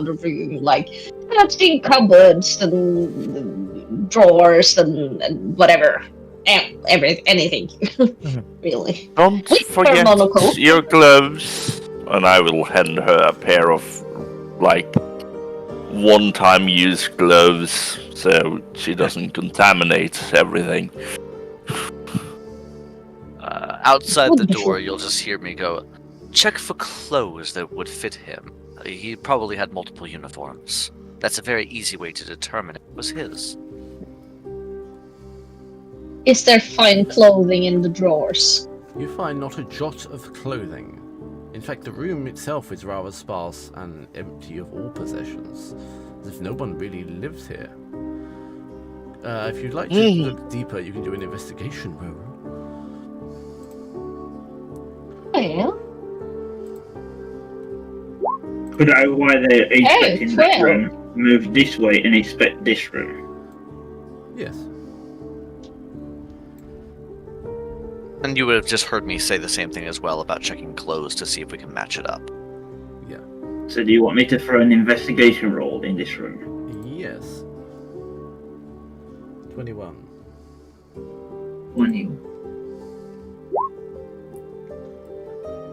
room, like touching cupboards and drawers and whatever, and anything, really. Don't forget your gloves. And I will hand her a pair of, like, one-time use gloves so she doesn't contaminate everything. Outside the door, you'll just hear me go, check for clothes that would fit him. He probably had multiple uniforms. That's a very easy way to determine it was his. Is there fine clothing in the drawers? You find not a jot of clothing. In fact, the room itself is rather sparse and empty of all possessions, as if no one really lives here. If you'd like to look deeper, you can do an investigation roll. Well, Could I, while they're inspecting this room, move this way and inspect this room? Yes. And you would have just heard me say the same thing as well about checking clothes to see if we can match it up. Yeah. So do you want me to throw an investigation roll in this room? Yes. 21. 20.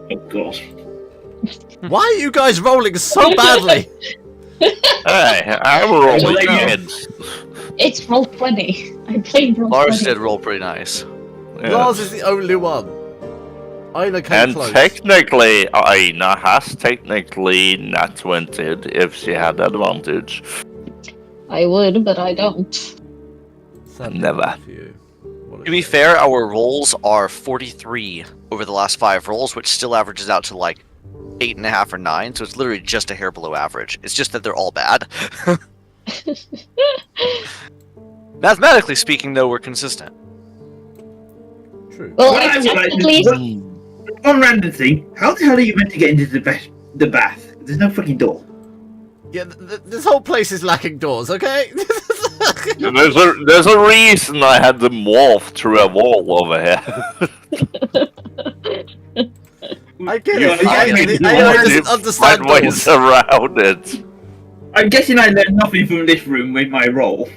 Oh gosh. Why are you guys rolling so badly? Hey, I'm rolling kids. it's roll 20. I played roll Lars 20. did roll pretty nice. Yeah. Lars is the only one. Aina came And close. technically, Aina has technically nat 20'd if she had advantage. I would, but I don't. Never. For you. To be fair, our rolls are 43 over the last 5 rolls, which still averages out to like 8.5 or 9, so it's literally just a hair below average. It's just that they're all bad. Mathematically speaking, though, we're consistent. True. Well, Well, I would like at to- least One random thing. How the hell are you meant to get into the bath? There's no fucking door. Yeah, this whole place is lacking doors, okay? There's a reason I had them morph through a wall over here. I get Yeah, it. yeah, I yeah. doesn't understand Find ways doors. around it. I'm guessing I learned nothing from this room with my roll.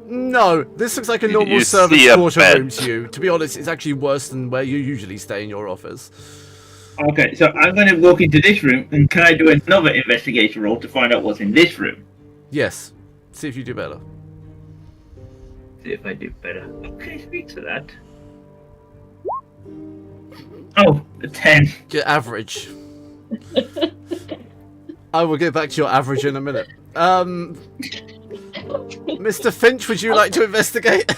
No, this looks like a normal You servant's see a quarter bed. room to you. To be honest, it's actually worse than where you usually stay in your office. Okay, so I'm going to walk into this room, and can I do another investigation roll to find out what's in this room? Yes. See if you do better. See if I do better. Okay, speak to that. Oh, a 10. Your average. I will get back to your average in a minute. Mr. Finch, would you like to investigate?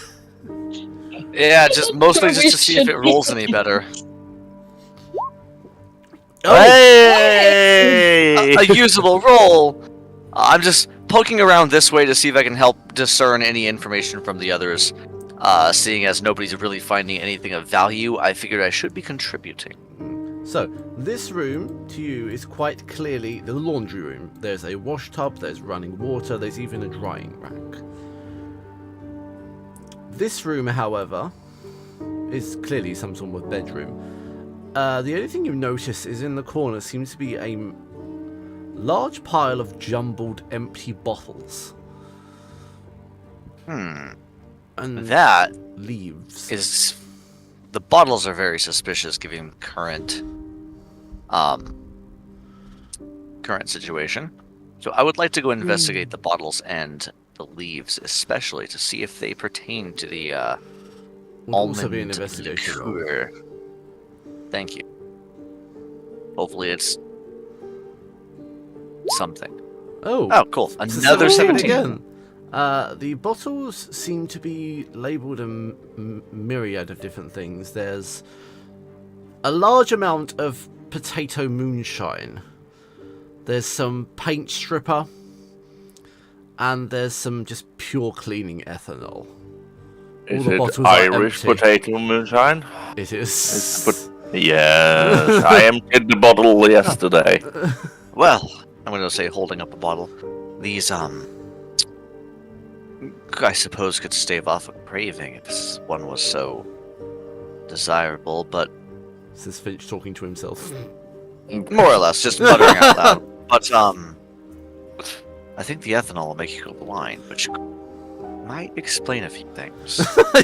Yeah, just mostly just to see if it rolls any better. Hey! A usable roll. I'm just poking around this way to see if I can help discern any information from the others. Seeing as nobody's really finding anything of value, I figured I should be contributing. So, this room, to you, is quite clearly the laundry room. There's a wash tub, there's running water, there's even a drying rack. This room, however, is clearly some sort of bedroom. The only thing you notice is in the corner seems to be a large pile of jumbled empty bottles. And That leaves. is... The bottles are very suspicious given current situation. So I would like to go investigate the bottles and the leaves, especially to see if they pertain to the Would also be an almond investigation roll. liqueur. Thank you. Hopefully it's something. Oh, Oh, cool. it's a Another 17 17. again. The bottles seem to be labelled a myriad of different things. There's a large amount of potato moonshine. There's some paint stripper. And there's some just pure cleaning ethanol. Is the it bottles are Irish empty. potato moonshine? It is. Yes, I emptied the bottle yesterday. Well, I'm going to say holding up a bottle. These, I suppose could stave off a craving if one was so desirable, but This is Finch talking to himself. more or less, just muttering out loud. But, I think the ethanol will make you go blind, which might explain a few things.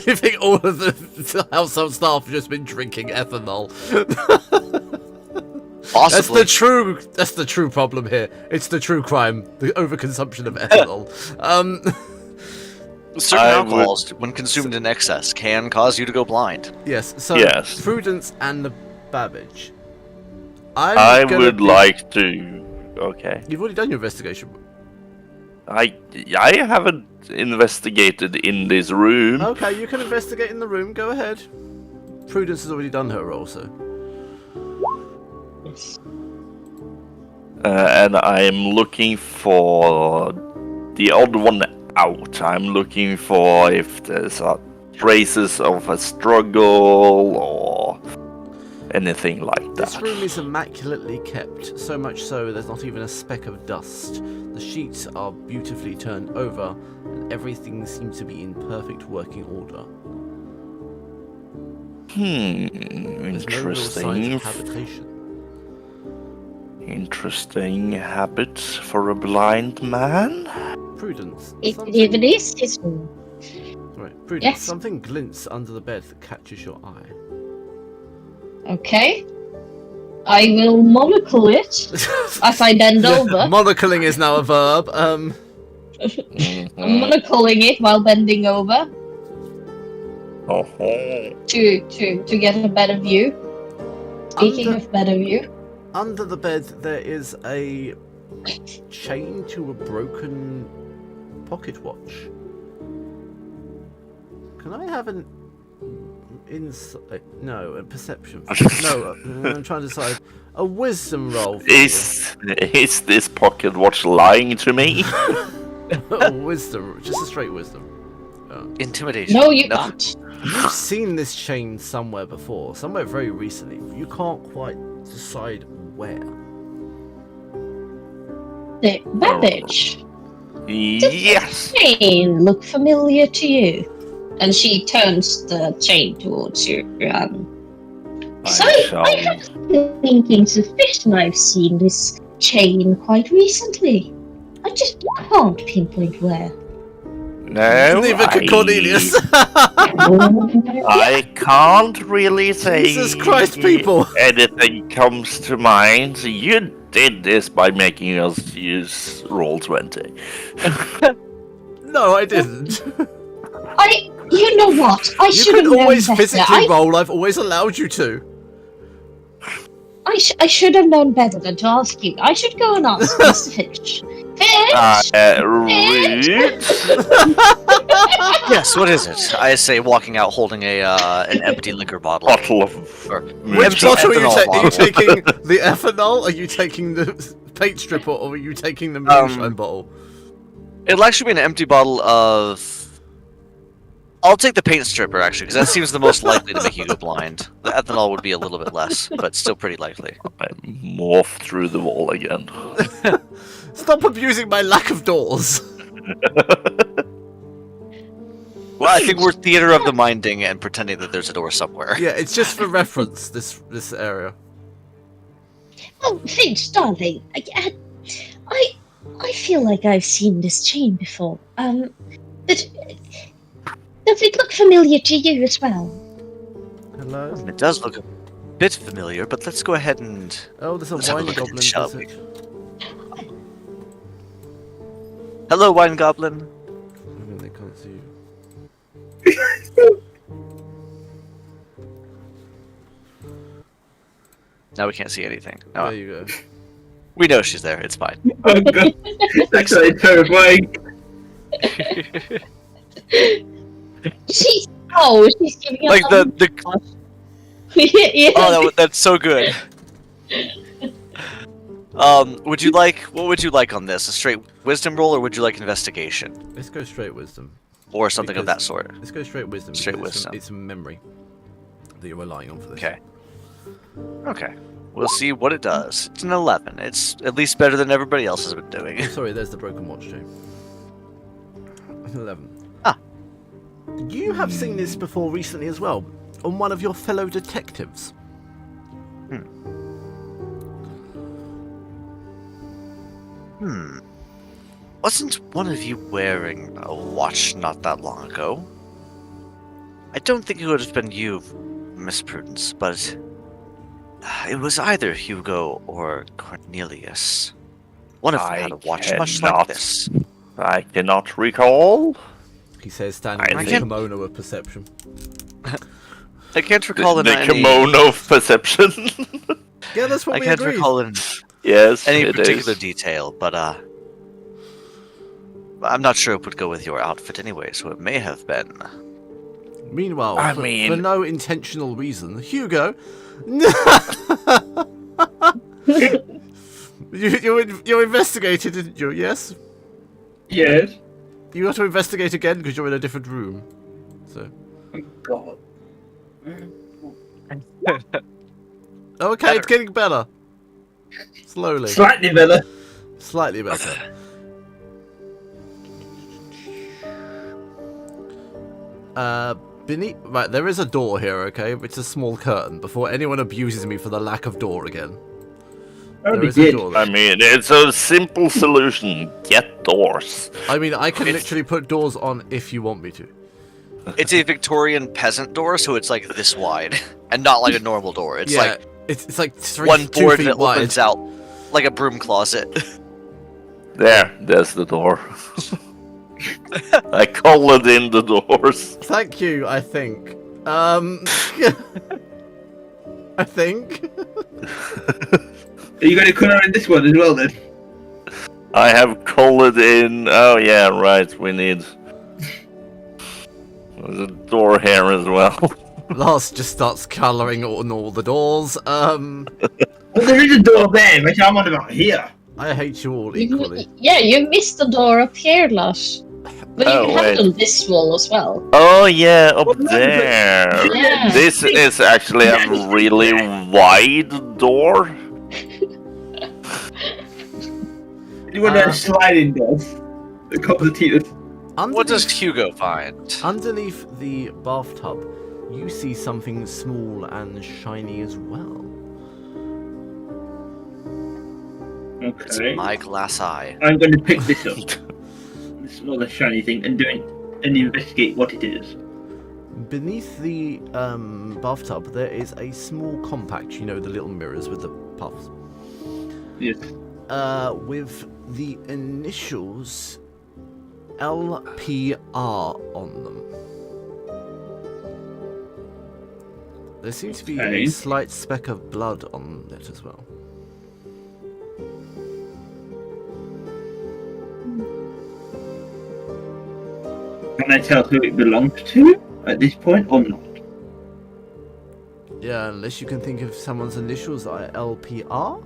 You think all of the household staff have just been drinking ethanol? Possibly. That's the true problem here. It's the true crime, the overconsumption of ethanol. Certain alcohols, when consumed in excess, can cause you to go blind. Yes, so Yes. Prudence and the Babbage. I would like to. Okay. You've already done your investigation. I haven't investigated in this room. Okay, you can investigate in the room. Go ahead. Prudence has already done her role, so. Yes. And I'm looking for the odd one out. I'm looking for if there's traces of a struggle or anything like that. This room is immaculately kept, so much so there's not even a speck of dust. The sheets are beautifully turned over, and everything seems to be in perfect working order. There's no real signs Interesting. of habitation. Interesting habits for a blind man. Prudence. If something- it is his room. Right, Prudence. Yes. Something glints under the bed that catches your eye. Okay. I will monocle it as I bend over. Monocling is now a verb. I'm monocling it while bending over to get a better view. Speaking of better view. Under the bed there is a chain to a broken pocket watch. Can I have an insight? No, a perception. No, I'm trying to decide. A wisdom roll. For Is this pocket watch lying to me? a wisdom, just a straight wisdom. Intimidation. No, you can't. You've seen this chain somewhere before, somewhere very recently. You can't quite decide where. The Babbage. Yes. Chain look familiar to you? And she turns the chain towards you. So I have been thinking sufficient. I've seen this chain quite recently. I just can't pinpoint where. No, Neither can Cornelius. I can't really say. Jesus Christ, people. Anything comes to mind. You did this by making us use roll 20. No, I didn't. You know what? I You should can have known always better. physically roll. I've always allowed you to. I should have known better than to ask you. I should go and ask Mr. Finch. Finch! Rude. Yes, what is it? I say, walking out holding an empty liquor bottle. Bottle of. Which Empty bottle are you, ethanol are you bottle. taking? The ethanol? Are you taking the paint stripper, or are you taking the moonshine bottle? It'll actually be an empty bottle of. I'll take the paint stripper actually, because that seems the most likely to make you go blind. The ethanol would be a little bit less, but still pretty likely. I morph through the wall again. Stop abusing my lack of doors. Well, I think we're theater of the minding and pretending that there's a door somewhere. Yeah, it's just for reference. This area. Oh, Finch, darling. I feel like I've seen this chain before. But does it look familiar to you as well? Hello. It does look a bit familiar, but let's go ahead and. Oh, there's a Let's have a wine look at it, goblin. shall visit. Hello, wine goblin. I mean, they can't see you. Now we can't see anything. There No, you go. we know she's there. It's fine. Oh god, that's so terrifying. She's giving us Like the yeah. oh, that's so good. Would you like? What would you like on this? A straight wisdom roll, or would you like investigation, Let's go straight wisdom. or something of Because- that sort? Let's go straight wisdom. Straight because wisdom. It's a memory that you're relying on for this. Okay. Okay. We'll see what it does. It's an 11. It's at least better than everybody else has been doing. Oh, sorry, there's the broken watch chain. 11. Ah. You have seen this before recently as well, on one of your fellow detectives. Wasn't one of you wearing a watch not that long ago? I don't think it would have been you, Miss Prudence, but it was either Hugo or Cornelius. One of them had a watch much like this. I cannot recall. He says, standing with a kimono of perception. I can't recall the kimono of perception. Yeah, that's what I we can't agreed. recall in any particular detail, but I'm not sure it would go with your outfit anyway, so it may have been. Meanwhile, for no intentional reason, Hugo. you investigated, didn't you? Yes. Yes. You got to investigate again because you're in a different room. So. Oh, God. Okay, it's getting better. Slowly. Slightly better. Slightly better. Beneath, right, there is a door here, okay? It's a small curtain before anyone abuses me for the lack of door again. There is a door there. I mean, it's a simple solution. Get doors. I mean, I can literally put doors on if you want me to. It's a Victorian peasant door, so it's like this wide, and not like a normal door. It's like it's like one board 2 feet that wide. opens out like a broom closet. There's the door. I colored in the doors. Thank you, I think. I think. Are you going to colour in this one as well then? I have colored in. Oh yeah, right. We need. There's a door here as well. Lars just starts colouring on all the doors. Well, there is a door there, which I'm on about here. I hate you all equally. You missed the door up here, Lars. But you can have it on this wall as well. Oh yeah, up there. Yeah. This is actually a really wide door. You want to sliding doors? A couple of tears. What does Hugo find? Underneath the bathtub, you see something small and shiny as well. Okay. It's my glass eye. I'm going to pick this up. This smaller shiny thing and investigate what it is. Beneath the bathtub, there is a small compact. You know, the little mirrors with the puffs. Yes. With the initials LPR on them. There seems to be a slight speck of blood on it as well. Can I tell who it belongs to at this point or not? Yeah, unless you can think of someone's initials are LPR?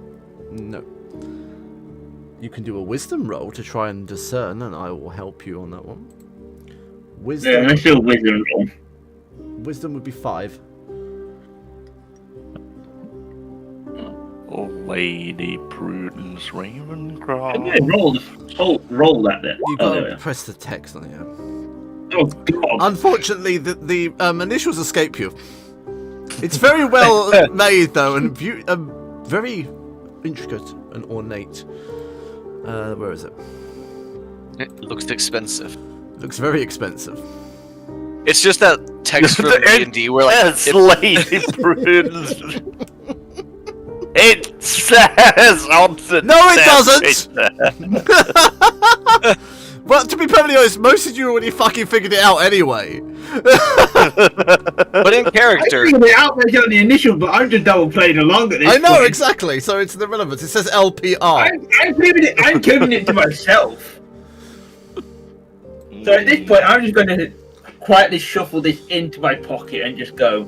No. You can do a wisdom roll to try and discern, and I will help you on that one. Wisdom. Yeah, let's do a wisdom roll. Wisdom would be 5. Oh, Lady Prudence Ravencroft. I'm gonna roll that then. You gotta press the text on it. Oh God! Unfortunately, the initials escape you. It's very well made though, and very intricate and ornate. Where is it? It looks expensive. Looks very expensive. It's just that text from D&D where like Yes, Lady Prudence. It says on the No, it doesn't! Well, to be perfectly honest, most of you already fucking figured it out anyway. But in character. I figured it out based on the initial, but I'm just double playing along at this I know, point. exactly, so it's the relevance. It says LPR. I'm giving it to myself. So at this point, I'm just going to quietly shuffle this into my pocket and just go,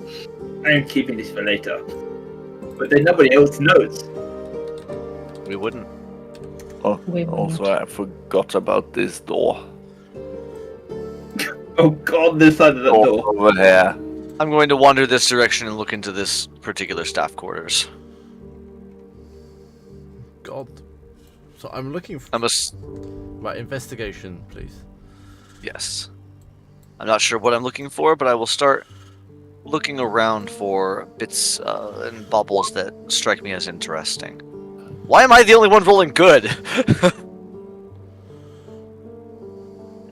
I'm keeping this for later. But then nobody else knows. We wouldn't. Oh, also, I forgot about this door. Oh God, this side of the door. Over here. I'm going to wander this direction and look into this particular staff quarters. God. So I'm looking for... Right, investigation, please. Yes. I'm not sure what I'm looking for, but I will start looking around for bits and bubbles that strike me as interesting. Why am I the only one rolling good?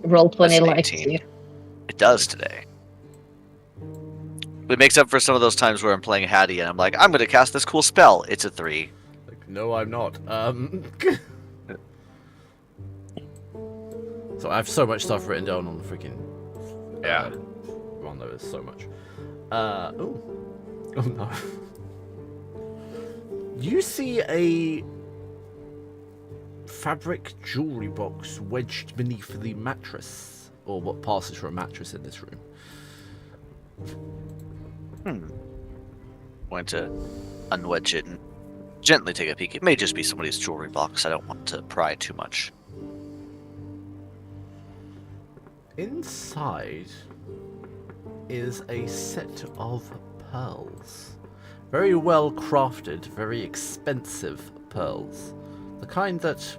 Roll20 That's an likes 18. you. It does today. It makes up for some of those times where I'm playing Hattie and I'm like, I'm going to cast this cool spell. It's a 3. Like, no, I'm not. So I have so much stuff written down on the freaking. Yeah. Well, no, there's so much. Oh no. You see a fabric jewelry box wedged beneath the mattress, or what passes for a mattress in this room. Going to unwedge it and gently take a peek. It may just be somebody's jewelry box. I don't want to pry too much. Inside is a set of pearls. Very well crafted, very expensive pearls. The kind that...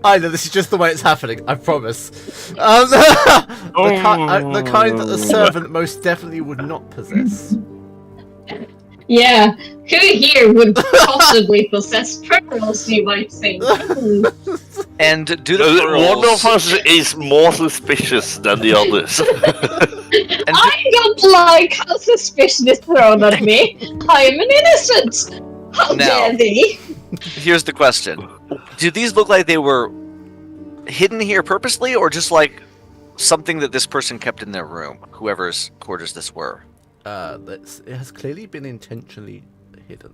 I know, this is just the way it's happening, I promise. The kind that the servant most definitely would not possess. Yeah, who here would possibly possess pearls, you might think? And do the pearls... One of us is more suspicious than the others. I don't like how suspicion is thrown at me. I am an innocent. How dare thee? Here's the question. Do these look like they were hidden here purposely, or just like something that this person kept in their room, whoever's quarters this were? It has clearly been intentionally hidden.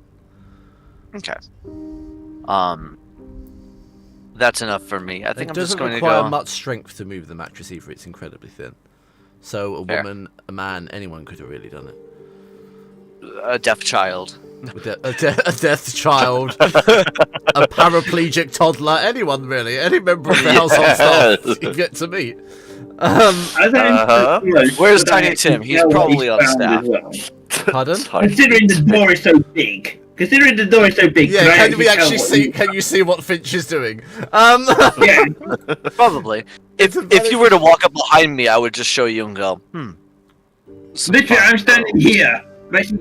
Okay. That's enough for me. I think I'm just going to It doesn't require go... much strength to move the mattress either. It's incredibly thin. So a woman, a man, anyone could have really done it. A deaf child. A deaf child, a paraplegic toddler, anyone really, any member of the household staff you get to meet. Where's Tiny Tim? He's probably on staff. Well. Pardon? Considering the door is so big. Yeah, can you see what Finch is doing? Yeah. Probably. If you were to walk up behind me, I would just show you and go, Literally, I'm standing here.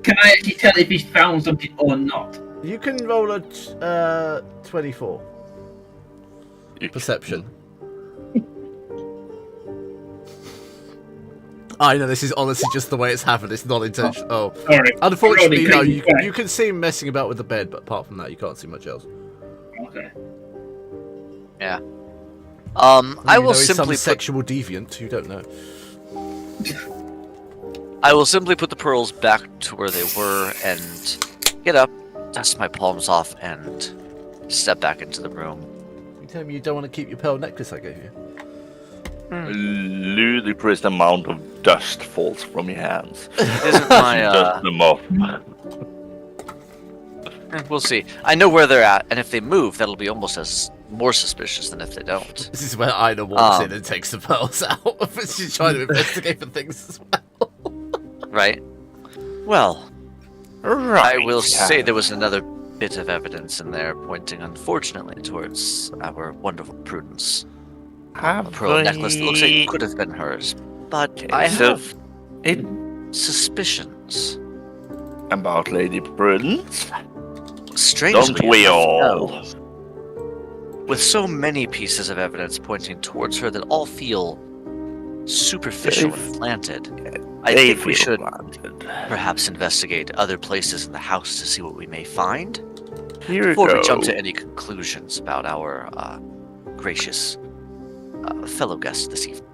Can I actually tell if he's found something or not? You can roll a 24. Perception. I know this is honestly just the way it's happened. It's not intentional. Oh, sorry. Unfortunately, no. You can see him messing about with the bed, but apart from that, you can't see much else. Okay. Yeah. I will simply simply some sexual deviant. You don't know. I will simply put the pearls back to where they were and get up, dust my palms off, and step back into the room. You tell me you don't want to keep your pearl necklace I gave you. A ludicrous amount of dust falls from your hands. Isn't my Dust them off. We'll see. I know where they're at, and if they move, that'll be almost as more suspicious than if they don't. This is where Ida walks in and takes the pearls out. She's trying to investigate for things as well. Right. Well, Right. I will say there was another bit of evidence in there pointing, unfortunately, towards our wonderful Prudence. A pearl necklace that looks like it could have been hers, but I have suspicions. About Lady Prudence? Strangely Don't we enough, all? no. With so many pieces of evidence pointing towards her that all feel superficial and planted, I think we should perhaps investigate other places in the house to see what we may find before we jump to any conclusions about our gracious fellow guest this evening.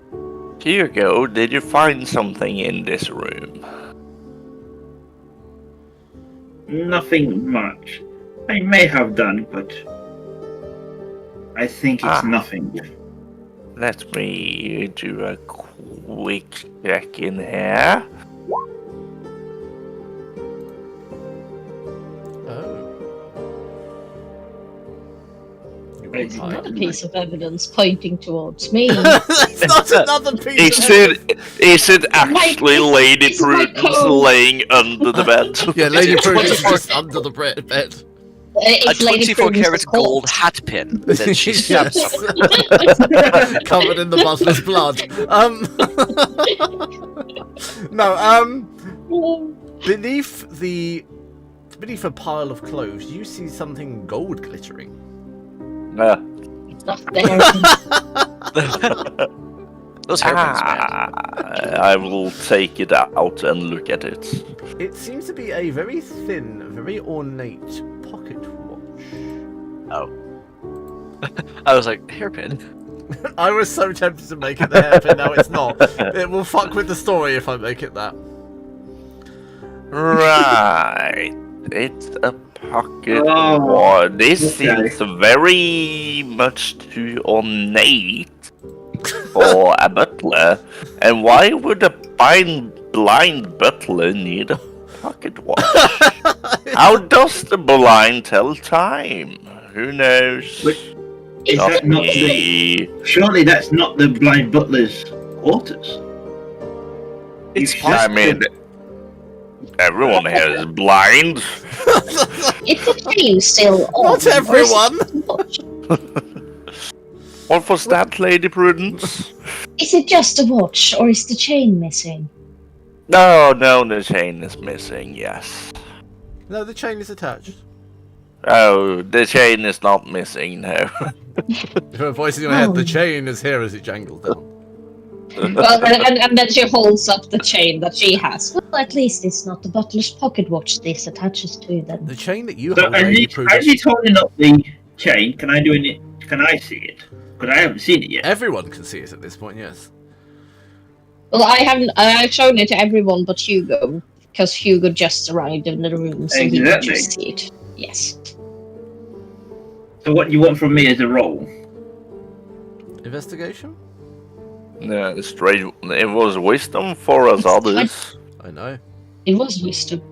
Here you go. Did you find something in this room? Nothing much. I may have done, but I think it's nothing. Let me do a quick check in here. It's another piece of evidence pointing towards me. It's not another piece of evidence. Is it actually Lady Prudence laying under the bed? Yeah, Lady Prudence is just under the bed. A 24-karat gold hat pin that she Yes. Covered in the butler's blood. Beneath a pile of clothes, you see something gold glittering. Those hairpins, man. I will take it out and look at it. It seems to be a very thin, very ornate pocket watch. Oh. I was like, hairpin? I was so tempted to make it the hairpin, now it's not. It will fuck with the story if I make it that. Right. It's a pocket watch. This seems very much too ornate for a butler. And why would a blind butler need a pocket watch? How does the blind tell time? Who knows? Is that not surely that's not the blind butler's quarters? It's I mean, everyone here is blind. Is the chain still on? Not everyone! What was that, Lady Prudence? Is it just a watch, or is the chain missing? No, the chain is missing, yes. No, the chain is attached. Oh, the chain is not missing, no. Her voice in your head, the chain is here as it jangles down. Well, and then she holds up the chain that she has. Well, at least it's not the butler's pocket watch this attaches to, then. The chain that you So hold, as Lady Prudence. he's holding up the chain, can I see it? Because I haven't seen it yet. Everyone can see it at this point, yes. Well, I've shown it to everyone but Hugo, because Hugo just arrived in the room, so he can just see it. Yes. So what do you want from me as a roll? Investigation? No, straight. It was wisdom for us others. I know. It was wisdom.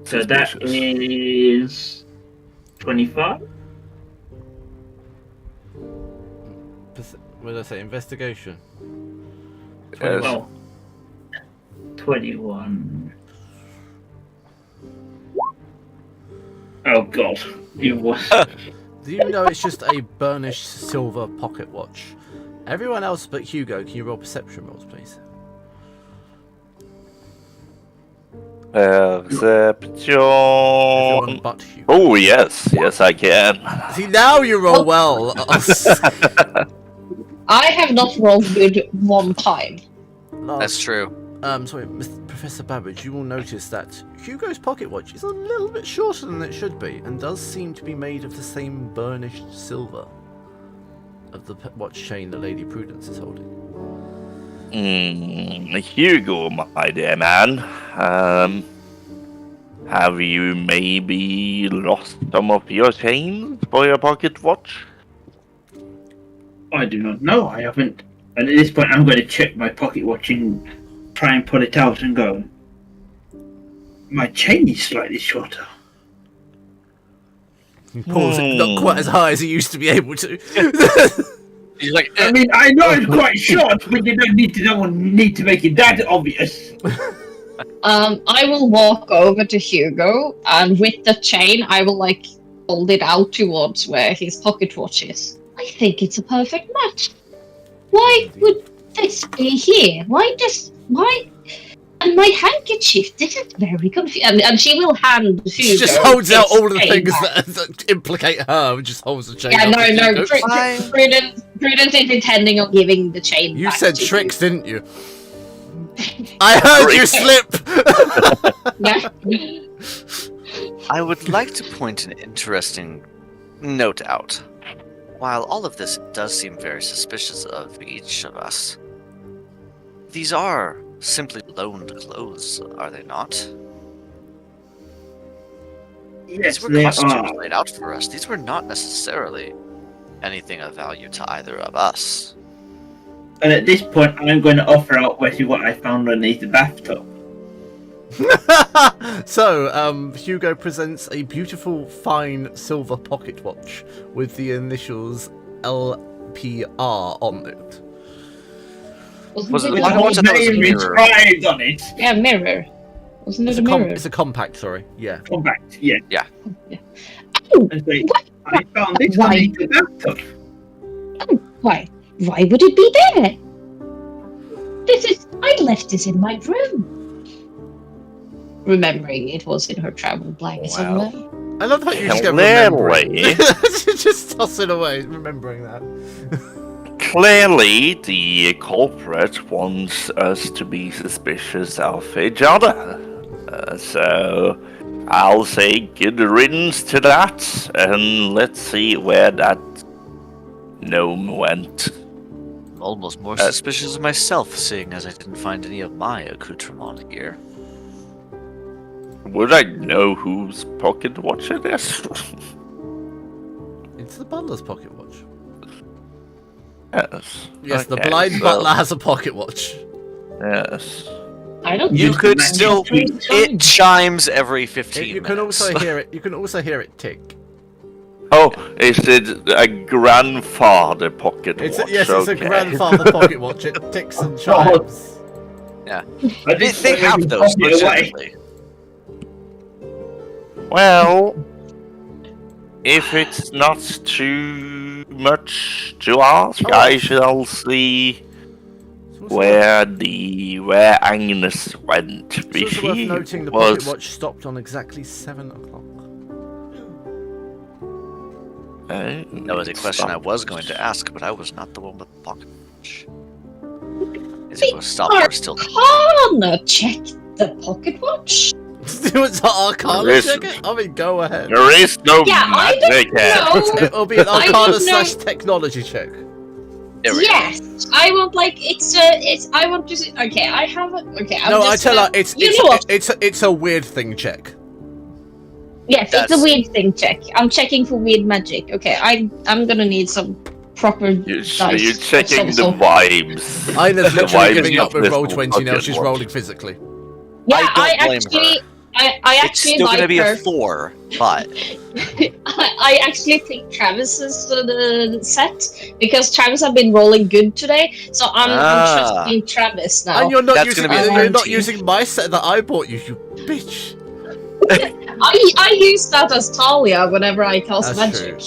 So that is 25? What did I say? Investigation? Yes. Well, 21. Oh god. It was. Do you know it's just a burnished silver pocket watch? Everyone else but Hugo, can you roll perception rolls, please? Perception. Everyone but Hugo. Oh, yes, I can. See, now you roll well. I have not rolled good one time. That's true. Sorry, Professor Babbage, you will notice that Hugo's pocket watch is a little bit shorter than it should be, and does seem to be made of the same burnished silver of the watch chain that Lady Prudence is holding. Hugo, my dear man, have you maybe lost some of your chains for your pocket watch? I do not know. I haven't. And at this point, I'm going to check my pocket watch and try and pull it out and go. My chain is slightly shorter. He pulls it not quite as high as he used to be able to. He's like, I mean, I know it's quite short, but you don't need to make it that obvious. I will walk over to Hugo, and with the chain, I will hold it out towards where his pocket watch is. I think it's a perfect match. Why would this be here? Why? And my handkerchief. This is very confusing. And she will hand Hugo. She just holds out all the things back. that implicate her, and just holds the chain. Yeah, up to no. Hugo. Prudence is intending on giving the chain. You back said to tricks, didn't you? I heard you slip. I would like to point an interesting note out. While all of this does seem very suspicious of each of us, these are simply loaned clothes, are they not? Yes, These were they costumes are. laid out for us. These were not necessarily anything of value to either of us. And at this point, I'm going to offer out what I found underneath the bathtub. So, Hugo presents a beautiful, fine silver pocket watch with the initials LPR on it. Was it With like a one of those Name mirror? inscribed on it. Yeah, mirror. Wasn't it It's a mirror? it's a compact, sorry. Yeah. Compact, yeah. Oh, And so I found this underneath the bathtub. why would it be there? I left this in my room. Remembering it was in her travel bag somewhere. I love how you just go remembering. Clearly, Just toss it away, remembering that. clearly, the culprit wants us to be suspicious of each other. So, I'll say good riddance to that, and let's see where that gnome went. Almost more suspicious of myself, seeing as I didn't find any of my accoutrement here. Would I know whose pocket watch it is? It's the butler's pocket watch. Yes. Yes, the Okay, blind so- butler has a pocket watch. Yes. I don't You think could that's still. pretty It fun. chimes every 15 You can minutes. also hear it. You can also hear it tick. Oh, is it a grandfather pocket It's watch? yes, it's a Okay. grandfather pocket watch. It ticks and chimes. They have those legitimately. Well, if it's not too much to ask, I shall see where Agnes went. It's also worth noting the pocket watch stopped on exactly 7 o'clock. That was a question I was going to ask, but I was not the one with the pocket watch. Is it going to stop or still? Arcana check the pocket watch. Do it to Arcana There is- check it? I mean, go ahead. There is no Yeah, I magic don't here. know. It'll be an I Arcana don't know. / technology check. There we Yes, I want I want to see. Okay, I have a. Okay, I'm No, just I tell gonna- her it's You know what? it's a weird thing check. Yes, it's That's- a weird thing check. I'm checking for weird magic. Okay, I'm gonna need some proper You're dice. checking So- the vibes. Ina's The literally vibes giving of up with this roll little 20 now. pocket She's watch. rolling physically. Yeah, I I don't blame actually, her. I It's actually still going to like be her. a 4, but I actually think Travis is the set because Travis have been rolling good today, so I'm trusting Travis now. And you're not That's using gonna be a you're not 19. using my set that I bought you, you bitch. I use that as Talia whenever I cast That's magic.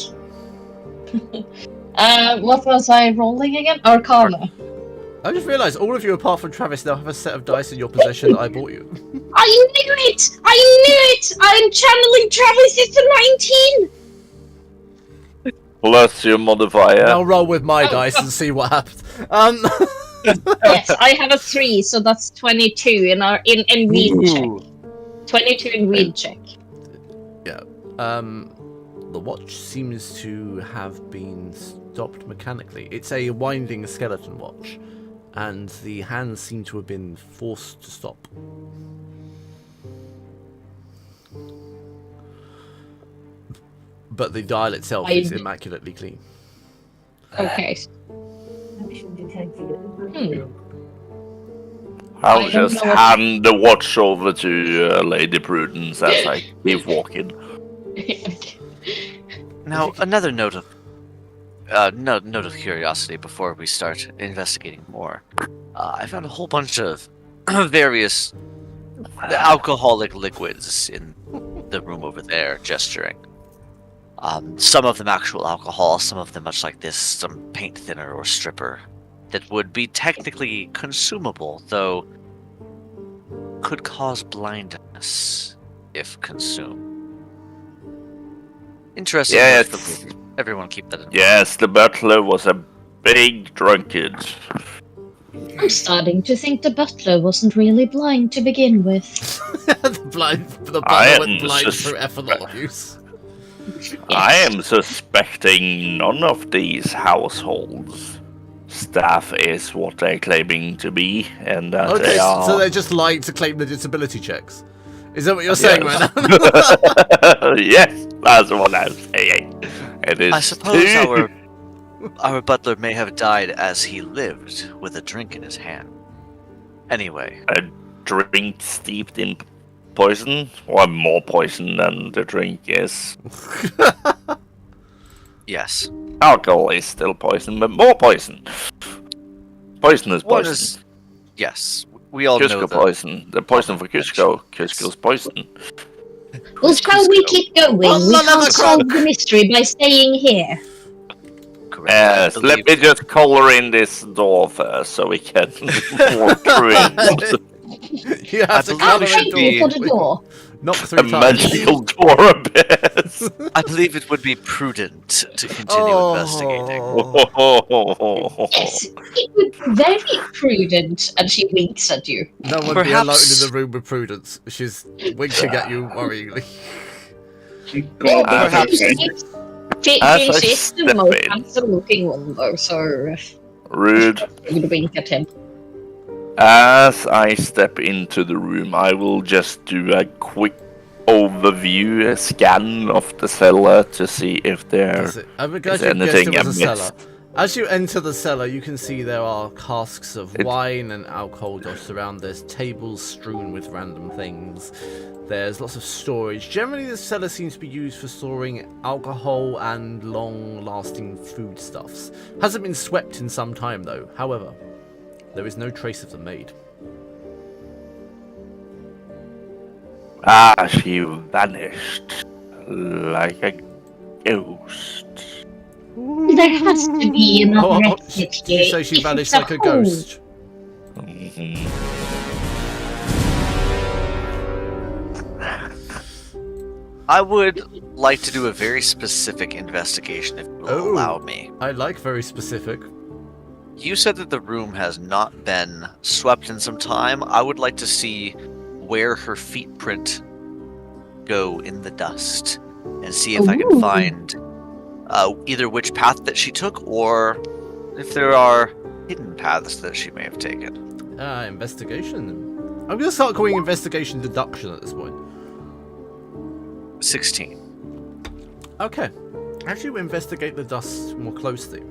What was I rolling again? Arcana. I just realised all of you apart from Travis now have a set of dice in your possession that I bought you. I knew it! I knew it! I'm channeling Travis. It's a 19. Plus your modifier. I'll roll with my Oh. dice and see what happens. Yes, I have a 3, so that's 22 in weed check. 22 in weed check. The watch seems to have been stopped mechanically. It's a winding skeleton watch, and the hands seem to have been forced to stop. But the dial itself is immaculately clean. Okay. I'll I don't just know what- hand the watch over to Lady Prudence as I keep walking. now another note of note of curiosity before we start investigating more. I found a whole bunch of various alcoholic liquids in the room over there, gesturing. Some of them actual alcohol, some of them much like this, some paint thinner or stripper that would be technically consumable, though could cause blindness if consumed. Interesting. Yes. note for everyone keep that in mind. Yes, the butler was a big drunkard. I'm starting to think the butler wasn't really blind to begin with. the I butler went am blind sus- through ethanol abuse. I am suspecting none of these households' staff is what they're claiming to be, and that Okay, they are. so they're just lying to claim the disability checks. Is that what you're saying Yes. right now? Yes, that's what I'm saying. It is I suppose too- our butler may have died as he lived, with a drink in his hand. Anyway, a drink steeped in poison, or more poison than the drink is. yes. Alcohol is still poison, but more poison. Poison is What poison. is? Yes, we all know Cusco that. poison. The poison for Cusco. Cusco's poison. Well, shall we keep going? We can't solve the mystery by staying here. Correct. I Yes, let believe- me just color in this door first so we can walk through it. You have to believe I'll cover we should thank it you be- for the door. Knock A 3 times. magical door a bit. I believe it would be prudent to continue investigating. Yes, it would be very prudent. And she winks at you. No one be alone in the room with Prudence. She's winking at you worryingly. Perhaps- Finch is the most handsome-looking one, though, so Rude. I would wink at him. As I step into the room, I will just do a quick overview, a scan of the cellar to see if there I'm is glad you guessed anything it was a amiss. cellar. As you enter the cellar, you can see there are casks of wine and alcohol dotted around. There's tables strewn with random things. There's lots of storage. Generally, the cellar seems to be used for storing alcohol and long-lasting foodstuffs. Hasn't been swept in some time, though. However, there is no trace of them made. Ah, she vanished like a ghost. There has to be another exit Did you here. say she If vanished it's like a hole. ghost? Mhm. I would like to do a very specific investigation if you will allow me. I like very specific. You said that the room has not been swept in some time. I would like to see where her feet print go in the dust and see if I can Ooh. find either which path that she took or if there are hidden paths that she may have taken. Investigation. I'm going to start calling investigation deduction at this point. 16. Okay. As you investigate the dust more closely,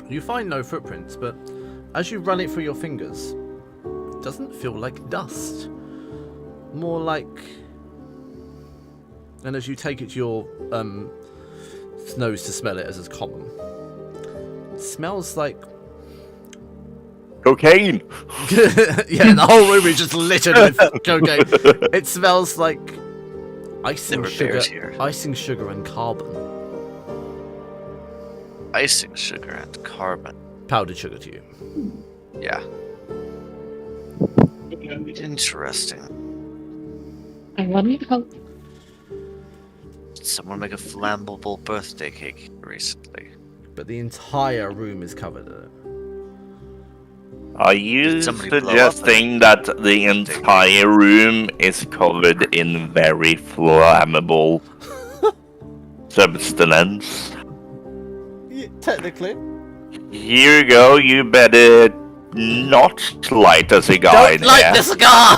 you find no footprints, but as you run it through your fingers, it doesn't feel like dust. More like... And as you take it to your nose to smell it, as is common, it smells like... Cocaine! Yeah, the whole room is just littered with cocaine. It smells like icing There were sugar, bears here. icing sugar and carbon. Icing sugar and carbon. Powdered sugar to you. Yeah. Interesting. I wonder how. Did someone make a flammable birthday cake recently? But the entire room is covered in it. Are you Did somebody blow up suggesting that the entire room is covered in very flammable substance? Yeah, technically. Here you go, you better not light a cigar in Don't light here. the cigar!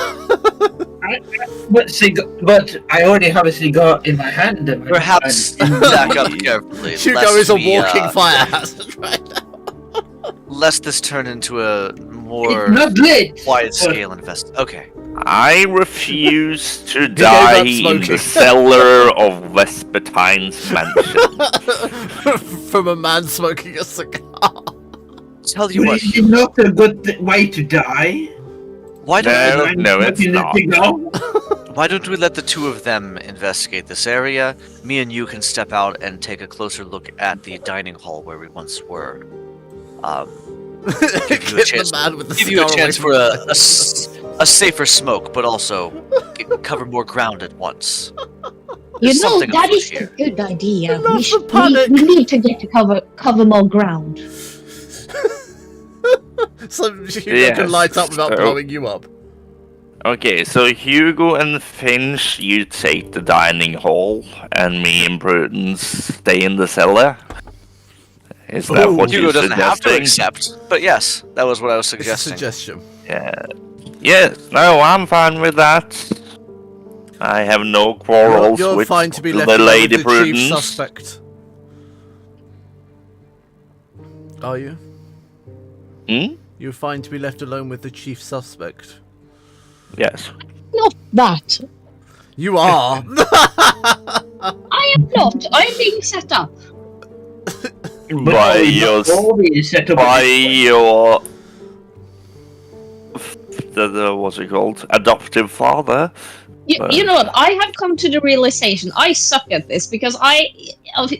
But I already have a cigar in my hand. And Perhaps and- back up carefully. Hugo lest is a we, walking fire hazard right now. Lest this turn into a more It's not lit. wide scale invest. Okay. I refuse to gave die up in smoking. the cellar of Vespertine's mansion. From a man smoking a cigar. Tell you what. Is it not a good way to die? Why don't No, it's not. Why don't we let the two of them investigate this area? Me and you can step out and take a closer look at the dining hall where we once were. Give you a Get chance, the man with the give you a cigar chance away for from a safer smoke, but also cover more ground at once. You There's know, something that afoot is a here. good idea. I love We, the should, panic. we need to get to cover more ground. So Hugo Yes, can light up without so- blowing you up. Okay, so Hugo and Finch, you take the dining hall, and me and Prudence stay in the cellar. Is that Ooh. what Hugo you're doesn't have to suggesting? accept, but yes, that was what I was It's a suggesting. suggestion. Yeah. Yes, no, I'm fine with that. I have no quarrels You're with fine to be the left alone Lady with the chief Prudence. suspect. Are you? Hmm? You're fine to be left alone with the chief suspect. Yes. Not that. You are. I am not. I'm being set up. By your what's it called? Adoptive father. You know what? I have come to the realization I suck at this because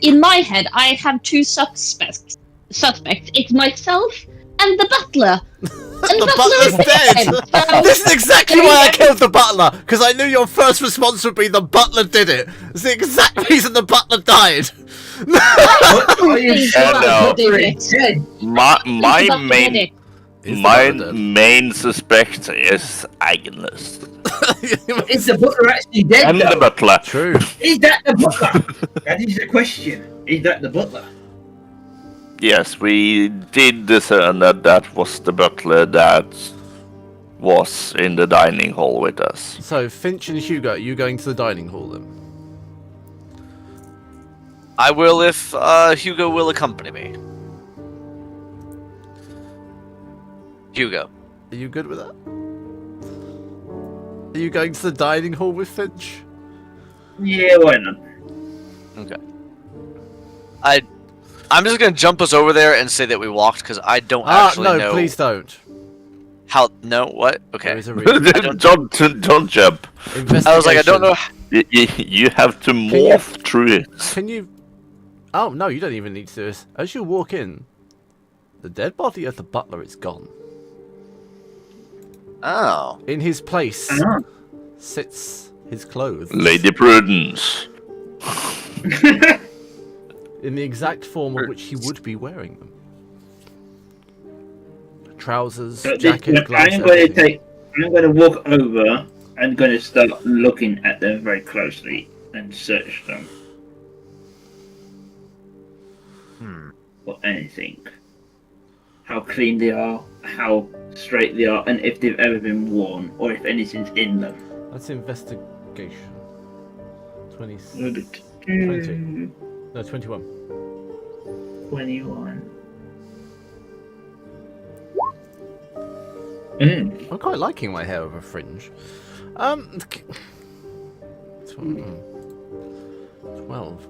in my head, I have two suspects. It's myself and the butler. The butler's dead! This is exactly why I killed the butler! Because I knew your first response would be the butler did it! It's the exact reason the butler died! What are you My main suspect is Agnes. Is the butler actually dead? And the butler. True. Is that the butler? That is the question. Is that the butler? Yes, we did discern that was the butler that was in the dining hall with us. So, Finch and Hugo, are you going to the dining hall then? I will if Hugo will accompany me. Hugo. Are you good with that? Are you going to the dining hall with Finch? Yeah, why not? Okay. I'm just gonna jump us over there and say that we walked because I don't actually know. No, please don't. How? No, what? Okay. There is a reason. don't jump. I was like, I don't know. You have to morph through it. Can you? Oh no, you don't even need to do this. As you walk in, the dead body of the butler is gone. Oh. In his place sits his clothes. Lady Prudence. In the exact form of which he would be wearing them. Trousers, jacket, gloves. I'm going to walk over and going to start looking at them very closely and search them. For anything. How clean they are, how straight they are, and if they've ever been worn, or if anything's in them. That's investigation. 20. 22. No, 21. 21. I'm quite liking my hair with a fringe. 12.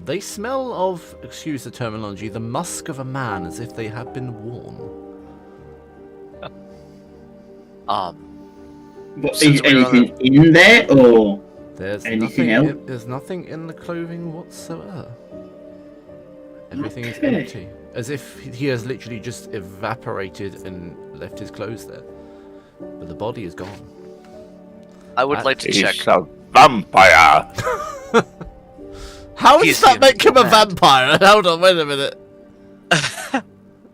They smell of, excuse the terminology, the musk of a man as if they have been worn. But is anything in there, or There's anything nothing. else? There's nothing in the clothing whatsoever. Everything is Okay. empty, as if he has literally just evaporated and left his clothes there. But the body is gone. I would like to check. He's a vampire. How does He's that make him a mad. vampire? Hold on, wait a minute.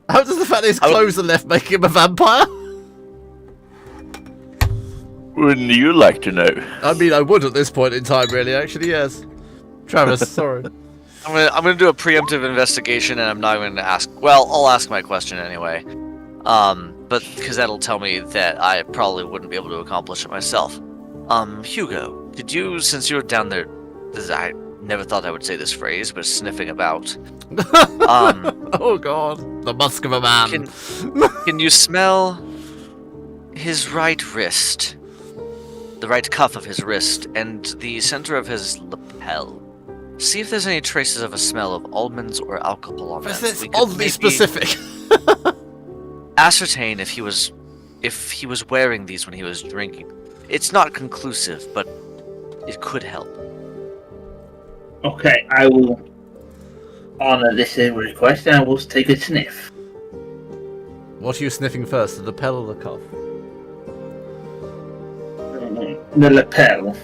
How does the fact that his clothes are left make him a vampire? Wouldn't you like to know? I mean, I would at this point in time, really. Actually, yes. Travis, sorry. I'm gonna do a preemptive investigation, and I'm not going to ask. Well, I'll ask my question anyway. But because that'll tell me that I probably wouldn't be able to accomplish it myself. Hugo, did you, since you were down there, I never thought I would say this phrase, but sniffing about. Oh God, the musk of a man. Can you smell his right wrist, the right cuff of his wrist, and the center of his lapel? See if there's any traces of a smell of almonds or alcohol on them. That's We could oddly maybe specific. ascertain if he was wearing these when he was drinking. It's not conclusive, but it could help. Okay, I will honor this request and I will take a sniff. What are you sniffing first, the lapel or the cuff? The lapel.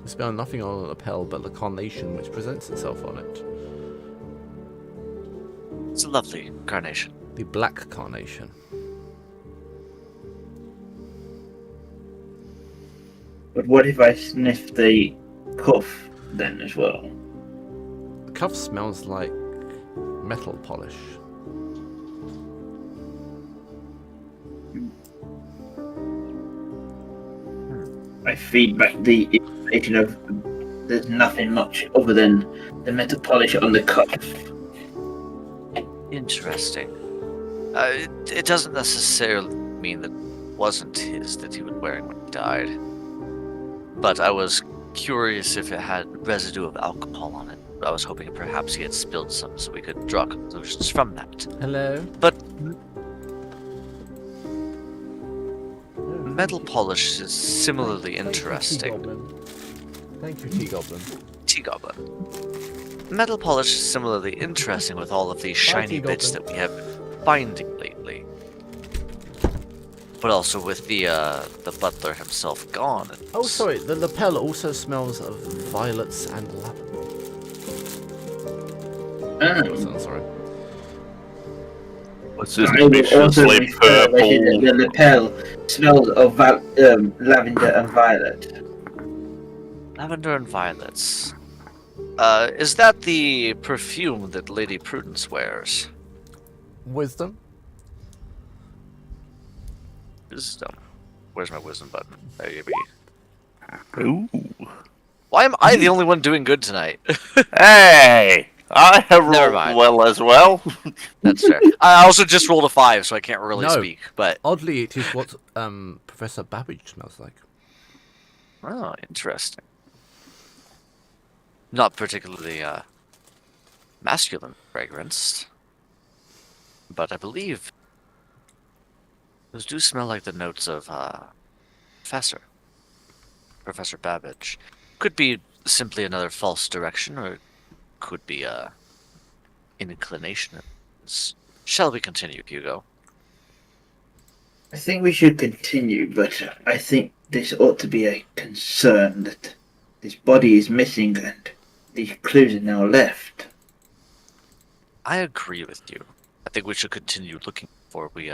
You smell nothing on the lapel but the carnation which presents itself on it. It's a lovely carnation. The black carnation. But what if I sniff the cuff then as well? The cuff smells like metal polish. I feed back the information of there's nothing much other than the metal polish on the cuff. Interesting. It doesn't necessarily mean that it wasn't his that he was wearing when he died. But I was curious if it had residue of alcohol on it. I was hoping perhaps he had spilled some so we could draw conclusions from that. Hello? But metal polish is similarly interesting. Thank you, T-Goblin. T-Goblin. Metal polish is similarly interesting with all of these shiny bits that we have been finding lately. but also with the butler himself gone. Oh, sorry. The lapel also smells of violets and lavender. Oh, sorry. What's this I will also viciously refer that purple? the lapel smells of lavender and violet. Lavender and violets. Is that the perfume that Lady Prudence wears? Wisdom. Wisdom. Where's my wisdom button? There you be. Ooh. Why am I the only one doing good tonight? Hey! I have Never rolled mind. well as well. That's fair. I also just rolled a 5, so I can't really No. speak. But Oddly, it is what Professor Babbage smells like. oh, interesting. Not particularly masculine fragrance, but I believe those do smell like the notes of Professor Babbage. Could be simply another false direction, or it could be an inclination. Shall we continue, Hugo? I think we should continue, but I think this ought to be a concern that this body is missing and these clues are now left. I agree with you. I think we should continue looking before we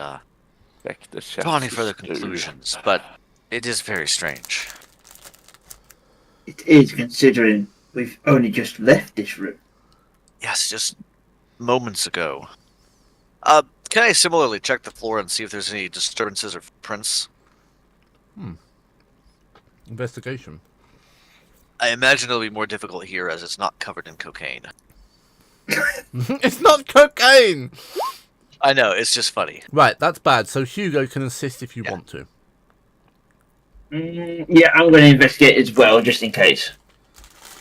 Check the draw any chances further too. conclusions, but it is very strange. It is, considering we've only just left this room. Yes, just moments ago. Can I similarly check the floor and see if there's any disturbances or prints? Investigation. I imagine it'll be more difficult here as it's not covered in cocaine. It's not cocaine! I know, it's just funny. Right, that's bad. So Hugo can assist if you Yeah. want to. Yeah, I'm going to investigate as well, just in case.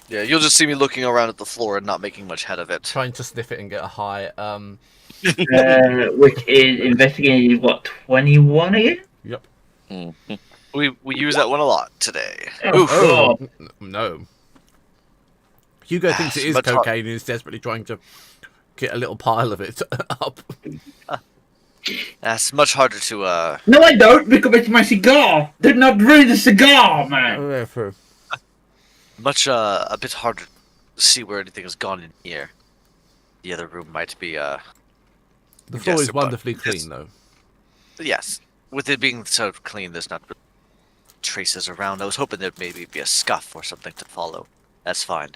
Yeah, you'll just see me looking around at the floor and not making much head of it. Trying to sniff it and get a high. Which is investigating, what, 21 again? Yep. Mhm. We use that one a lot today. Oh, Oof. God. No. Hugo thinks it is But- cocaine and is desperately trying to get a little pile of it up. That's much harder to, No, I don't, because it's my cigar. Did not breathe the cigar, man. Oh, yeah, true. a bit harder to see where anything has gone in here. The other room might be, The floor Yes, is but wonderfully it's- clean, though. yes. With it being so clean, there's not traces around. I was hoping there'd maybe be a scuff or something to follow. That's fine.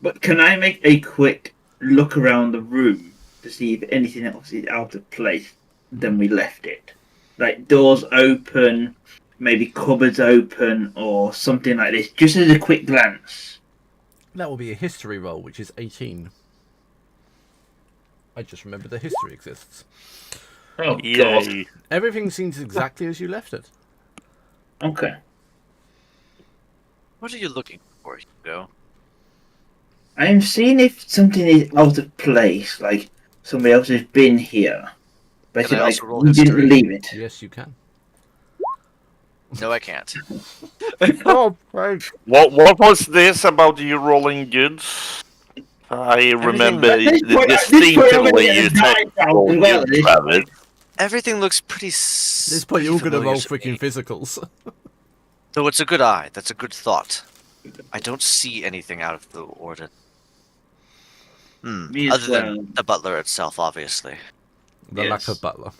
But can I make a quick look around the room to see if anything else is out of place than we left it? Like doors open, maybe cupboards open, or something like this, just as a quick glance. That will be a history roll, which is 18. I just remember the history exists. Oh, God. Yay. Everything seems exactly as you left it. Okay. what are you looking for, Hugo? I'm seeing if something is out of place, like somebody else has been here. But Can I like, also roll we didn't history? leave it. Yes, you can. No, I can't. Oh, right. What was this about you rolling goods? I remember At this point, I'm distinctly gonna you die said now roll as well, goods, at this Travis. point. Everything looks pretty. At this point, you're all going to roll freaking physicals. Though it's a good eye. That's a good thought. I don't see anything out of the order. Me as Other well. than the butler itself, obviously. The lack Yes. of butler.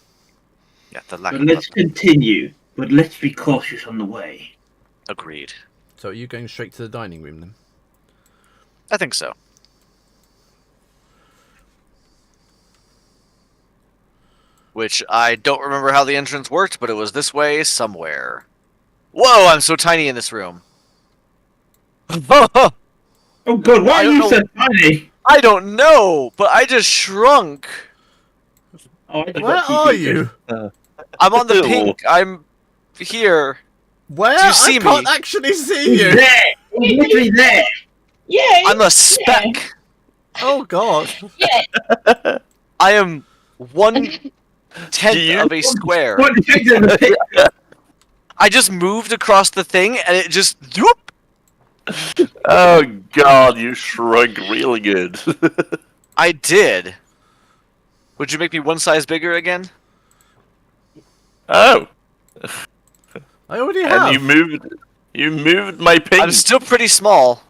Yeah, the lack But of let's butler. continue. But let's be cautious on the way. Agreed. So are you going straight to the dining room then? I think so. Which I don't remember how the entrance worked, but it was this way somewhere. Whoa, I'm so tiny in this room. Oh God, why I are don't you know. so funny? I don't know, but I just shrunk. Oh, I just Where got two are fingers. you? I'm on the Ew. pink. I'm here. Where? Do you see I can't me? actually see He's you. there. He's literally there. Yeah, I'm a speck. Oh, God. yeah. I am 1/10 Do you- of a square. What the heck is the picture? I just moved across the thing, and it just whoop. Oh God, you shrunk really good. I did. Would you make me one size bigger again? Oh, I already have. and you moved my ping. I'm still pretty small.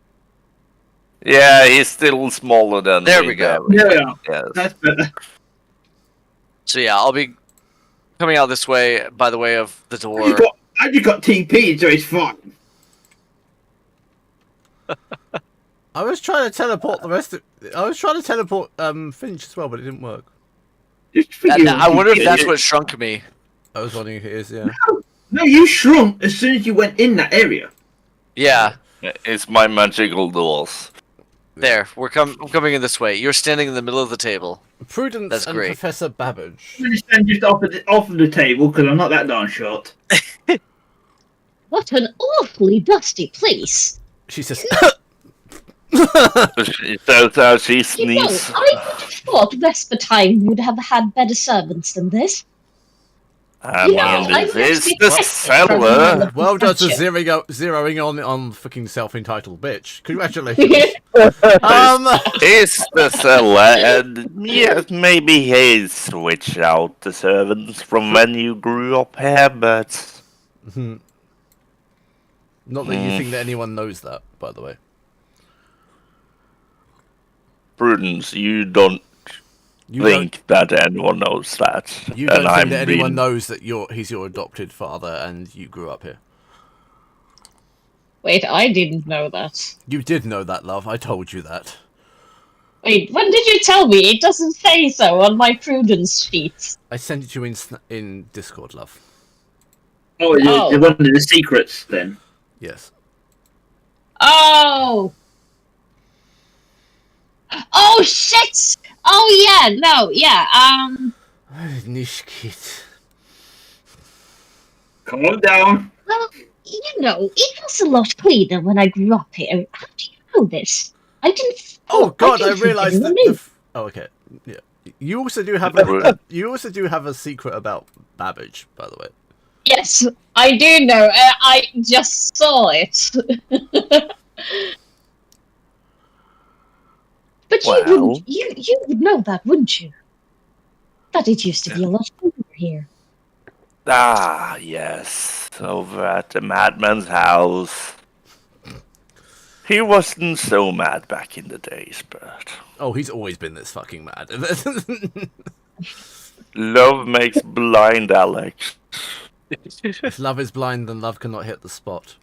Yeah, he's still smaller than There me. we go. Yeah, Yes. that's better. So yeah, I'll be coming out this way by the way of the door. You got TP, so it's fine. I was trying to teleport the rest of. I was trying to teleport Finch as well, but it didn't work. I wonder if that's what shrunk me. I was wondering if it is. Yeah. No, you shrunk as soon as you went in that area. Yeah. It's my magical doors. There, I'm coming in this way. You're standing in the middle of the table. Prudence That's and great. Professor Babbage. I'm going to stand just off of the table because I'm not that darn short. What an awfully dusty place. She says, She says as she You know, sneezes. I would have thought Vespertime would have had better servants than this. I You know, mean, I this would is actually the test it cellar. well done to Gotcha. zeroing on fucking self-entitled bitch. Congratulations. It's the cellar, and yes, maybe he switched out the servants from when you grew up here, but Not that you think that anyone knows that, by the way. Prudence, you don't You think that anyone knows that. You don't and think I'm that anyone being- knows that he's your adopted father and you grew up here. Wait, I didn't know that. You did know that, love. I told you that. Wait, when did you tell me? It doesn't say so on my Prudence sheet. I sent it to you in Discord, love. Oh, you're one of the secrets then. Yes. Oh! Oh, shit! Oh, yeah, no, yeah, Nishkit. Calm down. well, you know, it was a lot cleaner when I grew up here. How do you know this? I didn't... Oh God! I didn't think realised that. anyone knew. Oh, okay. Yeah. You also do have a secret about Babbage, by the way. Yes, I do know. I just saw it. But Well. you would know that, wouldn't you? That it used to be a lot cooler here. Ah, yes, over at the madman's house. He wasn't so mad back in the days, but Oh, he's always been this fucking mad. love makes blind, Alex. If love is blind, then love cannot hit the spot.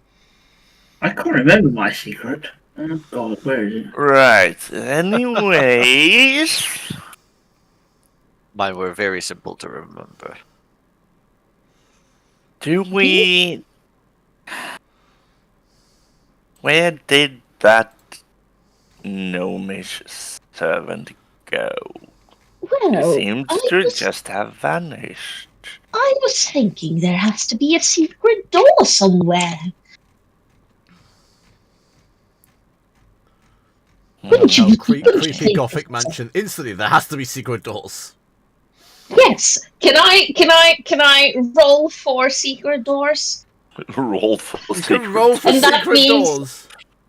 I can't remember my secret. Oh God, where is it? Right, anyways. Mine were very simple to remember. Do we... Where did that gnomish servant go? He Well, seems I to was- just have vanished. I was thinking there has to be a secret door somewhere. Wouldn't you? Oh, creepy gothic mansion. Instantly, there has to be secret doors. Yes. Can I roll for secret doors? Roll for You secret. can roll for And that secret means- doors.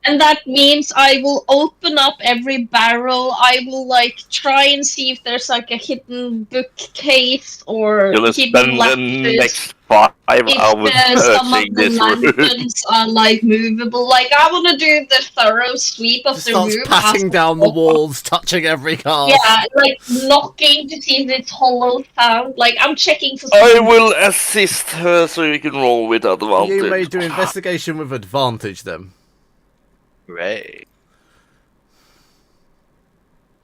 And that means I will open up every barrel. I will try and see if there's a hidden bookcase or You'll hidden spend the latches. next 5 hours If some of searching the this room. lanterns are movable, I want to do the thorough sweep of Just the starts room. patting as- down the walls, touching every card. Yeah, knocking to see if it's hollow sound. I'm checking for. I will assist her so you can roll with advantage. You may do investigation with advantage then. Right.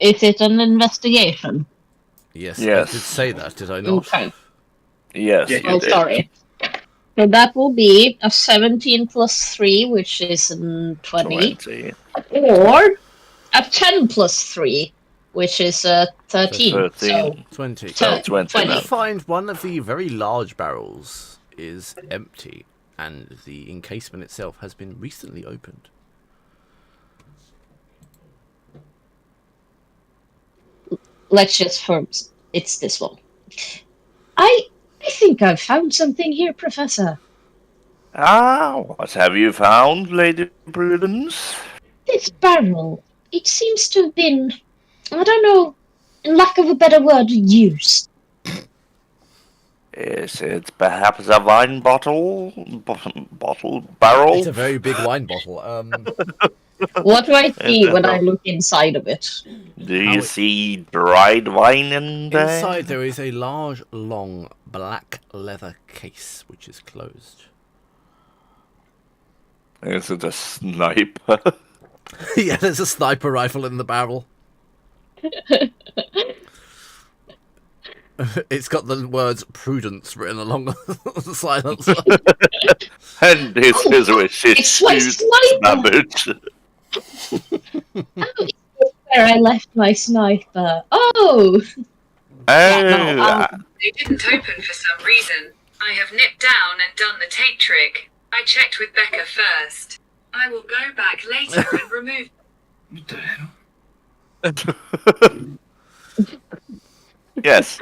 Is it an investigation? Yes, Yes. I did say that, did I not? Okay. Yes, Yeah. you Oh, did. sorry. So that will be a 17 plus 3, which is 20. 20. Or a 10 plus 3, which is 13. So 13. 20. So, 20 You now. find one of the very large barrels is empty, and the encasement itself has been recently opened. let's just form. It's this one. I think I've found something here, Professor. Ah, what have you found, Lady Prudence? This barrel. It seems to have been, I don't know, in lack of a better word, used. Is it perhaps a wine bottle? Barrel? It's a very big wine bottle. What do I see Is when it I look inside of it? Do you see dried wine in there? Inside there is a large, long, black leather case which is closed. Is it a sniper? Yeah, there's a sniper rifle in the barrel. It's got the words "prudence" written along the silencer. And this is where she It's my shoots sniper! damage. Where I left my sniper. Oh! Oh, They didn't open for some reason. I have nipped down and done the tape trick. I checked with Becca first. I will go back later and remove. What the hell? yes.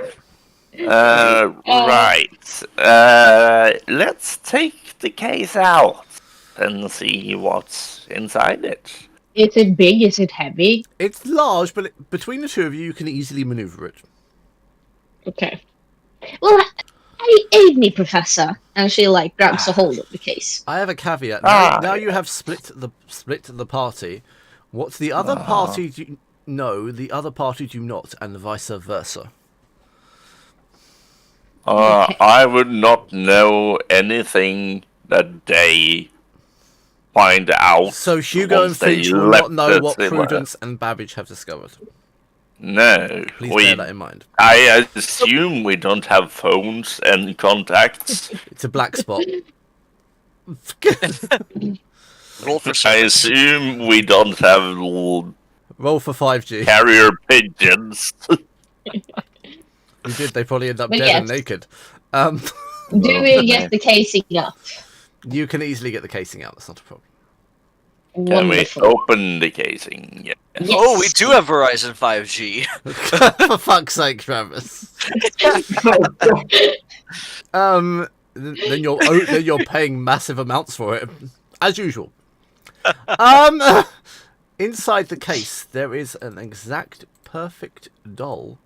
Right. Let's take the case out and see what's inside it. Is it big? Is it heavy? It's large, but between the two of you can easily maneuver it. Okay. Well, aid me, Professor. And she grabs a hold of the case. I have a caveat. Now you have split the party. What's the other party do know, the other party do not, and vice versa. I would not know anything that they find out. So Hugo and once they Finch will not know left what the Prudence and Babbage have discovered. No. Please bear that in mind. I assume we don't have phones and contacts. It's a black spot. Roll for I service. assume we don't have Roll for 5G. carrier pigeons. You did, they probably end up But dead yes. and naked. Do we get the casing up? You can easily get the casing out, that's not a problem. Can we Wonderful. open the casing? Yes. Yes. Oh, we do have Verizon 5G. For fuck's sake, Travis. Then you're paying massive amounts for it, as usual. Inside the case, there is an exact perfect doll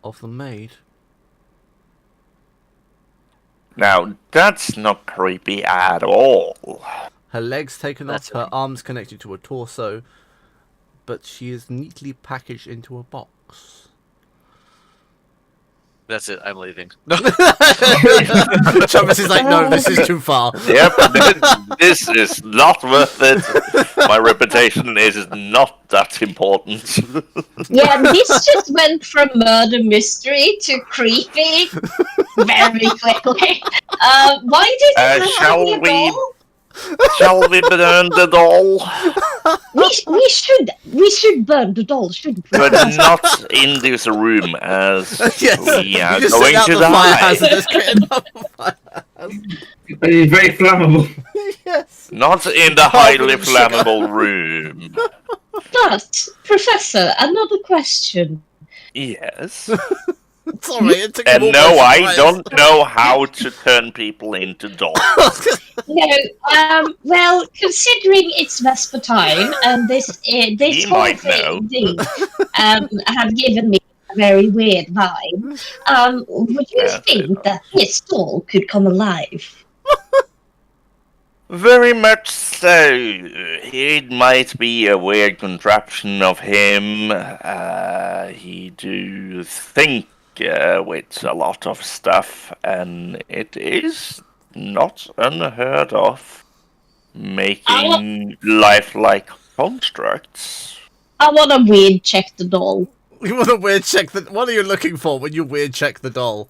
of the maid. Now, that's not creepy at all. Her legs taken off, That's her arms connected to her torso, but she is neatly packaged into a box. That's it. I'm leaving. Travis is like, no, this is too far. Yep, this is not worth it. My reputation is not that important. Yeah, this just went from murder mystery to creepy very quickly. Why did it shall have a we- doll? Shall we burn the doll? We should burn the doll, shouldn't we? But not in this room, as Yes, we are you just going set out to the fire die. hazard, just getting up the fire hazard. It's very flammable. Yes. Not in the highly flammable room. But, Professor, another question. Yes. Sorry, it took And you all no, by I surprise. don't know how to turn people into dolls. No, well, considering it's Vesper time, and this He whole might know. thing have given me a very weird vibe, would you Yes, think that this doll could come alive? Very much so. It might be a weird contraption of him. He do think with a lot of stuff, and it is not unheard of making lifelike constructs. I want to weird check the doll. You want to weird check the... What are you looking for when you weird check the doll?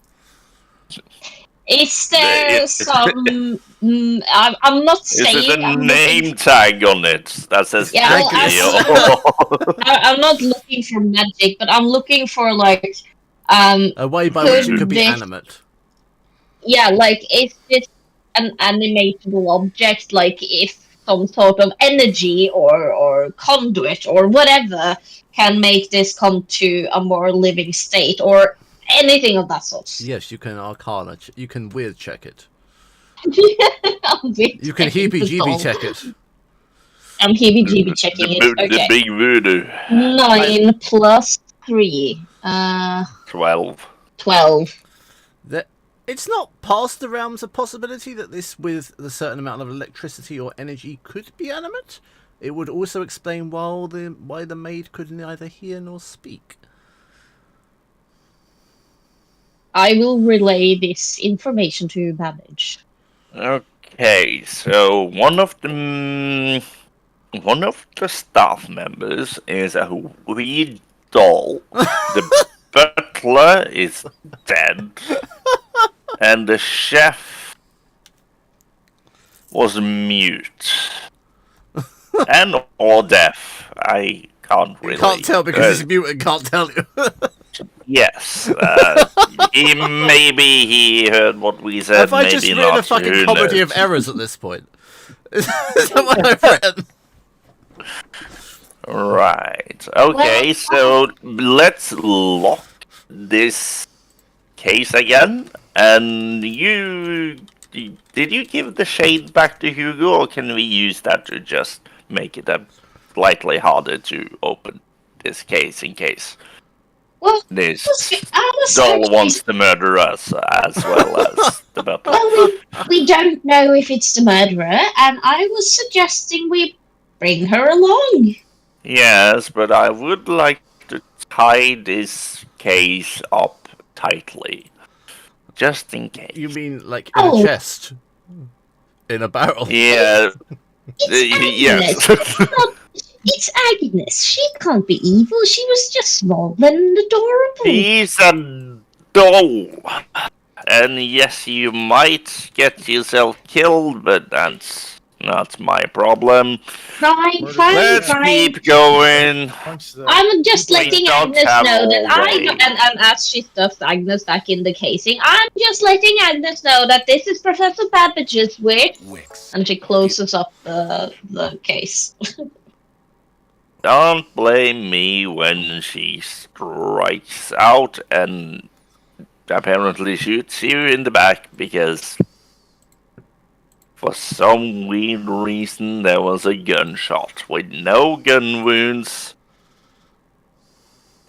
Is there some... I'm not Is saying... it a I'm name tag on it that says Yeah, well, Jackie? I'm not looking for magic, but I'm looking for, A way by which it could be Could animate. yeah, is this an animatable object? If some sort of energy or conduit or whatever can make this come to a more living state or anything of that sort. Yes, you can arcana. You can weird check it. I'm weird You can checking the heebie-jeebie doll. check it. I'm heebie-jeebie checking it. The Okay. big voodoo. 9 plus 3. 12. 12. It's not past the realms of possibility that this, with a certain amount of electricity or energy, could be animate. It would also explain why the maid could neither hear nor speak. I will relay this information to manage. Okay, so one of the staff members is a weed doll. The butler is dead, and the chef was mute and or deaf. I can't really. You can't tell because he's mute and can't tell you. Yes, maybe he heard what we said. Have I maybe just written not. a fucking Who comedy knows? of errors at this point? Is that what I've written? Right. Okay, so let's lock this case again. And did you give the shade back to Hugo, or can we use that to just make it a slightly harder to open this case in case Well, this I was doll actually- wants to murder us as well as the butler? Well, we don't know if it's the murderer, and I was suggesting we bring her along. Yes, but I would like to tie this case up tightly. Just in case. You mean like in a chest? In a barrel? Yeah. It's Agnes. It's Agnes. She can't be evil. She was just small and adorable. He's a doll. And yes, you might get yourself killed, but that's not my problem. Fine. Let's keep going. I'm just letting don't Agnes have know that all I day. and as she stuffs Agnes back in the casing, I'm just letting Agnes know that this is Professor Babbage's wig. And she closes up the case. Don't blame me when she strikes out and apparently shoots you in the back because for some weird reason there was a gunshot with no gun wounds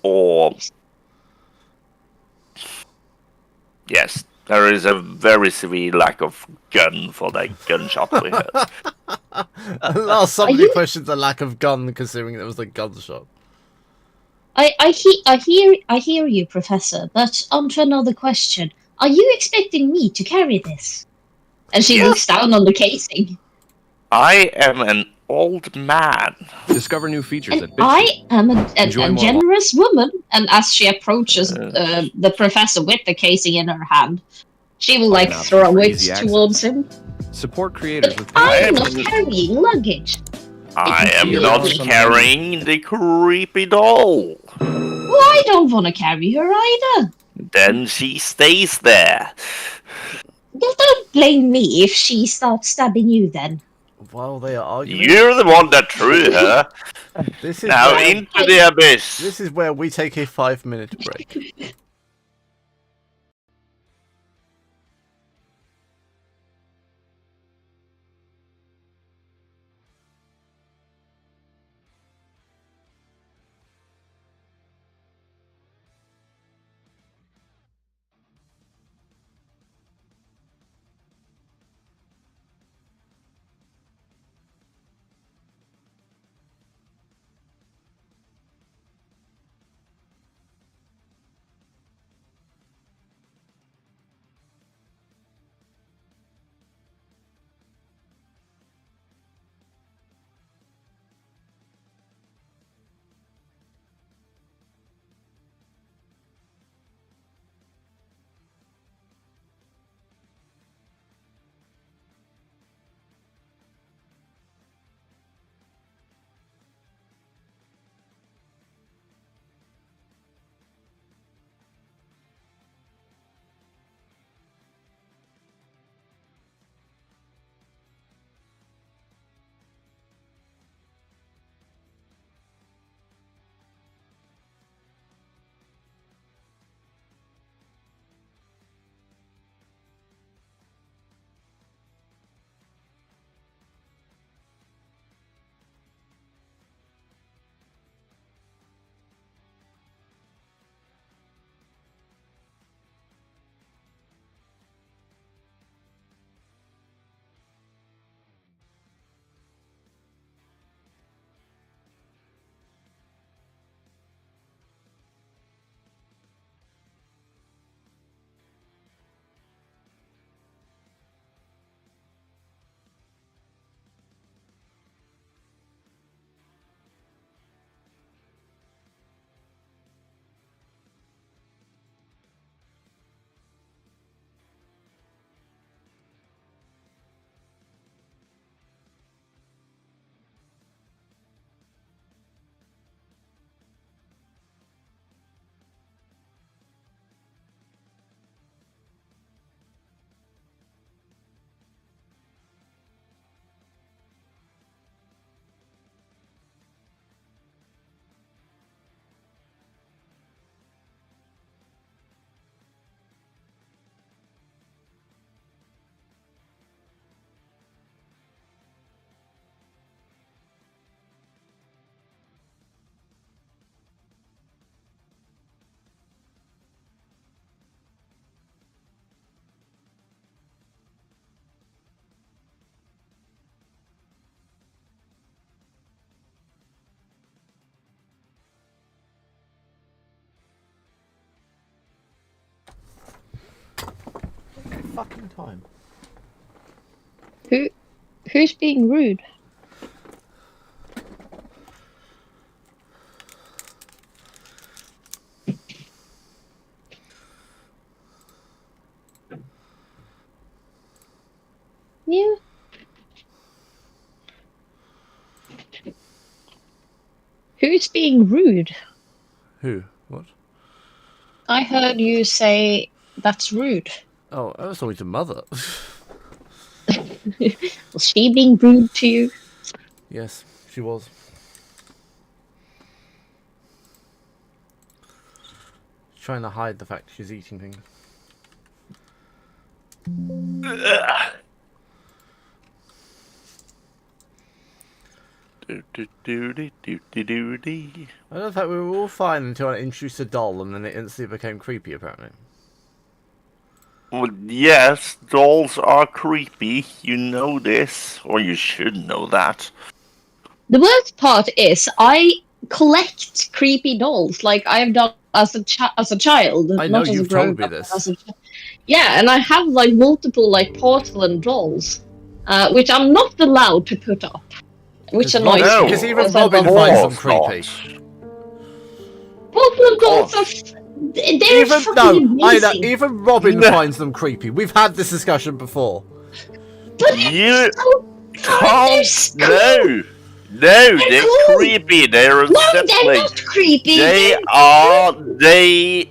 or... Yes, there is a very severe lack of gun for that gunshot we heard. Somebody questioned the lack of gun considering it was a gunshot. I hear you, Professor, but on to another question. Are you expecting me to carry this? And she looks down on the casing. I am an old man. Discover new features And I am a Enjoy more generous woman. And as she approaches the professor with the casing in her hand, she will Find like options throw for it easy access. towards him. Support creators But with I'm not carrying luggage. I am It's not really- carrying the creepy doll. Well, I don't want to carry her either. Then she stays there. Well, don't blame me if she starts stabbing you then. While they are arguing, You're the one that threw her. this is Now where, into the abyss. this is where we take a 5-minute break. fucking time. Who's being rude? Yeah. Who's being rude? Who? What? I heard you say that's rude. Oh, I was talking to Mother. Was she being rude to you? Yes, she was. Trying to hide the fact she's eating things. I don't think we were all fine until I introduced a doll, and then it instantly became creepy, apparently. Well, yes, dolls are creepy. You know this, or you should know that. The worst part is I collect creepy dolls, like I've done as a child, I know not as a you've grown told me up. this. Yeah, and I have like multiple like porcelain dolls, which I'm not allowed to put up, which annoys No, me. Because even because I Robin love finds them course creepy. porcelain dolls course. they're fucking I know, amazing. even Robin No. finds them creepy. We've had this discussion before. But You they're so fun. They're can't. cool. No, They're they're cool. creepy. They're No, they're unsettling. not creepy. They They're are. They.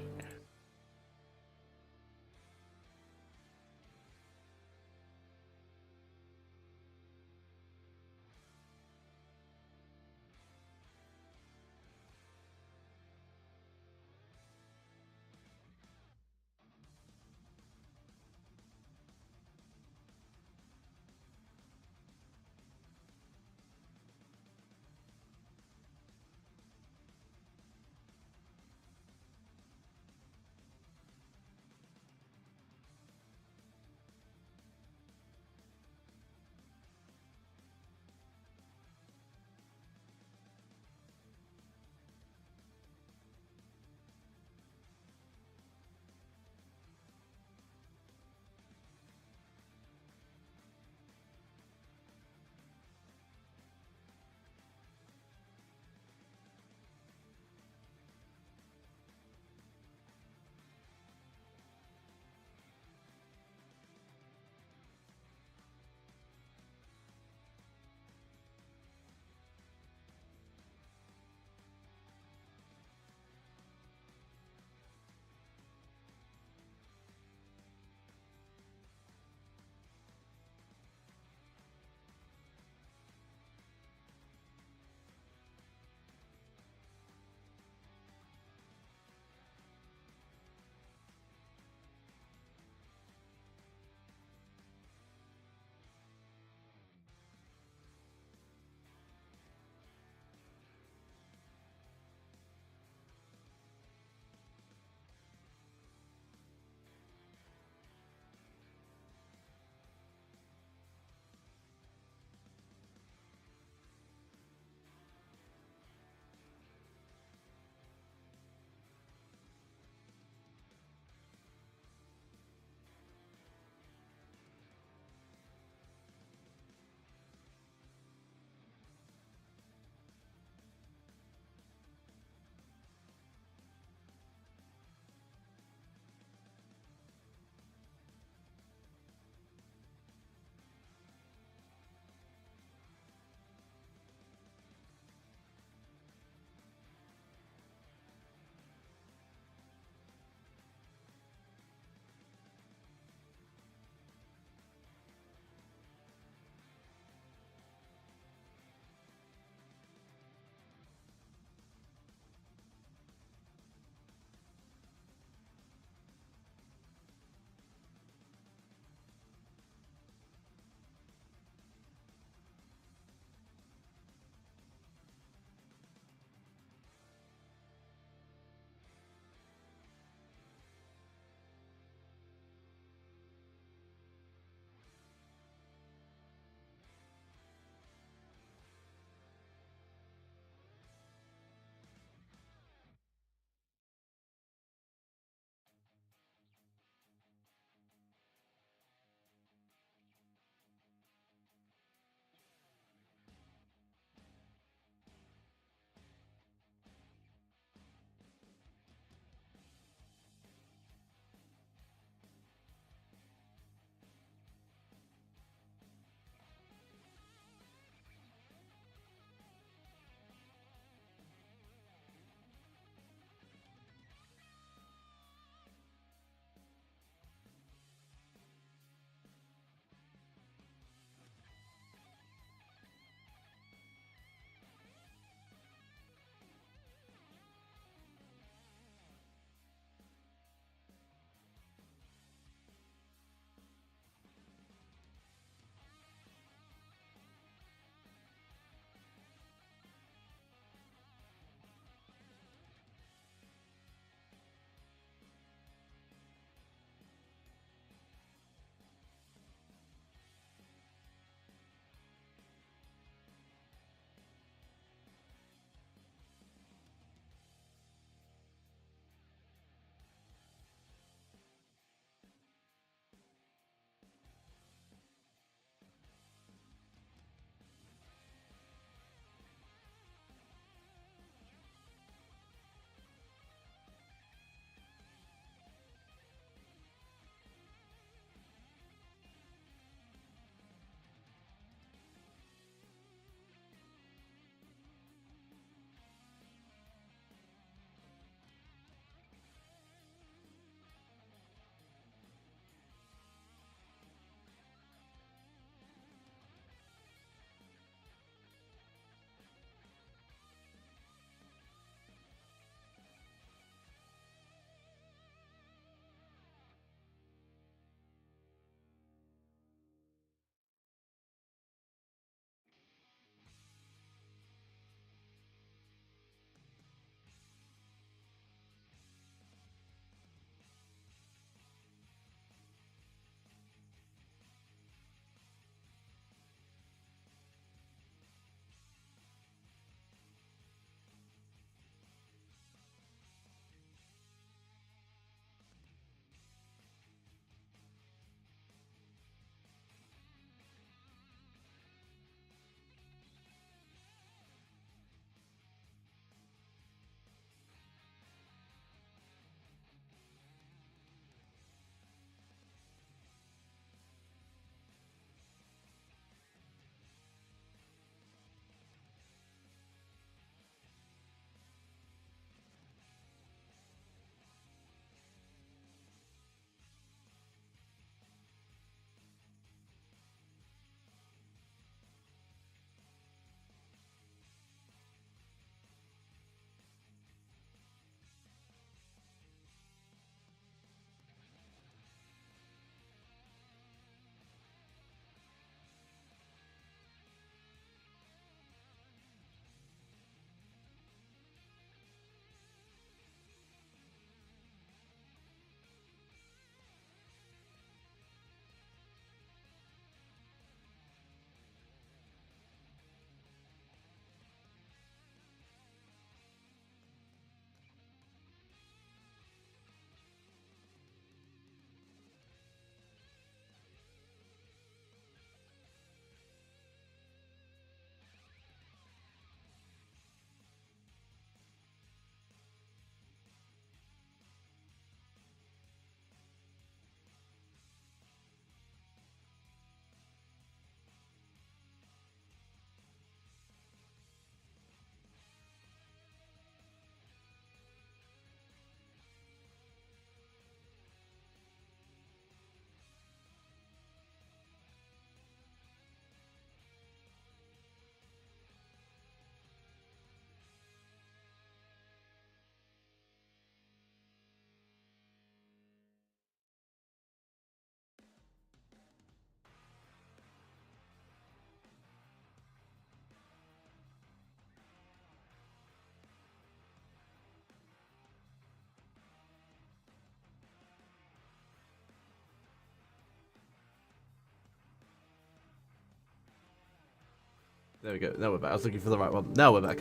There we go. Now we're back. I was looking for the right one. Now we're back.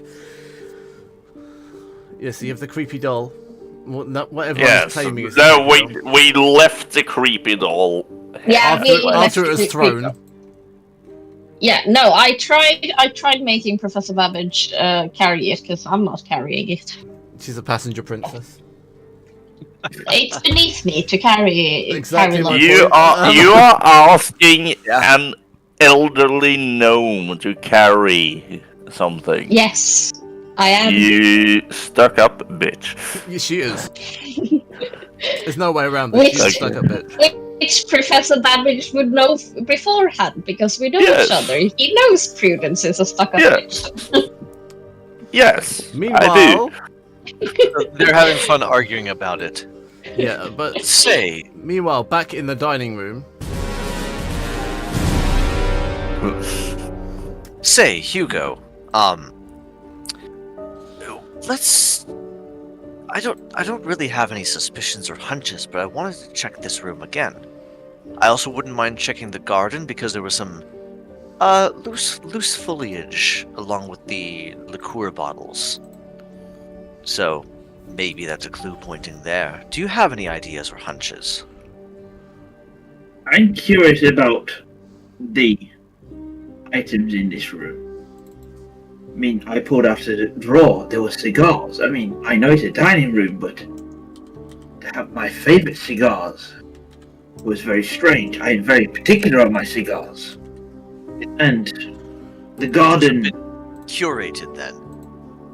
Yes, you have the creepy doll. What everyone's claiming is. No, we left the creepy doll. Yeah, After it was thrown. Yeah, no, I tried making Professor Babbage carry it because I'm not carrying it. She's a passenger princess. It's beneath me to carry. Exactly. Carry You are asking an elderly gnome to carry something. Yes, I am. You stuck up bitch. Yeah, she is. There's no way around this. She's a stuck up bitch. Which Professor Babbage would know beforehand because we know each other. He knows Prudence is a stuck up bitch. Yes, Meanwhile, I do. They're having fun arguing about it. Yeah, but Say, meanwhile, back in the dining room. Say, Hugo. Let's. I don't really have any suspicions or hunches, but I wanted to check this room again. I also wouldn't mind checking the garden because there was some loose foliage along with the liqueur bottles. So maybe that's a clue pointing there. Do you have any ideas or hunches? I'm curious about the items in this room. I mean, I pulled out of the drawer, there were cigars. I mean, I know it's a dining room, but to have my favorite cigars was very strange. I am very particular on my cigars. And the garden... Curated then?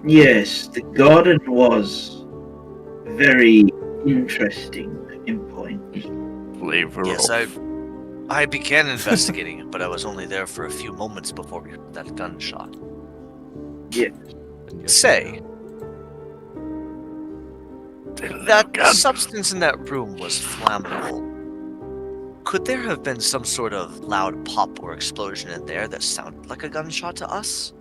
Yes, the garden was very interesting in point. Flavor. Yes, I began investigating it, but I was only there for a few moments before we heard that gunshot. Yeah. Say, that substance in that room was flammable. Could there have been some sort of loud pop or explosion in there that sounded like a gunshot to us?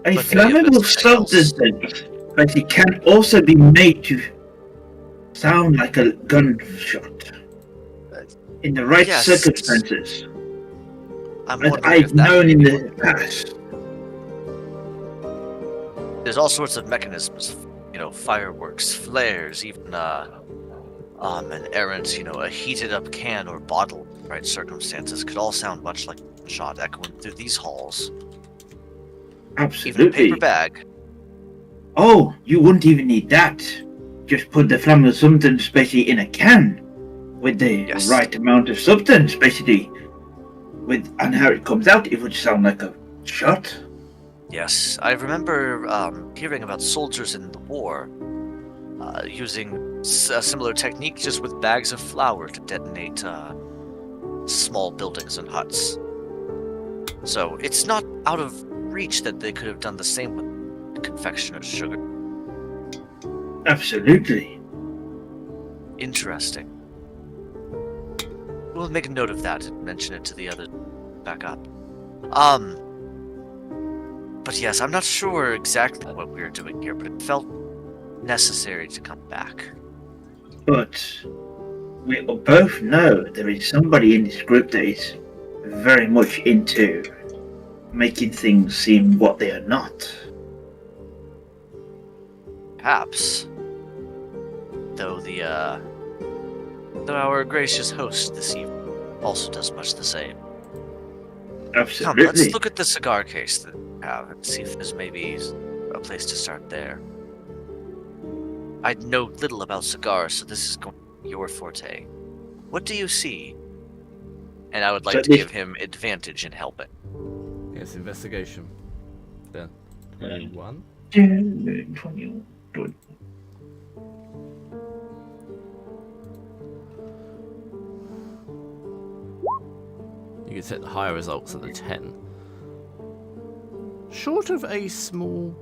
A But any of flammable this fails. substance, but it can also be made to sound like a gunshot. In the right Yes. circumstances. I'm As wondering if I've that known may in be the what it was. past. There's all sorts of mechanisms, fireworks, flares, even an errant, a heated up can or bottle, in the right circumstances, could all sound much like a shot echoing through these halls. Even a Absolutely. paper bag. Oh, you wouldn't even need that. Just put the flammable substance basically in a can with the Yes. right amount of substance, basically. And how it comes out, it would sound like a shot. Yes, I remember hearing about soldiers in the war using a similar technique just with bags of flour to detonate small buildings and huts. So it's not out of reach that they could have done the same with confectioner's sugar. Absolutely. Interesting. We'll make a note of that and mention it to the other backup. But yes, I'm not sure exactly what we were doing here, but it felt necessary to come back. But we both know there is somebody in this group that is very much into making things seem what they are not. Perhaps. Though our gracious host this evening also does much the same. Come, Absolutely. let's look at the cigar case that we have and see if there's maybe a place to start there. I know little about cigars, so this is going to be your forte. What do you see? And I would like So to this- give him advantage in helping. Yes, investigation. Then. 21. 21. You can set the higher results at the 10. Short of a small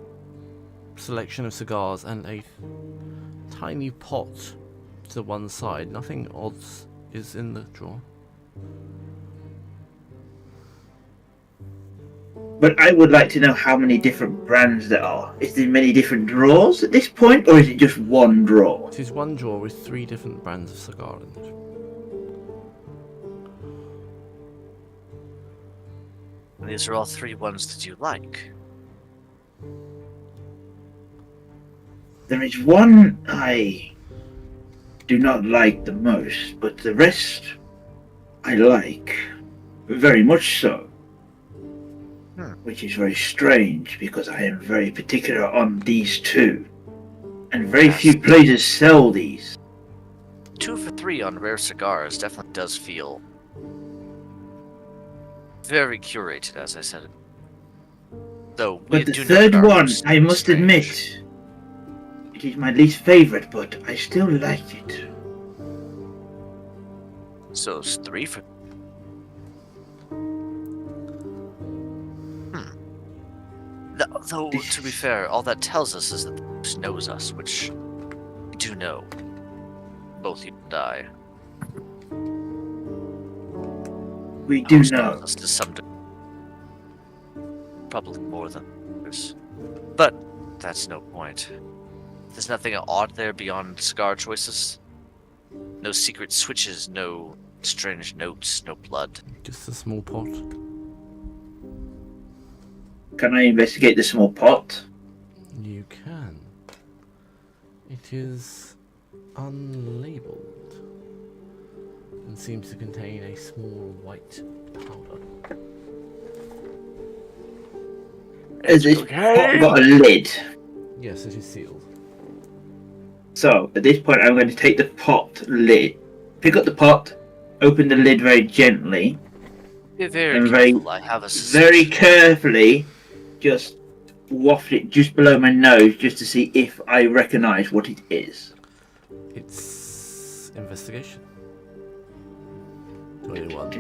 selection of cigars and a tiny pot to one side, nothing odd is in the drawer. But I would like to know how many different brands there are. Is there many different drawers at this point, or is it just one drawer? It is one drawer with 3 different brands of cigar in it. These are all 3 ones that you like. There is one I do not like the most, but the rest I like very much so. Which is very strange because I am very particular on these 2. And very few places sell these. 2 for 3 on rare cigars definitely does feel very curated, as I said. Though we But the do know third that one, ours I is must strange. admit, it is my least favorite, but I still like it. So it's 3 for. Though, to be fair, all that tells us is that the ghost knows us, which we do know. Both you and I. We do Ghost know. knows us to some degree. Probably more than others. But that's no point. There's nothing odd there beyond cigar choices. No secret switches, no strange notes, no blood. Just a small pot. Can I investigate the small pot? You can. It is unlabeled and seems to contain a small white powder. Has this pot got a lid? Yes, it is sealed. So, at this point, I'm going to take the pot lid, pick up the pot, open the lid very gently, Be very and careful, I have a very suspicion. carefully just waft it just below my nose just to see if I recognise what it is. It's investigation. 21.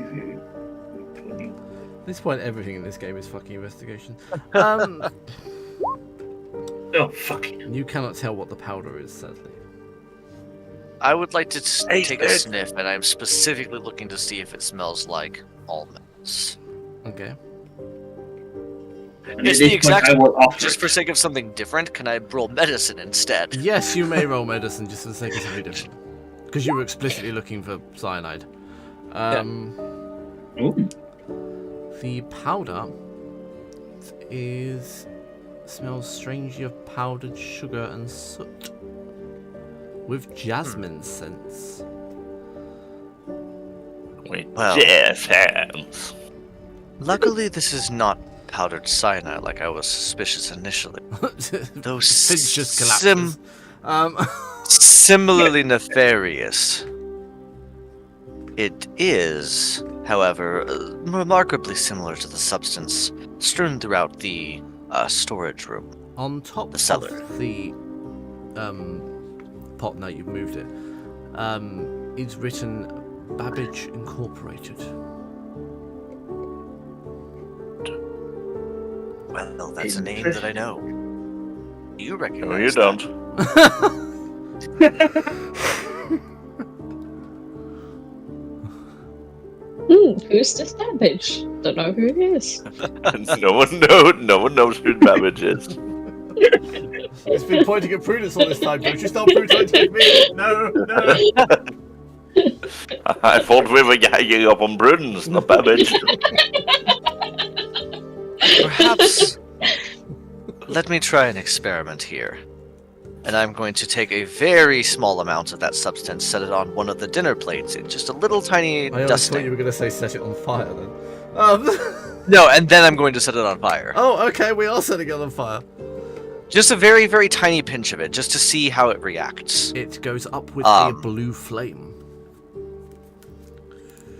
At this point, everything in this game is fucking investigation. Oh, fuck it. You cannot tell what the powder is, sadly. I would like to take a it. sniff, and I'm specifically looking to see if it smells like almonds. Okay. And It's at the this point, exact. I will offer Just it. for sake of something different, can I roll medicine instead? Yes, you may roll medicine just for the sake of something different. Because you were explicitly looking for cyanide. Ooh. The powder smells strangely of powdered sugar and soot. With jasmine scents. With Well. jazz hands. Luckily, this is not powdered cyanide like I was suspicious initially. Those Finch just collapses. similarly nefarious. It is, however, remarkably similar to the substance strewn throughout the storage room. On top The cellar. of the pot, now you've moved it, is written Babbage Incorporated. Well, that's a name that I know. You recognize No, you that. don't. Who's this Babbage? Don't know who it is. No one knows who Babbage is. It's been pointing at Prudence all this time. Don't you start pointing at me? No. I thought we were hanging up on Prudence, not Babbage. Perhaps. Let me try an experiment here. And I'm going to take a very small amount of that substance, set it on one of the dinner plates in just a little tiny I always dusting. thought you were going to say set it on fire then. No, and then I'm going to set it on fire. Oh, okay, we are setting it on fire. Just a very, very tiny pinch of it, just to see how it reacts. It goes up with a blue flame.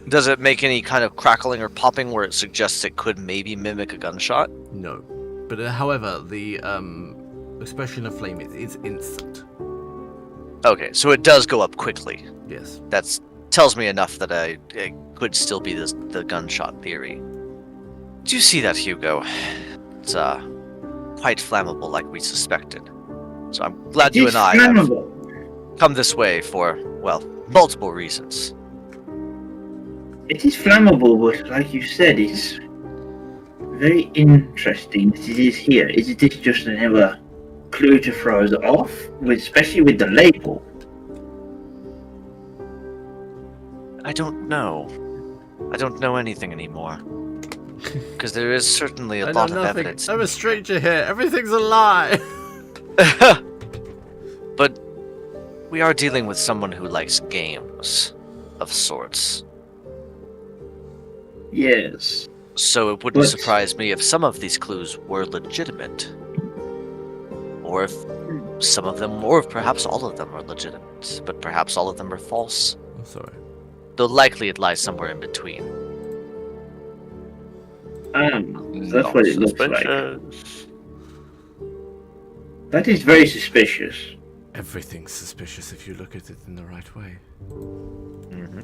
Does it make any kind of crackling or popping where it suggests it could maybe mimic a gunshot? No. But however, the expression of flame is instant. Okay, so it does go up quickly. Yes. That tells me enough that it could still be the gunshot theory. Do you see that, Hugo? It's quite flammable like we suspected. So I'm glad you and I have come this way for, well, multiple reasons. It is flammable, but like you said, it's very interesting that it is here. Is this just another clue to throw us off, especially with the label? I don't know. I don't know anything anymore. Because there is certainly a I know lot of nothing. evidence. I'm a stranger here. Everything's a lie. But we are dealing with someone who likes games of sorts. Yes. So it wouldn't But- surprise me if some of these clues were legitimate. Or if some of them, or if perhaps all of them are legitimate, but perhaps all of them are false. I'm sorry. Though likely it lies somewhere in between. That's what it looks like. That is very suspicious. Everything's suspicious if you look at it in the right way. Mm-hmm.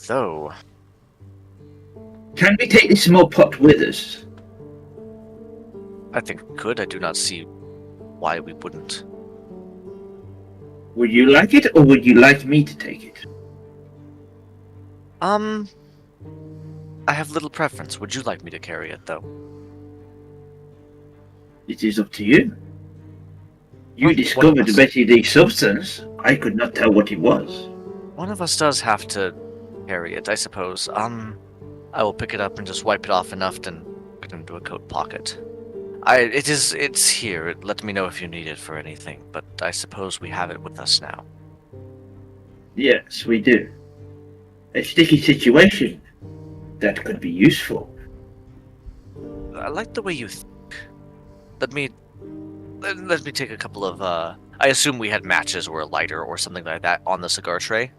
Though. Can we take this small pot with us? I think we could. I do not see why we wouldn't. Would you like it, or would you like me to take it? I have little preference. Would you like me to carry it, though? It is up to you. You One of discovered us. Betty the substance. I could not tell what it was. One of us does have to carry it, I suppose. I will pick it up and just wipe it off enough to put it into a coat pocket. It's here. Let me know if you need it for anything, but I suppose we have it with us now. Yes, we do. A sticky situation. That could be useful. I like the way you think. Let me take a couple of, I assume we had matches or a lighter or something like that on the cigar tray.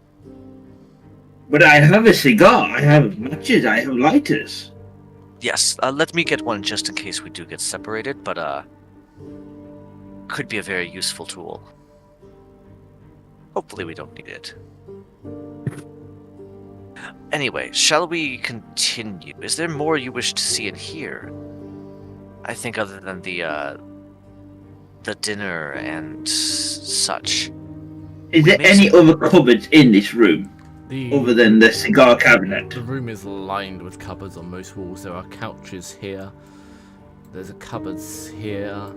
But I have a cigar, I have matches, I have lighters. Yes, let me get one just in case we do get separated, but, could be a very useful tool. Hopefully we don't need it. Anyway, shall we continue? Is there more you wish to see and hear? I think other than the dinner and such. Is there any other cupboards in this room, other than the cigar cabinet? The room is lined with cupboards on most walls. There are couches here. There's a cupboards here.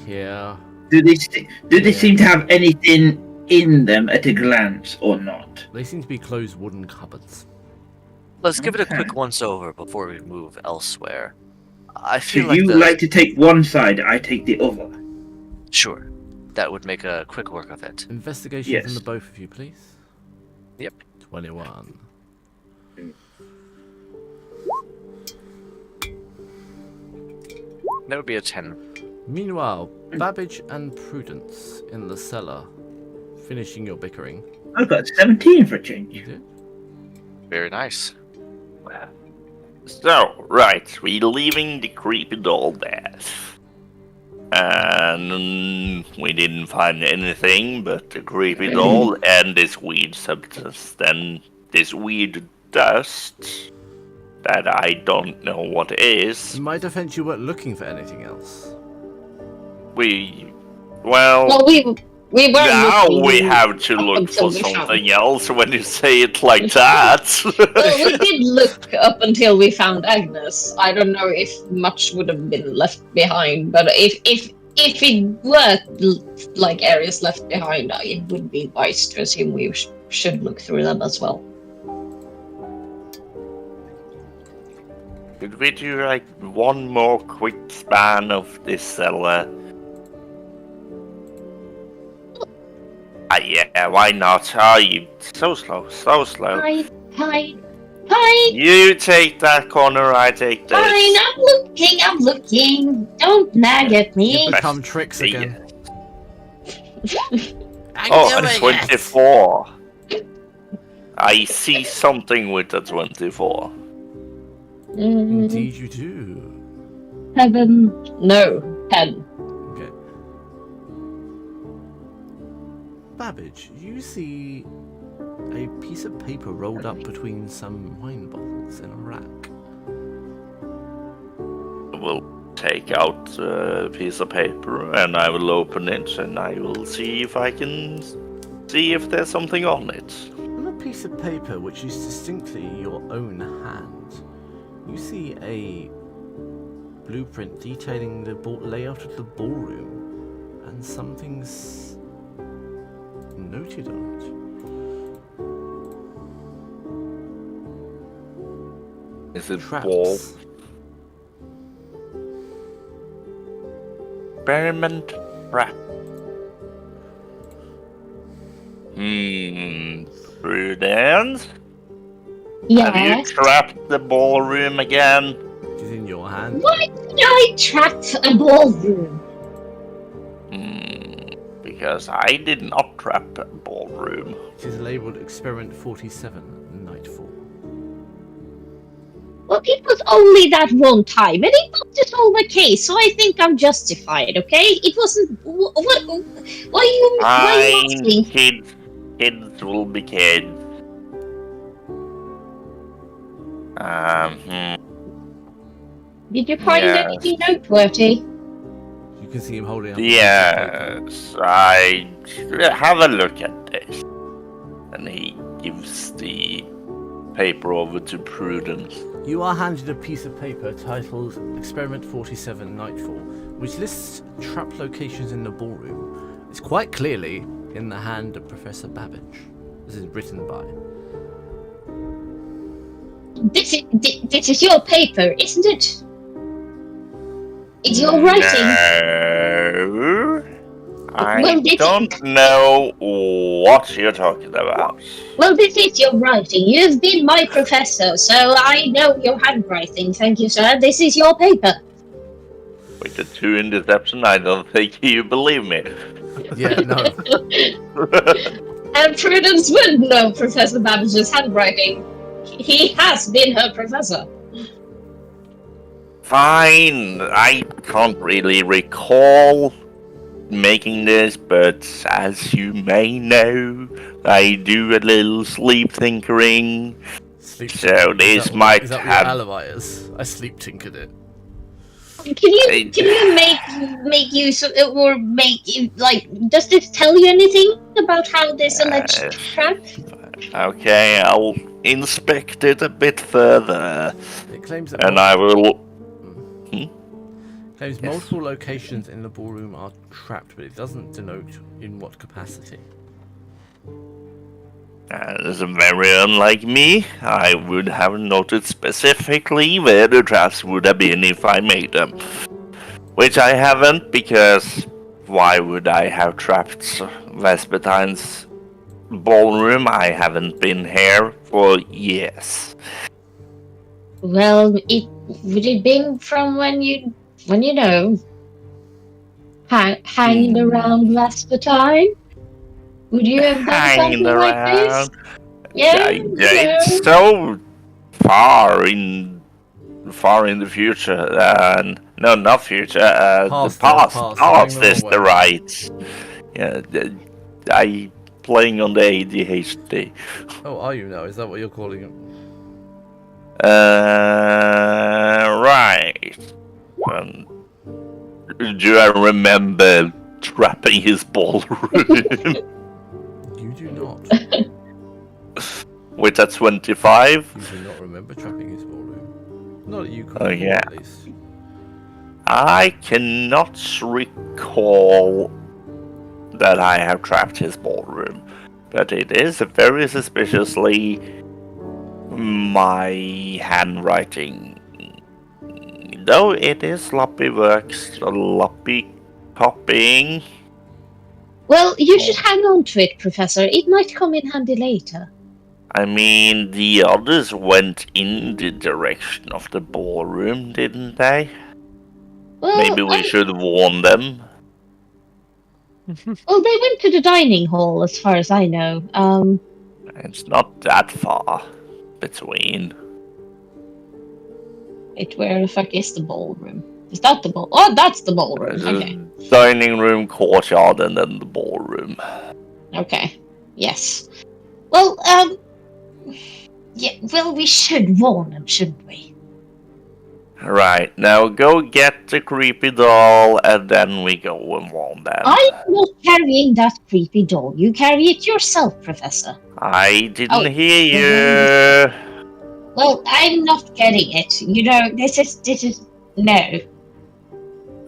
Here. Do they seem to have anything in them at a glance, or not? They seem to be closed wooden cupboards. Let's give it a Okay. quick once-over before we move elsewhere. I So feel like you the... like to take one side, I take the other. Sure. That would make a quick work of it. Investigation Yes. from the both of you, please. Yep. 21. That would be a 10. Meanwhile, Babbage and Prudence in the cellar, finishing your bickering. I got 17 for a change. You did? Very nice. So, right, we're leaving the creepy doll there. And we didn't find anything but the creepy doll and this weird substance. Then this weird dust that I don't know what it is. In my defense, you weren't looking for anything else. Well, we were now looking we have to up look until for we found- something else when you say it like that. Well, we did look up until we found Agnes. I don't know if much would have been left behind, but if it were like areas left behind, it would be wise to assume we should look through them as well. Could we do like one more quick span of this cellar? Yeah, why not? Oh, you so slow, so slow. Fine. You take that corner, I take this. Fine, I'm looking. Don't nag at me. You become tricks again. Oh, a 24. I see something with the 24. Indeed you do. 7. No, 10. Okay. Babbage, you see a piece of paper rolled up between some wine bottles in a rack. We'll take out a piece of paper and I will open it and I will see if I can see if there's something on it. On a piece of paper which is distinctly your own hand, you see a blueprint detailing the layout of the ballroom and something's noted on it. Is it traps. ball? Experiment trap. Prudence? Have you Yes. trapped the ballroom again? It is in your hand. Why did I trap a ballroom? Because I did not trap a ballroom. It is labeled Experiment 47, Nightfall. Well, it was only that one time, and it was just all the case, so I think I'm justified, okay? It wasn't... Why are you Fine, asking? kids will be kids. Did you find Yes. anything noteworthy? You can see him holding up a piece of paper. Yes, I have a look at this. And he gives the paper over to Prudence. You are handed a piece of paper titled Experiment 47 Nightfall, which lists trap locations in the ballroom. It's quite clearly in the hand of Professor Babbage. This is written by. This is your paper, isn't it? It's your writing. No, I Well, this- don't know what you're talking about. Well, this is your writing. You've been my professor, so I know your handwriting. Thank you, sir. This is your paper. With the 2 in deception, I don't think you believe me. Yeah, no. And Prudence would know Professor Babbage's handwriting. He has been her professor. Fine, I can't really recall making this, but as you may know, I do a little sleep tinkering. Sleep So tinkered. this Is that- might is that have- what your alibi is? I sleep tinkered it. Can you make use of, or make like? Does this tell you anything about how this alleged trap? Okay, I'll inspect it a bit further, It claims that and I will. claims multiple locations in the ballroom are trapped, but it doesn't denote in what capacity. As very unlike me, I would have noted specifically where the traps would have been if I made them. Which I haven't, because why would I have trapped Vespertine's ballroom? I haven't been here for years. Well, would it been from when you know hanging around Vespertine? Would you have done Hanging something like this? around. Yeah, It's so far in the future. No, not future. Past, the past. past, Past going the is wrong the way. right. Yeah, I playing on the ADHD. Oh, are you now? Is that what you're calling it? Right. Do I remember trapping his ballroom You do not. with a 25? You do not remember trapping his ballroom. Not that you can Oh, yeah. at least. I cannot recall that I have trapped his ballroom, but it is very suspiciously my handwriting. Though it is sloppy work, sloppy copying. Well, you should hang on to it, Professor. It might come in handy later. I mean, the others went in the direction of the ballroom, didn't they? Well, Maybe we should warn them. Well, they went to the dining hall, as far as I know. It's not that far between. Where the fuck is the ballroom? Is that the ball? Oh, that's the ballroom. There's Okay. a dining room, courtyard, and then the ballroom. Okay. Yes. Well, yeah. Well, we should warn them, shouldn't we? Right, now go get the creepy doll, and then we go and warn them. I'm not carrying that creepy doll. You carry it yourself, Professor. I didn't Oh, hear you. Well, I'm not getting it. You know, this is no.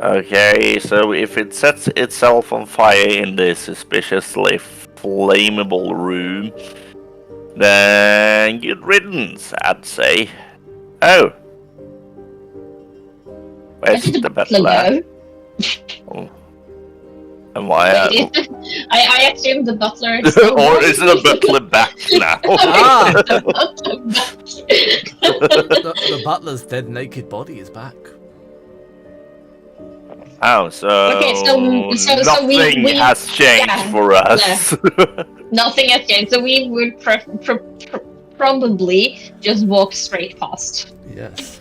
Okay, so if it sets itself on fire in this suspiciously flammable room, then good riddance, I'd say. Oh. Where Where's did the the butler butler? go? Oh. Am I I assume the butler is still or gone. is the butler back now? Ah! The butler back. The butler's dead naked body is back. Oh, so, Okay, so nothing we has changed yeah, for us. nothing has changed. So we would probably just walk straight past. Yes.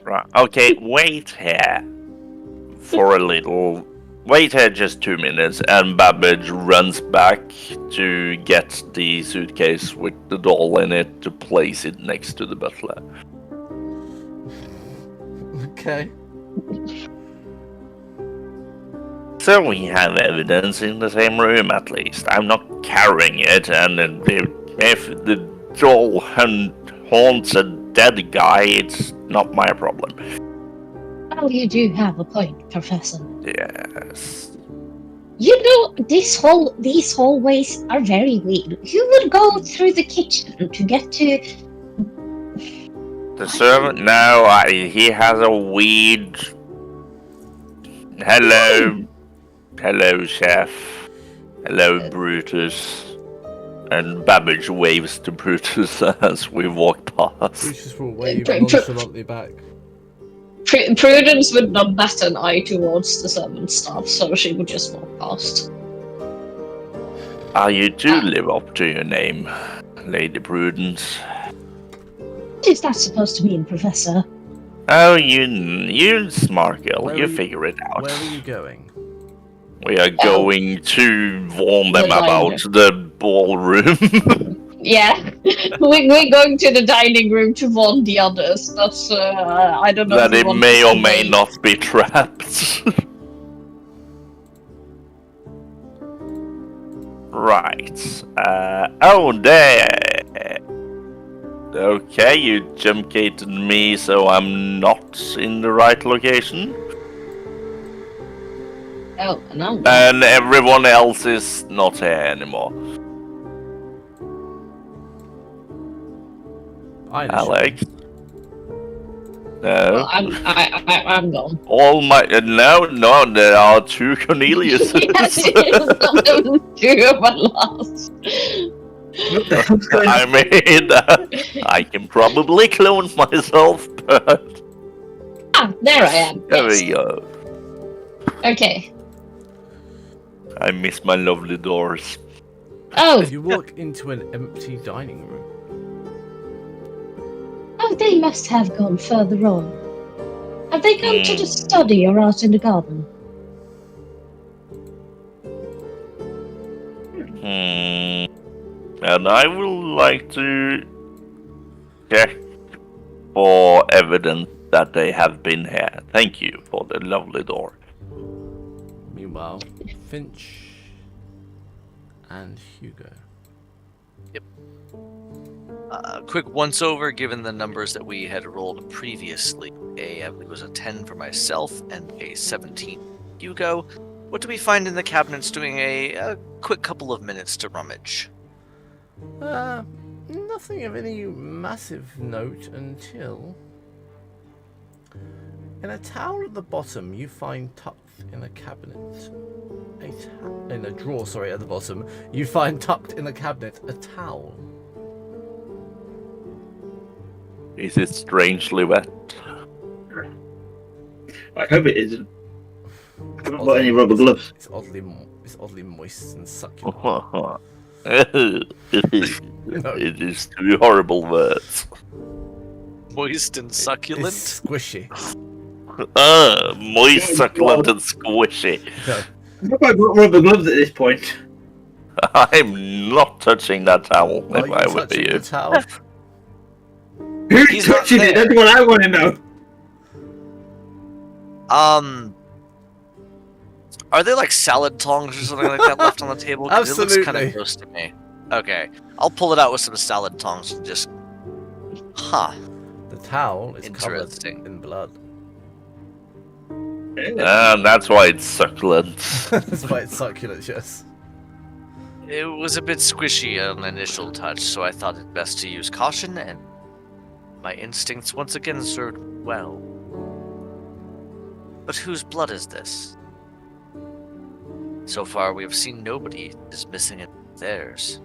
Right. Okay, wait here for a little. Wait here just 2 minutes, and Babbage runs back to get the suitcase with the doll in it to place it next to the butler. Okay. So we have evidence in the same room, at least. I'm not carrying it, and if the doll haunts a dead guy, it's not my problem. Oh, you do have a point, Professor. Yes. You know, these hallways are very weird. Who would go through the kitchen to get to... The servant? No, he has a weird... Hello. Hello, chef. Hello, Brutus. And Babbage waves to Brutus as we walk past. Brutus will wave nonchalantly back. Prudence would not bat an eye towards the servant staff, so she would just walk past. You do live up to your name, Lady Prudence. What is that supposed to mean, Professor? Oh, you smart girl, Where you are you- figure it out. Where are you going? We are going to warn them The about the ballroom. Yeah, we're going to the dining room to warn the others. That's, I don't know. That if it we want may to or say may they- not be trapped. Right. Oh, there. Okay, you jump-gated me, so I'm not in the right location. Oh, no. And everyone else is not here anymore. I Alex? Well, No. I'm gone. All my... No, there are 2 Corneliuses. Two of my last. What the hell's going I on? mean, I can probably clone myself, but Ah, there I am. there Yes. we go. Okay. I miss my lovely doors. Oh, You walk into an empty dining room. oh, they must have gone further on. Have they gone to the study or out in the garden? And I would like to check for evidence that they have been here. Thank you for the lovely door. Meanwhile, Finch and Hugo. Quick once over, given the numbers that we had rolled previously. I believe it was a 10 for myself and a 17 Hugo. What do we find in the cabinets doing a quick couple of minutes to rummage? Nothing of any massive note until... In a towel at the bottom, you find tucked in a cabinet... in a drawer, sorry, at the bottom, you find tucked in a cabinet a towel. Is it strangely wet? I hope it isn't. I haven't got any rubber gloves. It's oddly moist and succulent. It is 2 horrible words. Moist and succulent? It's squishy. Moist, succulent, and squishy. No. I've got rubber gloves at this point. I'm not touching that towel Are if you I were touching you. the towel? Who's He's not touching it? there. That's what I want to know. Are there like salad tongs or something like that left on the table? 'Cause it looks kind Absolutely. of gross to me. Okay, I'll pull it out with some salad tongs and just... Huh. The towel is covered Interesting. in blood. And that's why it's succulent. That's why it's succulent, yes. It was a bit squishy on the initial touch, so I thought it best to use caution, and my instincts once again served well. But whose blood is this? So far, we have seen nobody is missing it theirs.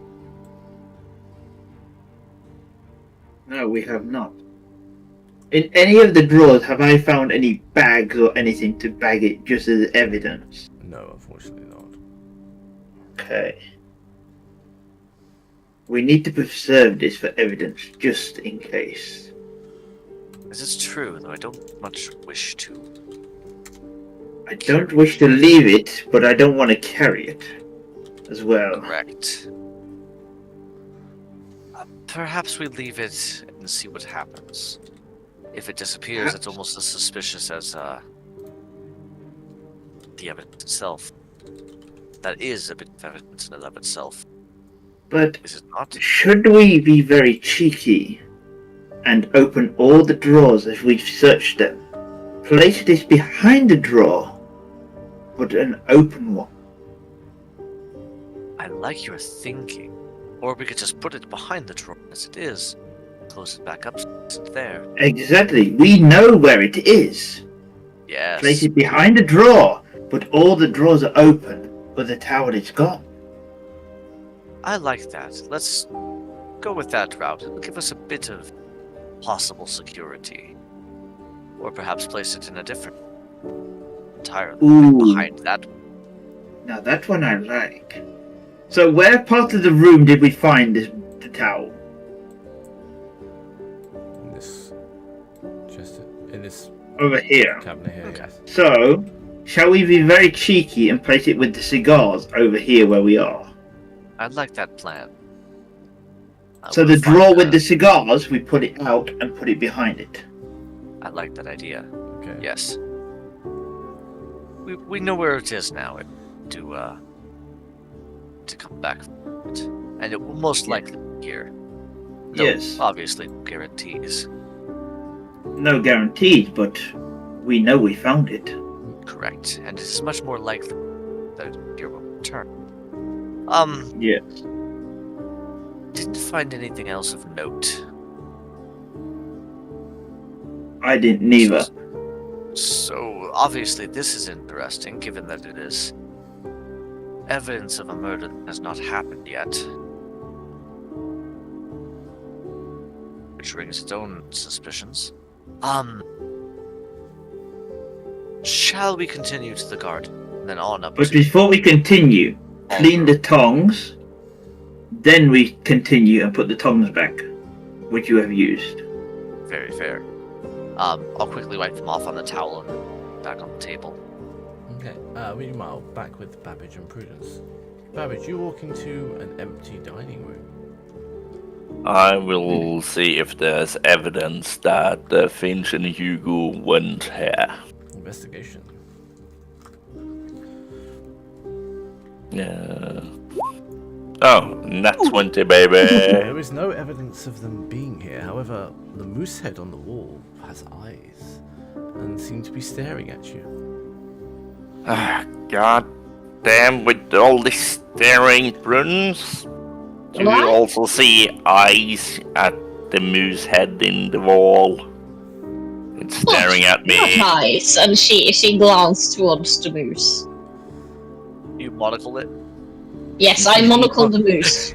No, we have not. In any of the drawers, have I found any bags or anything to bag it just as evidence? No, unfortunately not. Okay. We need to preserve this for evidence, just in case. This is true, though I don't much wish to. I don't wish to leave it, but I don't want to carry it as well. Correct. Perhaps we leave it and see what happens. If it disappears, it's almost as suspicious as the evidence itself. That is a bit of evidence in and of itself. But Is it not? should we be very cheeky and open all the drawers as we've searched them? Place this behind the drawer, but an open one. I like your thinking. Or we could just put it behind the drawer as it is. Close it back up so it's there. Exactly. We know where it is. Yes. Place it behind the drawer, but all the drawers are open, but the towel is gone. I like that. Let's go with that route. It'll give us a bit of possible security. Or perhaps place it in a different entirely Ooh. behind that. Now that one I like. So where part of the room did we find the towel? In this Over here. cabinet here, Okay. yes. So, shall we be very cheeky and place it with the cigars over here where we are? I like that plan. So the drawer with the cigars, we put it out and put it behind it. I like that idea. Okay. Yes. We know where it is now. To come back from it. And it will most likely be here. Though, Yes. obviously, no guarantees. No guarantees, but we know we found it. Correct. And it is much more likely that here will return. Yes. Didn't find anything else of note. I didn't neither. So, obviously, this is interesting, given that it is evidence of a murder that has not happened yet. Which rings its own suspicions. Shall we continue to the garden, and then on up But to... before we continue, clean the tongs. Then we continue and put the tongs back, which you have used. Very fair. I'll quickly wipe them off on the towel and back on the table. Okay. Meanwhile, back with Babbage and Prudence. Babbage, you walk into an empty dining room. I will see if there's evidence that Finch and Hugo went here. Investigation. Yeah. Oh, nat 20, baby. There is no evidence of them being here. However, the moose head on the wall has eyes and seems to be staring at you. God damn, with all this staring, Prudence. Do you What? also see eyes at the moose head in the wall? It's staring at me. Not nice. And she glanced towards the moose. You monocle it? Yes, I monocled the moose.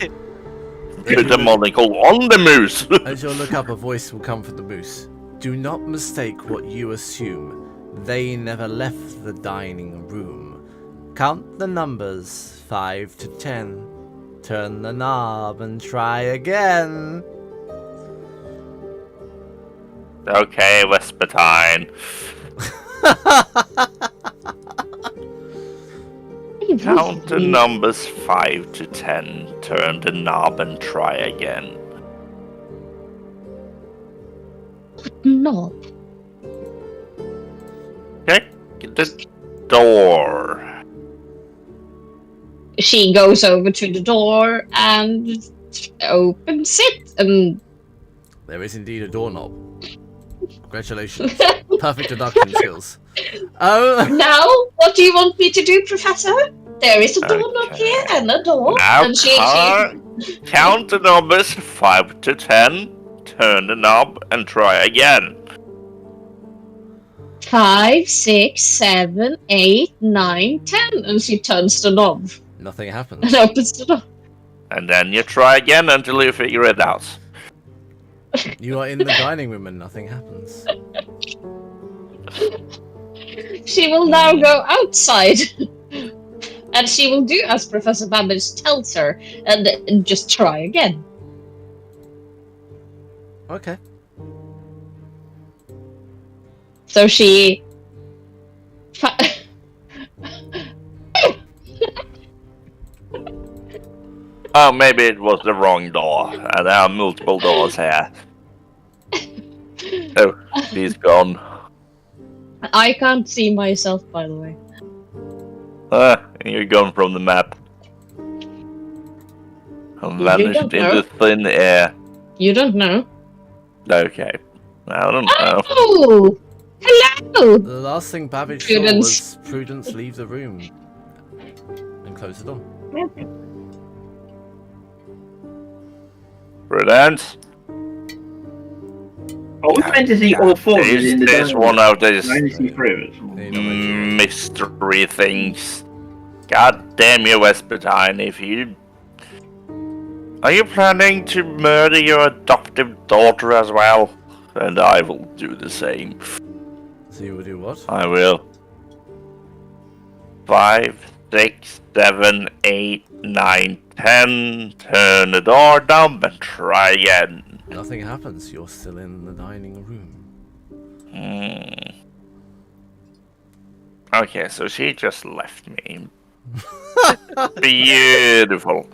Put the monocle on the moose. As you look up, a voice will come from the moose. Do not mistake what you assume. They never left the dining room. Count the numbers 5 to 10. Turn the knob and try again. Okay, Vespertine. Count the numbers 5 to 10. Turn the knob and try again. No. Check the door. She goes over to the door and opens it, and There is indeed a doorknob. Congratulations. Perfect deduction skills. Oh, now what do you want me to do, Professor? There is a doorknob here and a door. Now And she count the numbers 5 to 10, turn the knob, and try again. 5, 6, 7, 8, 9, 10. And she turns the knob Nothing happens. and opens the door. And then you try again until you figure it out. You are in the dining room and nothing happens. She will now go outside. And she will do as Professor Babbage tells her and just try again. Okay. So she... Oh, maybe it was the wrong door. And there are multiple doors here. Oh, he's gone. I can't see myself, by the way. You're gone from the map. And vanished don't know. into thin air. You don't know. Okay. I don't know. Oh! Hello! The last thing Babbage saw Prudence. was Prudence leave the room and close the door. Prudence? Are we meant to see all four of us in the There's dining one room? of these I only see three of us. You don't mention mystery things. God damn you, Vespertine, if you... Are you planning to murder your adoptive daughter as well? And I will do the same. it. So you will do what? I will. 5, 6, 7, 8, 9, 10. Turn the door down and try again. Nothing happens. You're still in the dining room. Okay, so she just left me. Beautiful.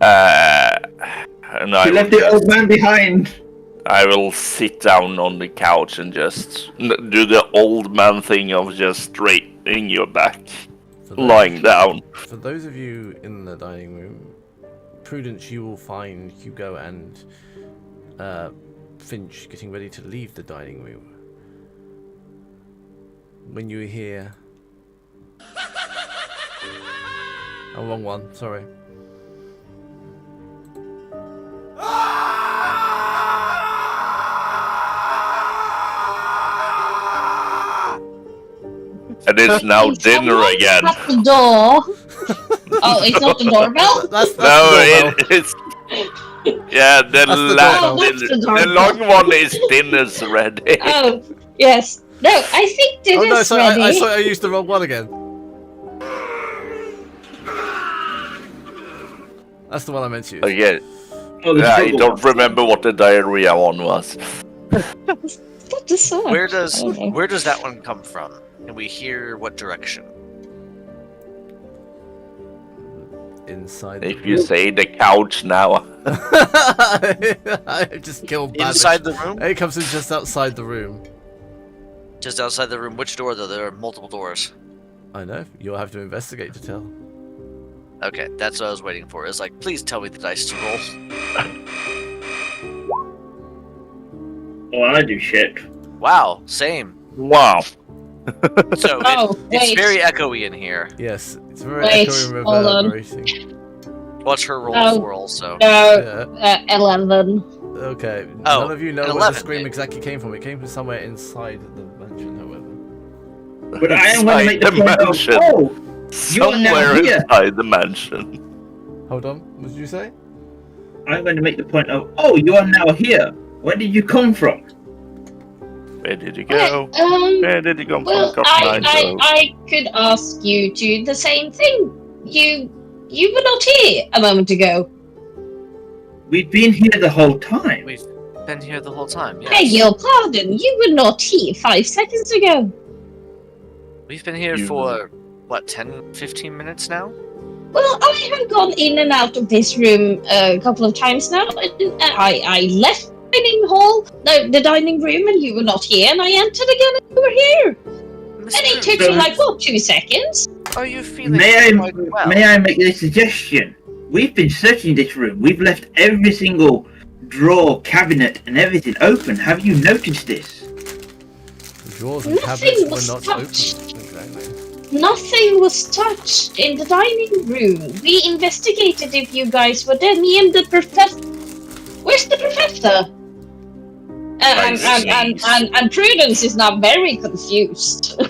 And I You will left the just- old man behind. I will sit down on the couch and just do the old man thing of just straightening your back, For lying down. For those of you in the dining room, Prudence, you will find Hugo and Finch getting ready to leave the dining room. When you hear... Oh, wrong one, sorry. And it's now dinner Someone again. At the door. Oh, it's not the doorbell? That's No, the doorbell. it's... Yeah, the, That's the la- doorbell. That's the the doorbell. long one is dinner's ready. Oh, yes. No, I think Oh no, dinner's sorry, ready. I sorry, I used the wrong one again. That's the one I meant to use. Okay, Oh, the I struggle don't one. remember what the diarrhea one was. What the fuck? Where does Okay. where does that one come from? Can we hear what direction? Inside. If you say the couch now. I just killed Babbage. Inside the room? It comes in just outside the room. Just outside the room. Which door though? There are multiple doors. I know. You'll have to investigate to tell. Okay, that's what I was waiting for. It's like, please tell me the dice to roll. Oh, I do shit. Wow, same. Wow. So Oh, it's wait. very echoey in here. Yes, it's very Wait, echoing and hold on. reverberating. What's her roll Oh. for also? No, Yeah. 11. Okay. Oh, None of you know an where 11, the scream eh? exactly came from. It came from somewhere inside the mansion, however. But I am going to make the point of, mansion. oh, you are now Somewhere here. inside the mansion. Hold on. What did you say? I'm going to make the point of, oh, you are now here. Where did you come from? Where did you go? Um, Where did you come well, from? I could ask you to the same thing. You were not here a moment ago. We've been here the whole time. We've been here the whole time. Yes. Beg your pardon, you were not here 5 seconds ago. We've been here You- for what, 10, 15 minutes now? Well, I have gone in and out of this room a couple of times now. And I left the dining hall, no, the dining room, and you were not here, and I entered again and you were here. And it took So- me like, what, 2 seconds? Are you feeling May quite well? I make a suggestion? We've been searching this room. We've left every single drawer, cabinet, and everything open. Have you noticed this? The drawers and Nothing cabinets was were not touched. open. Exactly. Nothing was touched in the dining room. We investigated if you guys were there. Me and the professor. Where's the professor? And Prudence is now very confused.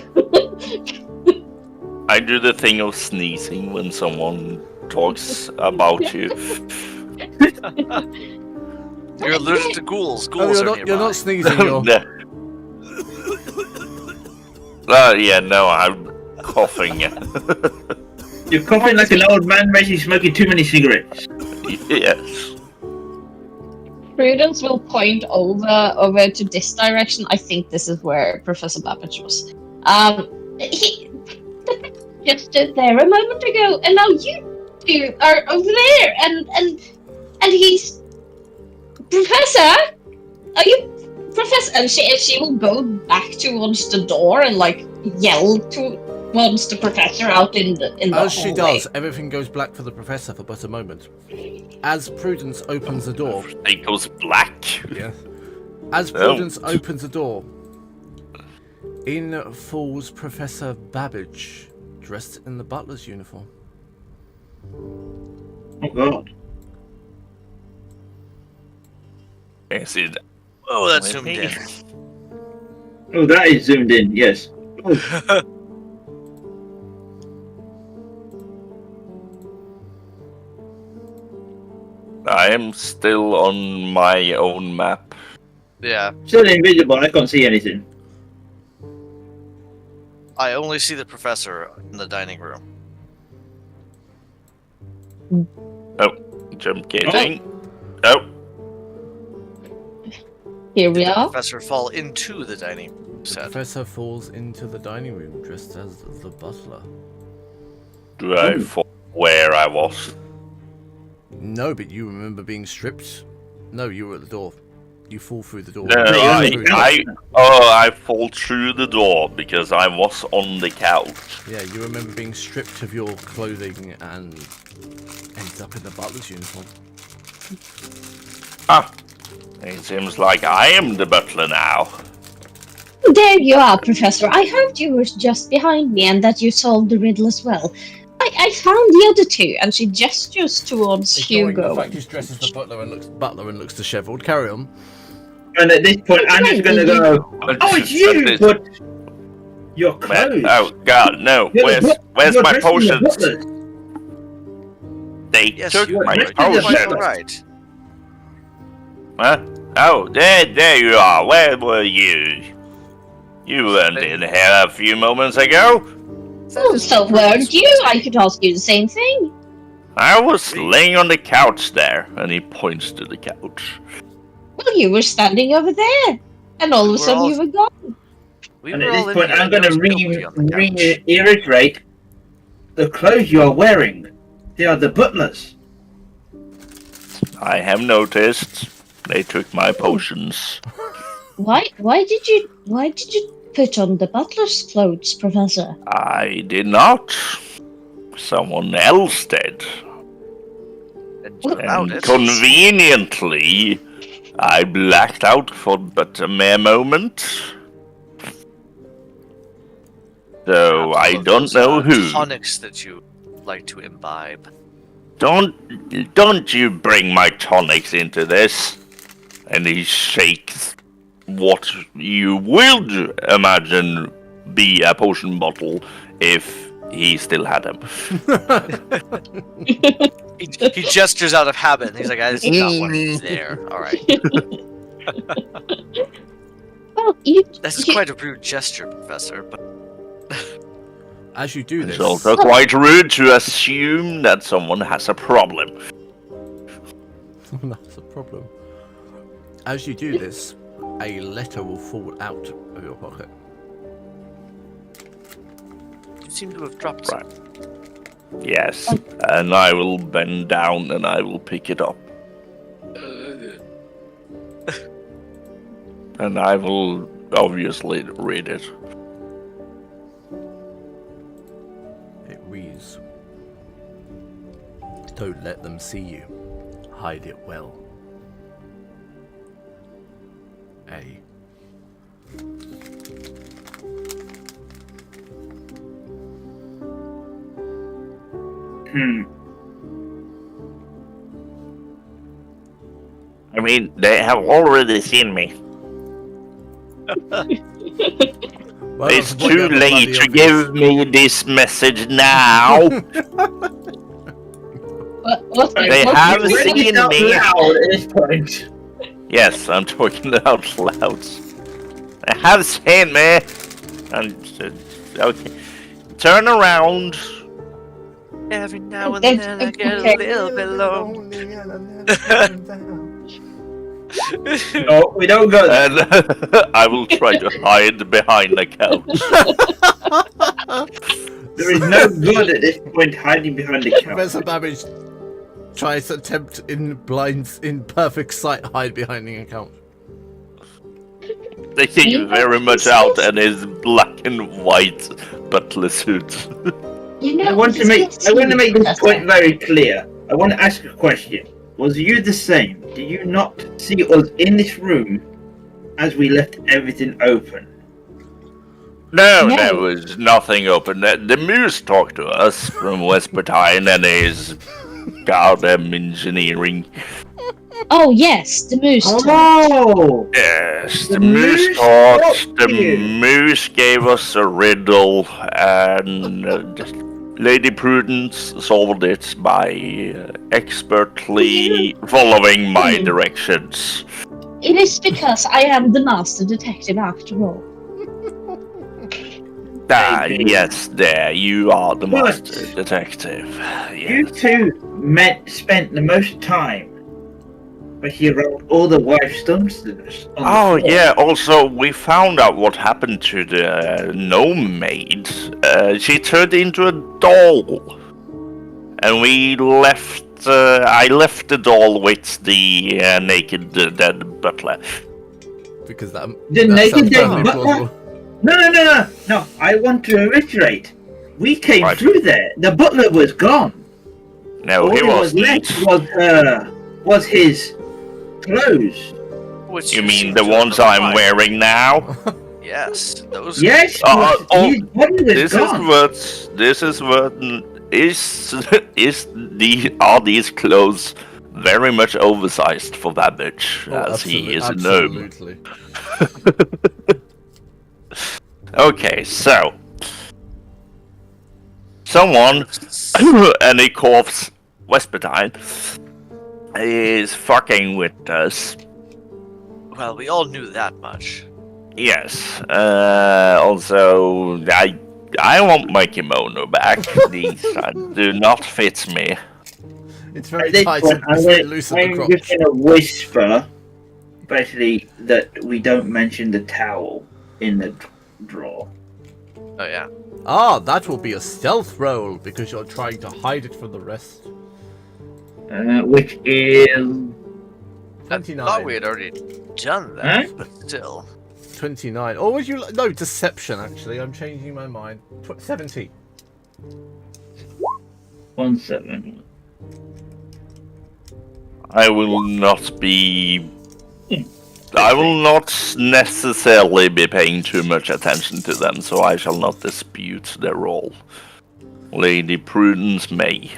I do the thing of sneezing when someone talks about you. You're allergic to ghouls. Oh, Ghouls you're not sneezing. You're... Yeah, no, I'm coughing. You're coughing like an old man basically smoking too many cigarettes. Yes. Prudence will point over to this direction. I think this is where Professor Babbage was. He just stood there a moment ago, and now you two are over there, and he's Professor. Are you Professor? And she will go back towards the door and like yell towards the professor out in the As she hallway. does, everything goes black for the professor for but a moment. As Prudence opens the door, It goes black. yeah. As Prudence opens the door, in falls Professor Babbage, dressed in the butler's uniform. Oh god. Is it? Oh, that's zoomed in. Oh, that is zoomed in, yes. Oh, I am still on my own map. Yeah, still invisible, I can't see anything. I only see the professor in the dining room. Jump gating. Oh. Here we Did the are. professor fall into the dining room? The Said. professor falls into the dining room dressed as the butler. Do I fall where I was? No, but you remember being stripped? No, you were at the door. You fall through the door. No, I fall through the door because I was on the couch. Yeah, you remember being stripped of your clothing and ended up in the butler's uniform. Ah, it seems like I am the butler now. There you are, Professor. I hoped you were just behind me and that you solved the riddle as well. I found the other two, and she gestures towards Hugo. The fact he's dressed as the butler and looks dishevelled. Carry on. And at this point, Anna's gonna go, oh, it's you, but your clothes. Oh God, no! Where's my potions? They Yes, took you my are potions. right. Huh? Oh, there you are. Where were you? You weren't in here a few moments ago. Oh, so weren't you? I could ask you the same thing. I was laying on the couch there, and he points to the couch. Well, you were standing over there, and all of a sudden you were gone. And at this point, I'm gonna reiterate the clothes you are wearing. They are the butler's. I have noticed. They took my potions. Why did you put on the butler's clothes, Professor? I did not. Someone else did. And conveniently, I blacked out for but a mere moment. So I don't know who. Tonics that you like to imbibe. Don't you bring my tonics into this. And he shakes what you would imagine be a potion bottle if he still had them. He gestures out of habit. And he's like, I did not want it there. All right. Well, This is quite a rude gesture, Professor. But as you do this, It's also quite rude to assume that someone has a problem. that's a problem. As you do this, a letter will fall out of your pocket. you seem to have dropped Right. Yes, and I will bend down and I will pick it up. And I will obviously read it. It reads, "Don't let them see you. Hide it well. A." I mean, they have already seen me. Well, It's that's the point too there, late bloody to obvious. give me this message now. They have You're ready seen out me. loud at this point. Yes, I'm talking out loud. They have seen me. And okay, turn around. Every now and then I get a little bit low. No, we don't go there. And I will try to hide behind the couch. There is no good at this point hiding behind the couch. Professor Babbage tries to attempt in perfect sight hide behind the account. Sticking very much out and his black and white butler suit. I want to make this point very clear. I want to ask a question. Was you the same? Did you not see us in this room as we left everything open? No, there was nothing open. The moose talked to us from Westbertine and his goddamn engineering. Oh yes, the moose. Oh! Yes, the The moose moose talked. talked The to you. moose gave us a riddle, and Lady Prudence solved it by expertly following my directions. It is because I am the master detective after all. Yes, there, you are the But master detective. You Yes. two spent the most time around all the wife's dumpsters. on the Oh, floor. yeah, also, we found out what happened to the gnome maid. She turned into a doll. And we left, I left the doll with the naked dead butler. Because that The that naked sounds dead perfectly butler? plausible. No, I want to reiterate. We came Right. through there. The butler was gone. No, All he that was wasn't. left was his clothes. Which You mean seem the to ones have I'm arrived. wearing now? Yes, those. Yes, Oh, his body was This gone. are these clothes very much oversized for Babbage, as he is a gnome. Absolutely. Okay, so someone, and he coughs, Westbertine, is fucking with us. Well, we all knew that much. Yes. Also, I want my kimono back. These do not fit me. It's very At this tight point, and it's very loose at the I'm crotch. just gonna whisper, basically, that we don't mention the towel in the drawer. Oh yeah. Ah, that will be a stealth roll because you're trying to hide it from the rest. Which is 29. I thought we had already done that, Huh? but still. 29. Or would you no, deception actually. I'm changing my mind. 70. 17. I will not be. I will not necessarily be paying too much attention to them, so I shall not dispute their role. Lady Prudence may.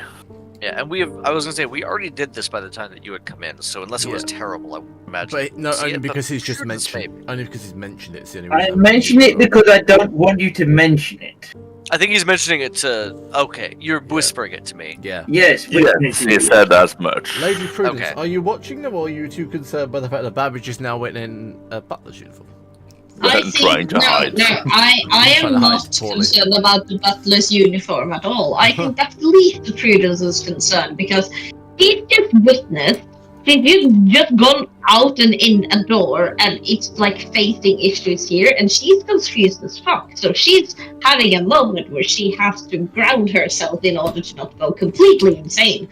Yeah, and I was gonna say, we already did this by the time that you had come in, so unless it was terrible, I would imagine. But no, you'd see only it, but because he's just sure, mentioned. maybe. Only because he's mentioned it. It's the only I reason mention it because I don't want you to mention it. I think he's mentioning it to. Okay, you're whispering it to me. Yeah. Yes, Yes, he said as much. Lady Prudence, Okay. are you watching them, or are you too concerned by the fact that Babbage is now in a butler's uniform? I'm trying to hide. I Trying to am hide not poorly. concerned about the butler's uniform at all. I think that's the least the Prudence is concerned because he's just witnessed. She's just gone out and in a door, and it's like facing issues here, and she's confused as fuck. So she's having a moment where she has to ground herself in order to not go completely insane.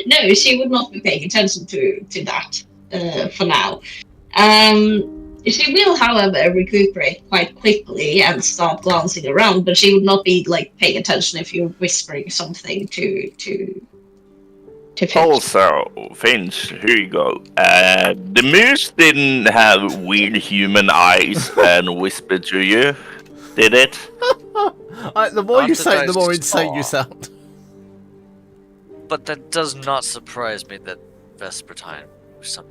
No, she would not be paying attention to that for now. She will, however, recuperate quite quickly and start glancing around, but she would not be like paying attention if you're whispering something to Finch. Also, Finch, here you go. The moose didn't have weird human eyes and whisper to you, did it? The more Not you that say, I the more insane you saw. sound. But that does not surprise me that Vespertine was some.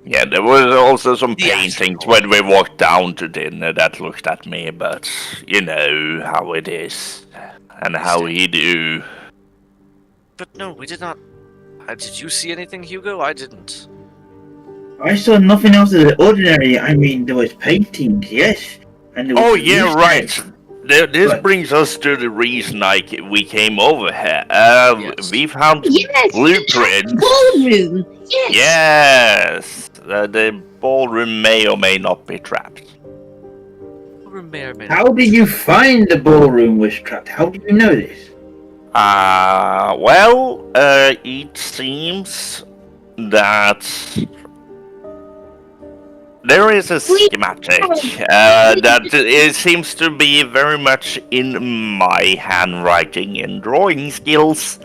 Yeah, there was also some The paintings actual- when we walked down to dinner that looked at me, but you know how it is. And how he do. But no, we did not. Did you see anything, Hugo? I didn't. I saw nothing else of the ordinary. I mean, there was paintings, yes. And there was Oh yeah, right. This But- brings us to the reason we came over here. Yes. We found Yes, blueprints. the ballroom. Yes. Yes, the ballroom may or may not be trapped. How did you find the ballroom was trapped? How did you know this? Well, it seems that there is a schematic that it seems to be very much in my handwriting and drawing skills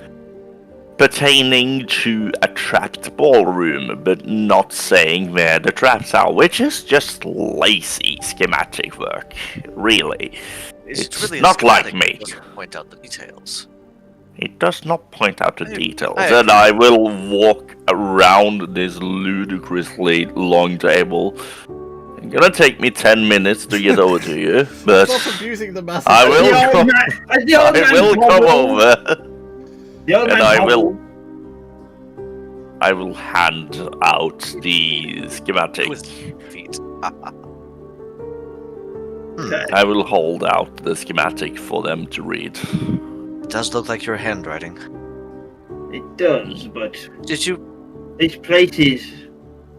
pertaining to a trapped ballroom, but not saying where the traps are, which is just lazy schematic work, really. It's really a not like schematic me. that doesn't point out the details. It does not point out the details, I and agree. I will walk around this ludicrously long table. It's gonna take me 10 minutes to get over to you, but Stop abusing the masses. I will The old come, man- the old I man will come hobbled. over The old and man I will- hobbled. I will hand out the schematic. With feet. Okay. I will hold out the schematic for them to read. It does look like your handwriting. It does, but Did you? this place is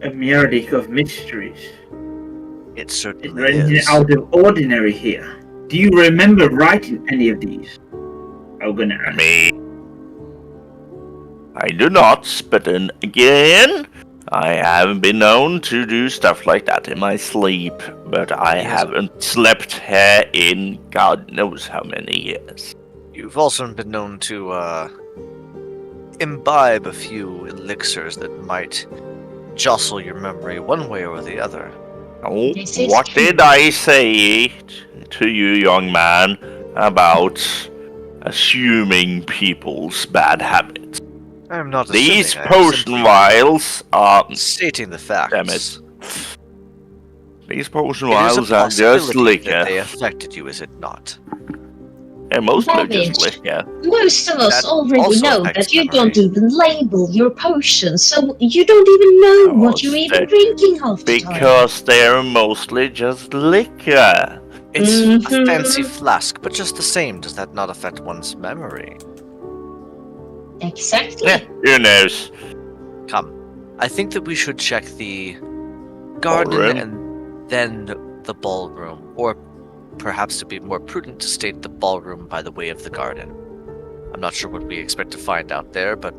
a myriad of mysteries. It It's certainly running is. out of ordinary here. Do you remember writing any of these? I'm gonna ask. Me. I do not, but then again, I have been known to do stuff like that in my sleep, but I Yes. haven't slept here in God knows how many years. You've also been known to imbibe a few elixirs that might jostle your memory one way or the other. Oh, This is what true. did I say to you, young man, about assuming people's bad habits? I'm not These assuming, I'm potion simply vials are... stating the facts. Damn it. These potion It is a vials are just possibility that liquor. they affected you, is it not? They're mostly just Savage. liquor. Most of us That already also know affects that you memory. don't even label your potions, so you don't even know Oh, what you're even stay- drinking half the time. Because they're mostly just liquor. It's a Mhm. fancy flask, but just the same, does that not affect one's memory? Exactly. Yeah, who knows? Come. I think that we should check the garden Ballroom? and then the ballroom. Or perhaps to be more prudent to state the ballroom by the way of the garden. I'm not sure what we expect to find out there, but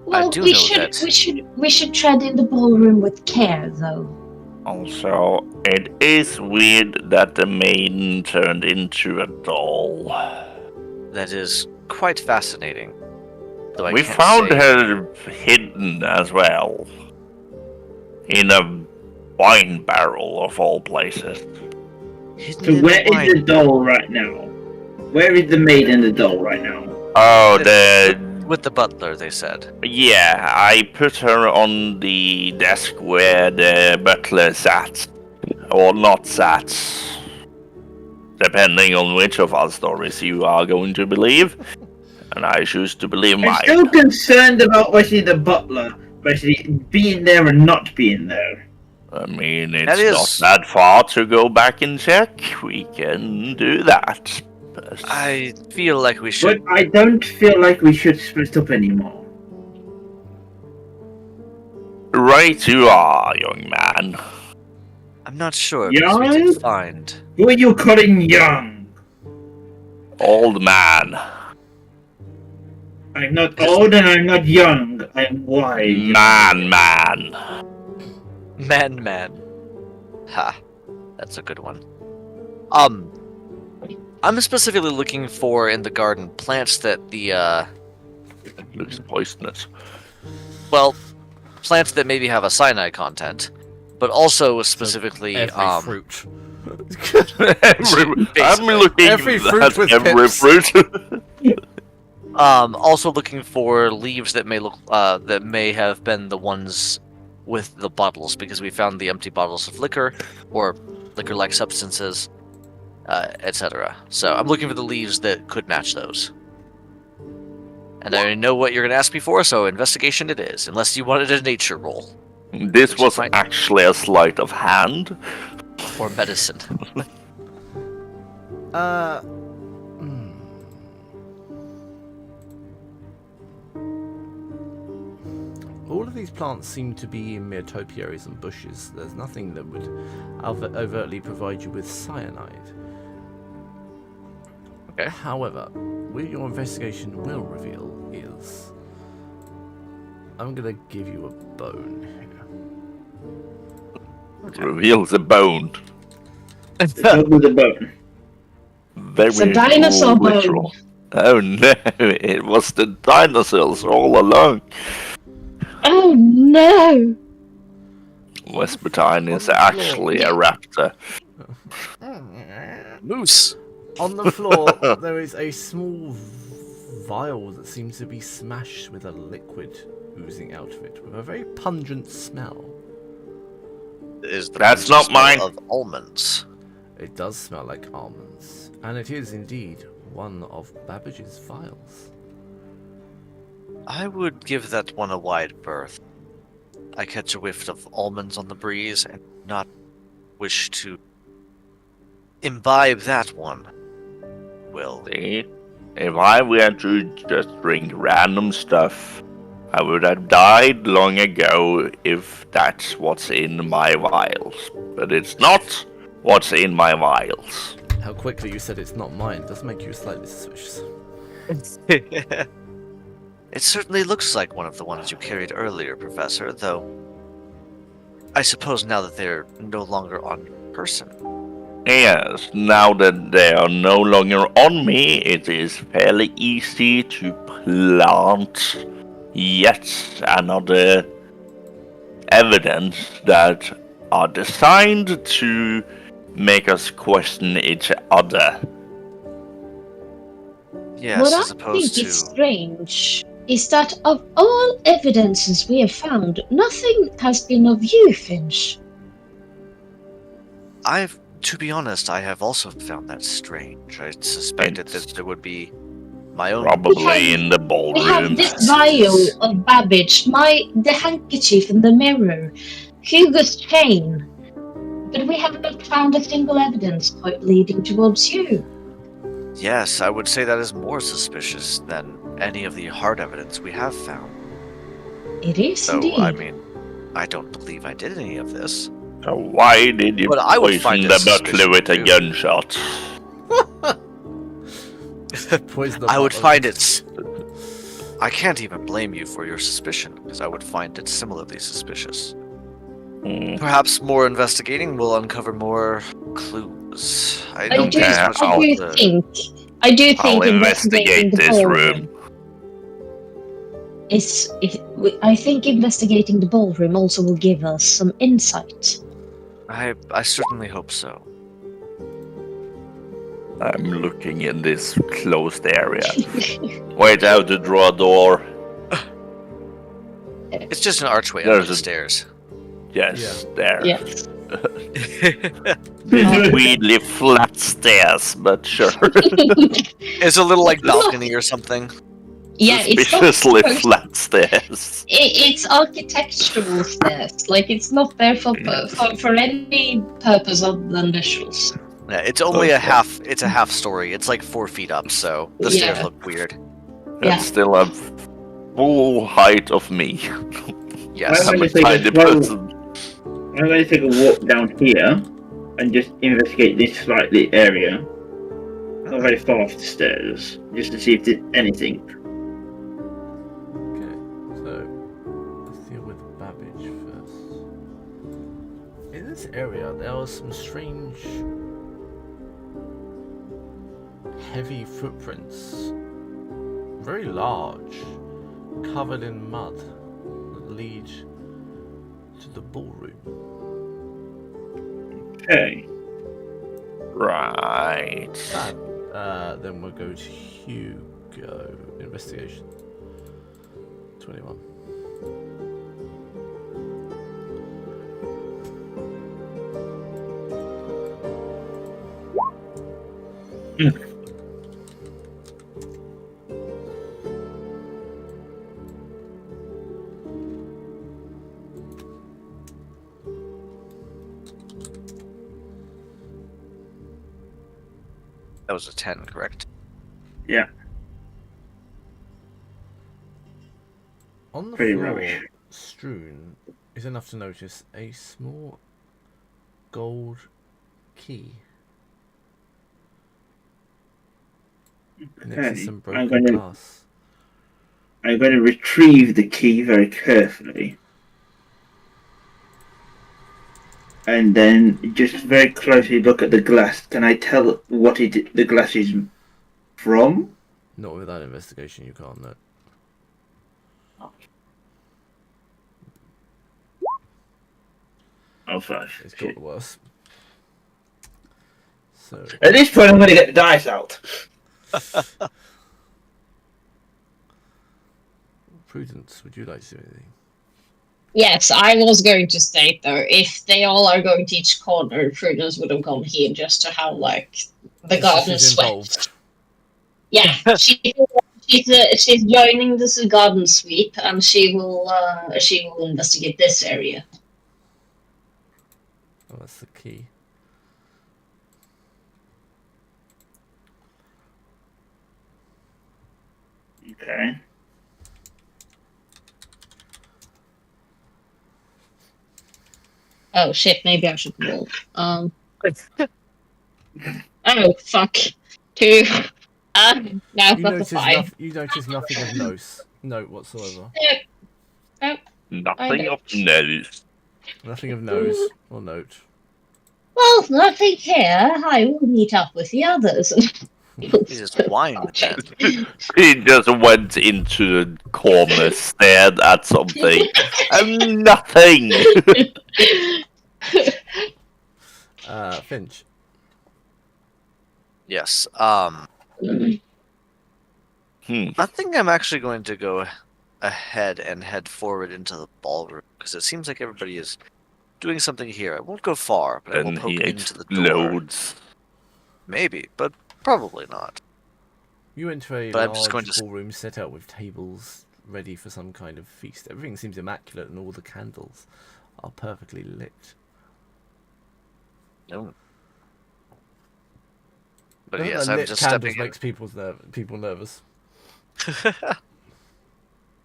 Well, do we know should that- we should tread in the ballroom with care, though. Also, it is weird that the maiden turned into a doll. that is quite fascinating. Though I We can't found say- her hidden as well. In a wine barrel of all places. hidden So in where the is wine. the doll right now? Where is the maid and the doll right now? Oh, the... With the butler, they said. Yeah, I put her on the desk where the butler sat. Or not sat. Depending on which of our stories you are going to believe. And I choose to believe I'm mine. still concerned about basically the butler basically being there and not being there. I mean, That it's is- not that far to go back and check. We can do that. But I feel like we should. But I don't feel like we should split up anymore. right you are, young man. I'm not sure because we Young? did find. Who are you calling young? Old man. I'm not old and I'm not young. I'm wise. Man. Man. Ha. That's a good one. I'm specifically looking for in the garden plants that Looks poisonous. well, plants that maybe have a cyanide content, but also specifically Every fruit. I'm looking Every fruit at with every pips. fruit. Also looking for leaves that may look that may have been the ones with the bottles, because we found the empty bottles of liquor or liquor-like substances, etc. So I'm looking for the leaves that could match those. And I know what you're going to ask me for, so investigation it is, unless you wanted a nature roll. This Which was might- actually a sleight of hand. Or medicine. All of these plants seem to be in mere topiaries and bushes. There's nothing that would overtly provide you with cyanide. Okay. However, what your investigation will reveal is... I'm gonna give you a bone here. Reveal the bone. What was the bone? Very It's a dinosaur literal. Oh no, it was the dinosaurs all along. Oh no! Vespertine is actually a raptor. Moose! On the floor, there is a small vial that seems to be smashed with a liquid oozing out of it, with a very pungent smell. Is the That's pungent not mine. smell of almonds. It does smell like almonds, and it is indeed one of Babbage's vials. I would give that one a wide berth. I catch a whiff of almonds on the breeze and not wish to imbibe that one. Will. See, if I were to just drink random stuff, I would have died long ago if that's what's in my vials. But it's not what's in my vials. How quickly you said it's not mine does make you slightly suspicious. It certainly looks like one of the ones you carried earlier, Professor, though I suppose now that they're no longer on your person. Yes, now that they are no longer on me, it is fairly easy to plant yet another evidence that are designed to make us question each other. Yes, what as I opposed think to... is strange is that of all evidences we have found, nothing has been of you, Finch. To be honest, I have also found that strange. I suspected that there would be my own... Probably in the We have ballroom. this vial of Babbage, the handkerchief in the mirror, Hugo's chain, but we have not found a single evidence point leading towards you. Yes, I would say that is more suspicious than any of the hard evidence we have found. It is So, indeed. I mean, I don't believe I did any of this. So why did you But I would poison find the it butler with a suspicious, gunshot? Poison the I would bottle. find it... I can't even blame you for your suspicion, because I would find it similarly suspicious. Hmm. Perhaps more investigating will uncover more clues. I I don't do, think Yeah, it's much about the... I do I'll think investigating investigate the this ballroom room. I think investigating the ballroom also will give us some insight. I certainly hope so. I'm looking in this closed area. Wait, I have to draw a door. It's just an archway There's under the a- stairs. Yes, there. Yes. These weirdly flat stairs, but sure. It's a little like balcony or something. Yeah, it's not Suspiciously supposed- flat stairs. It's architectural stairs. Like it's not there for any purpose other than visuals. Yeah, it's only Okay. it's a half story. It's like 4 feet up, so the stairs Yeah. look weird. Yeah. That's still a full height of me. Yes. I'm I'm a gonna take a tiny slow- person. I'm going to take a walk down here and just investigate this slightly area. Not very far off the stairs, just to see if there's anything. Okay, so let's deal with Babbage first. In this area, there are some strange, heavy footprints, very large, covered in mud, that lead to the ballroom. Okay. Right. Fab. Then we'll go to Hugo. Investigation. 21. That was a 10, correct? Yeah, On the pretty floor, rubbish. strewn, is enough to notice a small gold key next to Okay. some I'm broken going glass. to retrieve the key very carefully. And then just very closely look at the glass. Can I tell what the glass is from? Not with that investigation, you can't know. Oh, 5. It's got worse. So, At this point, I'm going to get the dice out. Prudence, would you like to do anything? Yes, I was going to state though, if they all are going to each corner, Prudence would have gone here just to have like the Just so garden she's swept. involved. Yeah, she's joining this garden sweep, and she will investigate this area. Oh, that's the key. Okay. Oh shit, maybe I should roll. Oh fuck. 2. Now I've got the 5. You notice nothing of note whatsoever. Nothing don't. of note. Nothing of nose or note. Well, nothing here. I will meet up with the others. He just whined then. He just went into the corner, stared at something, and nothing. Finch. Yes. Hmm. I think I'm actually going to go ahead and head forward into the ballroom because it seems like everybody is doing something here. I won't go far, but I will And he poke into the door. explodes. Maybe, but probably not. You enter a But I'm just going large to ballroom set out with tables ready for some kind of feast. Everything seems immaculate and all the candles are perfectly lit. No. But Nothing yes, that I'm lit just candles stepping makes people nervous.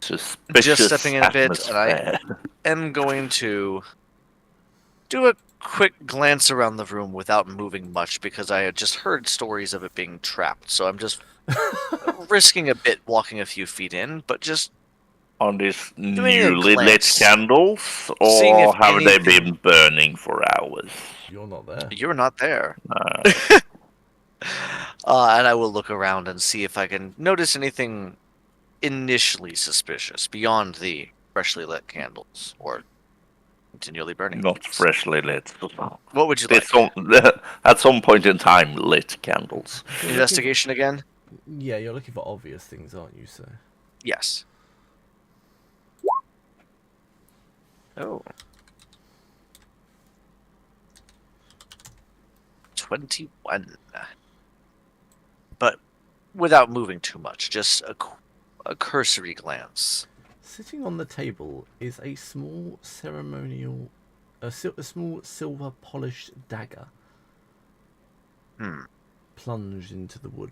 Suspicious Just stepping in a bit, and I atmosphere. am going to do a quick glance around the room without moving much because I had just heard stories of it being trapped. So I'm just risking a bit walking a few feet in, but just On these Doing a newly lit glance. candles, Seeing or if have they anything- been burning for hours? You're not there. you're not there. Uh, And I will look around and see if I can notice anything initially suspicious beyond the freshly lit candles or continually burning. not ones. freshly lit. What would you like? At some point in time, lit candles. Investigation again? Yeah, you're looking for obvious things, aren't you, sir? Yes. Oh. 21. But without moving too much, just a cursory glance. Sitting on the table is a small ceremonial, a small silver polished dagger plunged into the wood.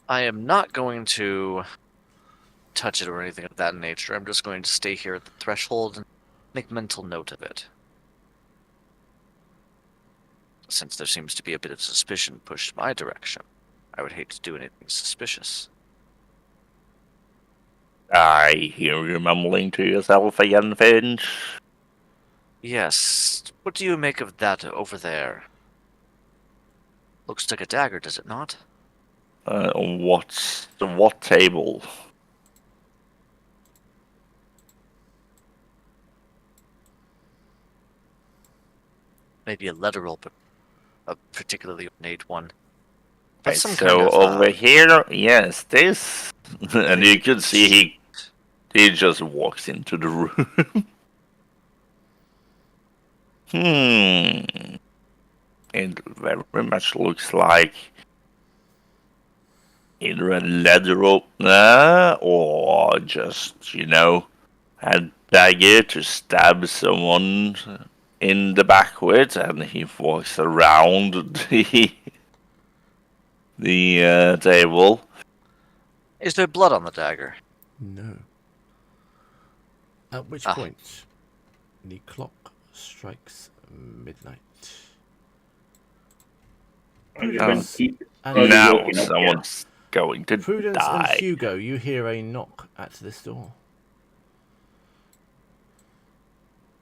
I am not going to touch it or anything of that nature. I'm just going to stay here at the threshold and make mental note of it. Since there seems to be a bit of suspicion pushed my direction, I would hate to do anything suspicious. I hear you mumbling to yourself again, Finch. Yes, what do you make of that over there? Looks like a dagger, does it not? What table? maybe a literal, but a particularly ornate one. But Right, some so kind of, over here, yes, this, and you can see he just walks into the room. It very much looks like either a leather opener or just, a dagger to stab someone in the back with, and he walks around the table. Is there blood on the dagger? No. At which point, the clock strikes midnight. I'm just going to keep And Now walking up, someone's going to Prudence die. and Hugo, you hear a knock at this door.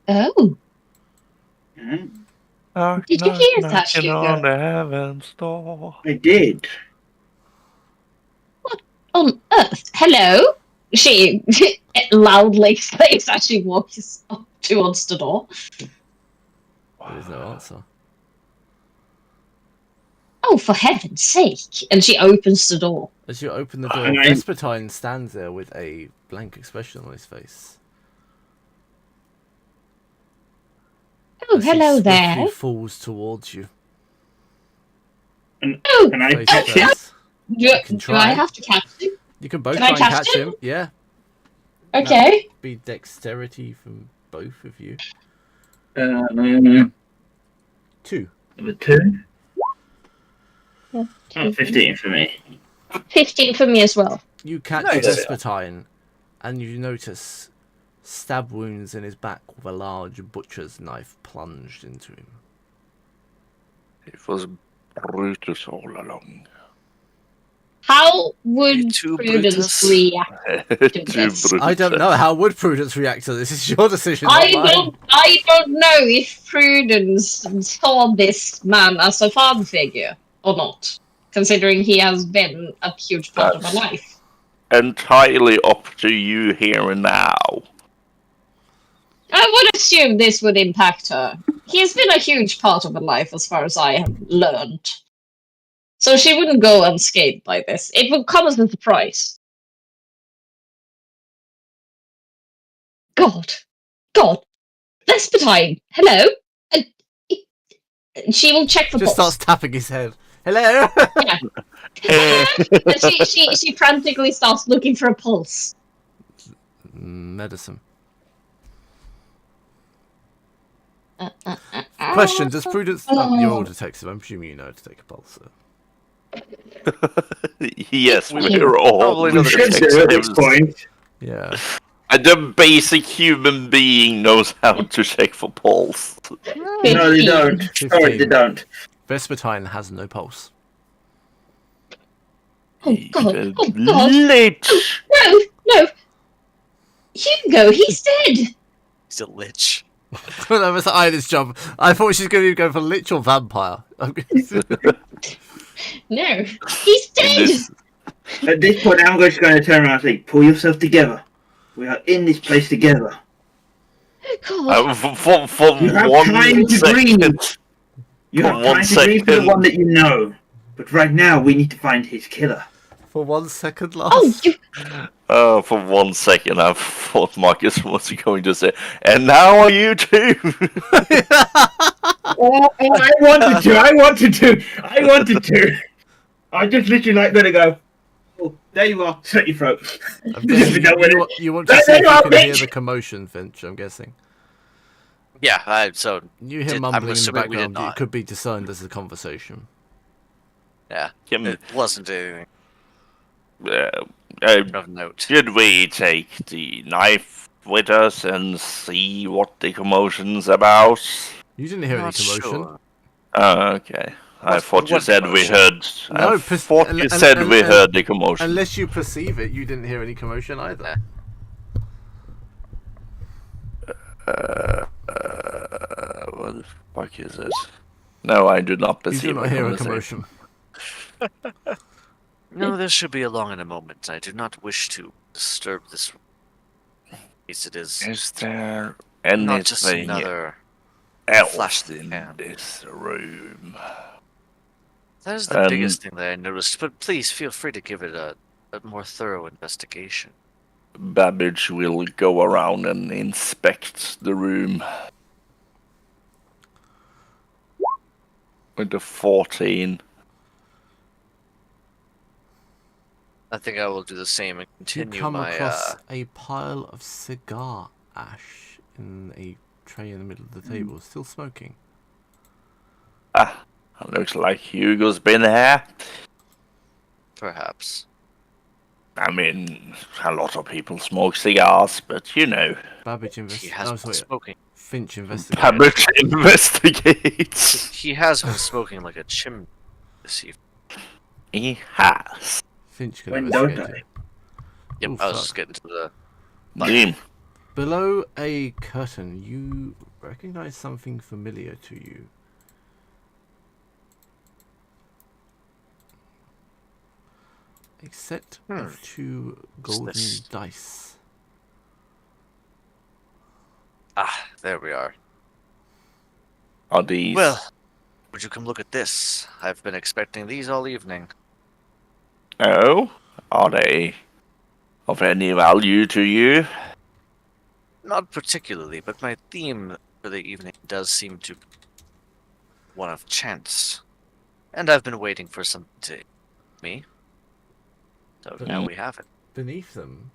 Oh, Mhm. did you hear that, Knocking on Hugo? the heaven's door. I did. What on earth? Hello? She loudly exclaims as she walks up towards the door. There is no answer. Oh, for heaven's sake! And she opens the door. As you open the door, And I- Vespertine stands there with a blank expression on his face. Oh, As he hello swiftly there. falls towards you. Oh, Can I Face catch him? first. can do try. I have to catch him? You can both Can try I and catch catch him? him. Yeah, Okay. be dexterity from both of you. 2. Number 2. Oh, 15 for me. 15 for me as well. You catch Nice. Vespertine, and you notice stab wounds in his back with a large butcher's knife plunged into him. It was Brutus all along. How would You too, Prudence Brutus? react to Too this? I don't know. How would Prudence react to this? It's your decision, I not mine. don't know if Prudence saw this man as a father figure or not, considering he has been a huge part of her That's- life. Entirely up to you here and now. I would assume this would impact her. He has been a huge part of her life, as far as I have learned. So she wouldn't go unscathed by this. It would come as a surprise. God. Vespertine, hello? And she will check for Just pulse. starts tapping his head. Hello. And she frantically starts looking for a pulse. Medicine. Question: does Prudence? Oh, you're all detectives. I'm assuming you know how to take a pulse. So. Yes, We we're all probably know We the should do at this detectives. point. Yeah. And the basic human being knows how to check for pulse. No, they don't. 15. Sorry, they don't. Vespertine has no pulse. Oh God! Even Oh God! Lich. No! Hugo, he's dead! He's a lich. When I was eyeing this job, I thought she was going to go for lich or vampire. No, he's dead! This- At this point, I'm just going to turn around and say, pull yourself together. We are in this place together. Oh God! for You have one time to second. breathe. You For have one time to grieve for the second. one that you know. But right now, we need to find his killer. For 1 second, Oh, last. you... For 1 second, I thought Marcus was going to say, and now are you too? Oh, I wanted to. I just literally like going to go, oh, there you are, slit your throat. I'm guessing you want to There see if you you are, can hear bitch! the commotion, Finch. I'm guessing. Yeah, so You hear I'm mumbling in the assuming we did background. It not. could be discerned as a conversation. yeah, Kim, it wasn't anything uh, of note. should we take the knife with us and see what the commotion's about? You didn't hear any Not commotion. sure. Oh, okay. I What- thought you what said we commotion? heard. No, I thought you said we heard the commotion. Unless you perceive it, you didn't hear any commotion either. What the fuck is it? No, I do not You perceive do not hear a conversation. commotion. No, this should be along in a moment. I do not wish to disturb this. At least it is Is there not just anything another Flash else the in can. this room? That is the biggest thing that I noticed, but please feel free to give it a more thorough investigation. Babbage will go around and inspect the room. With the 14. I think I will do the same and You continue come my. across a pile of cigar ash in a tray in the middle of the table, still smoking. Ah, looks like Hugo's been here. Perhaps. I mean, a lot of people smoke cigars, but you know. Babbage He has been smoking. Finch investigates. Babbage investigates. He has been smoking like a chimney this evening. He has. Finch can When don't investigate I? it. Yep, Ooh, I was fuck. just getting to the. Dean. Below a curtain, you recognize something familiar to you. A set of 2 golden this? dice. Ah, there we are. Are these? Well, would you come look at this? I've been expecting these all evening. Oh? Are they of any value to you? Not particularly, but my theme for the evening does seem to be one of chance. And I've been waiting for something to me. So now we have it. Beneath them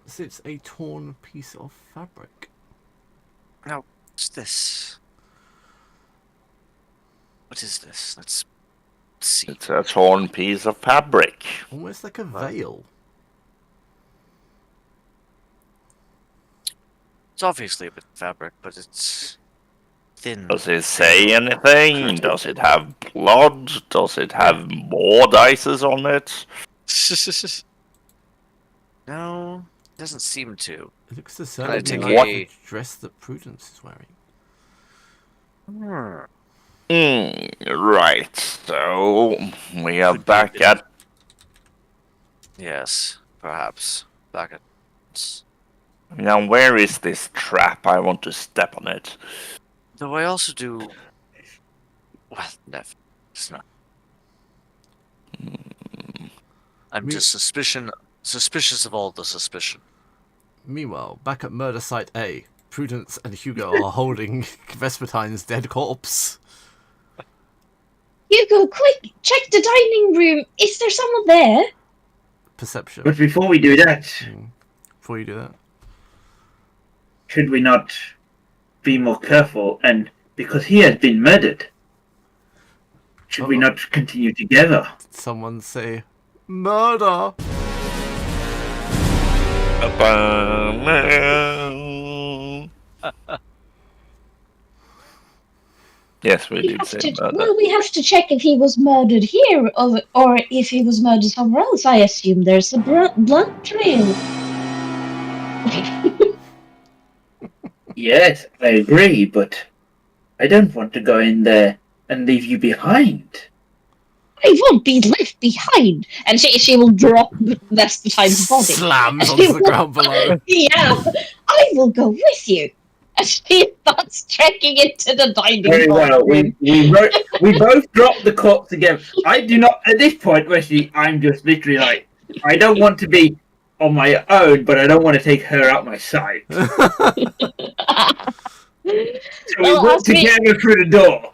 sits a torn piece of fabric. Now, what's this? What is this? Let's see. It's a torn piece of fabric. Almost like a veil. It's obviously a bit of fabric, but it's thin. Does it say anything? Does it have blood? Does it have more dices on it? No, it doesn't seem to. It looks to I certainly take like a- the dress that Prudence is wearing. Right, so we are Could be a back bit- at. Yes, perhaps. Back at. Now, where is this trap? I want to step on it. Though I also do. Well, no, it's not. I'm just suspicious of all the suspicion. Meanwhile, back at murder site A, Prudence and Hugo are holding Vespertine's dead corpse. Hugo, quick! Check the dining room. Is there someone there? Perception. But before we do that, Before you do that. should we not be more careful? And because he has been murdered, should we not continue together? Someone say, murder! Yes, we did say murder. Well, we have to check if he was murdered here or if he was murdered somewhere else. I assume there's a blood trail. Yes, I agree, but I don't want to go in there and leave you behind. I won't be left behind. And she will drop Vespertine's body. Slams onto the ground below. Yeah, I will go with you. And she starts trekking into the dining Very well. room. We both dropped the corpse together. I do not, at this point, Wesley, I'm just literally like, I don't want to be on my own, but I don't want to take her out my sight. So we walk together through the door.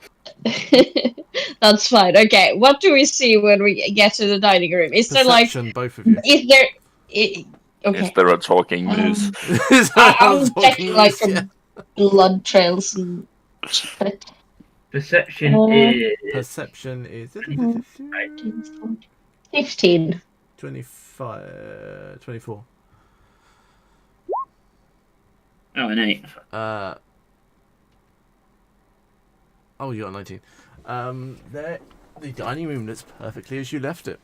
That's fine. Okay, what do we see when we get to the dining room? Is there like... Perception, both of you. Is there... okay. Is there a talking moose? I'm checking like for blood trails and shit. Perception is... Perception is 15. 24. Oh, an 8. Oh, you got 19. The dining room looks perfectly as you left it.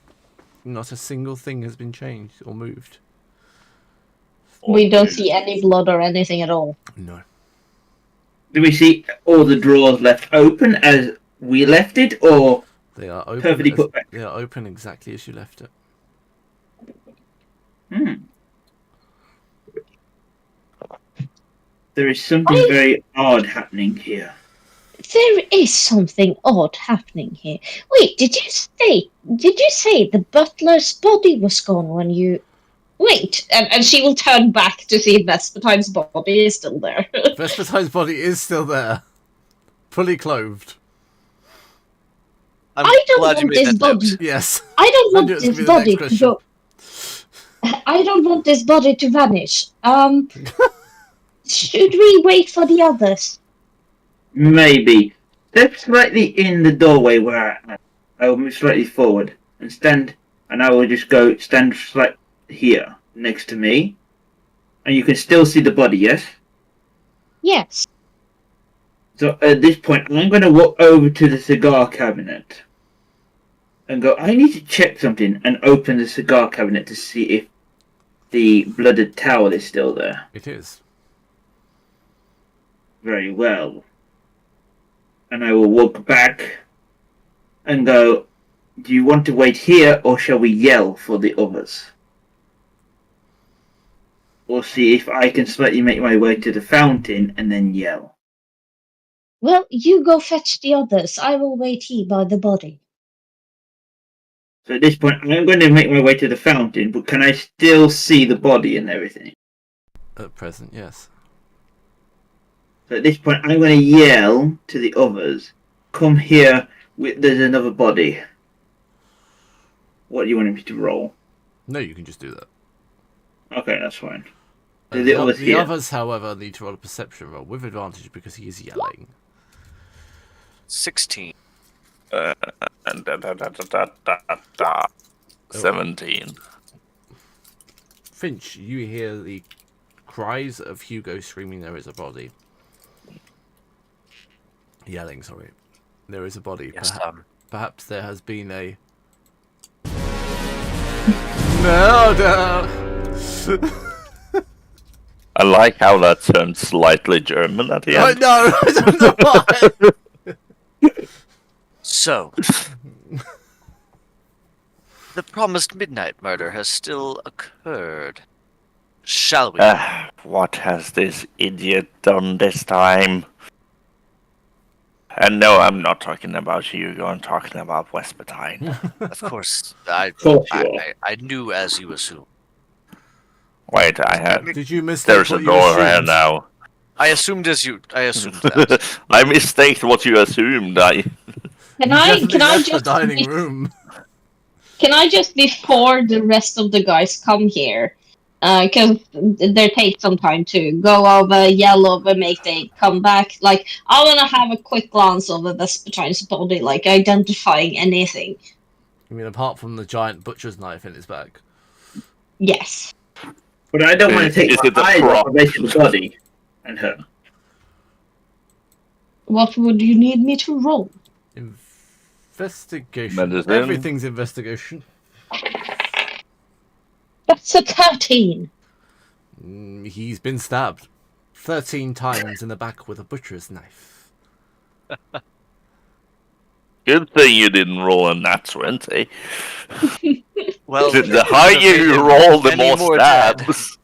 Not a single thing has been changed or moved. We don't see any blood or anything at all. No. Do we see all the drawers left open as we left it, or They are open. perfectly put back? They are open exactly as you left it. There is something very odd happening here. There is something odd happening here. Wait, did you say the butler's body was gone when you... Wait, and she will turn back to see if Vespertine's body is still there. Vespertine's body is still there. Fully clothed. I don't want this body. Yes. I don't want this body to go. I don't want this body to vanish. Should we wait for the others? Maybe. Step slightly in the doorway where I will move slightly forward and stand, and I will just go stand right here next to me, and you can still see the body. Yes. Yes. So at this point, I'm going to walk over to the cigar cabinet and go, I need to check something, and open the cigar cabinet to see if the blooded towel is still there. It is. Very well. And I will walk back and go, do you want to wait here, or shall we yell for the others? Or see if I can slightly make my way to the fountain and then yell. Well, you go fetch the others. I will wait here by the body. So at this point, I'm going to make my way to the fountain, but can I still see the body and everything? At present, yes. So at this point, I'm going to yell to the others, come here, there's another body. What do you want me to roll? No, you can just do that. Okay, that's fine. The others, however, need to roll a perception roll with advantage because he is yelling. 16. 17. Finch, you hear the cries of Hugo screaming, there is a body. Yelling, sorry. There is a body. Yes, Perhaps there has been a... murder! I like how that turned slightly German at the I end. know! I don't know why! So, the promised midnight murder has still occurred. Shall we? What has this idiot done this time? And no, I'm not talking about Hugo, I'm talking about Vespertine. Of course, I knew as you assumed. Wait, I had... Did you mistake There's a what you door here assumed? now. I assumed that. I mistaked what you assumed. Can I Definitely just the dining room? Can I just before the rest of the guys come here? Because they take some time to go over, yell over, make they come back. Like, I want to have a quick glance over Vespertine's body, like identifying anything. You mean apart from the giant butcher's knife in his bag? Yes. But I don't want to take my eyes off of the body and her. What would you need me to roll? Investigation. Medicine. Everything's investigation. That's a 13. He's been stabbed 13 times in the back with a butcher's knife. Good thing you didn't roll a nat 20. Well, The higher you roll, the more dead. stabs.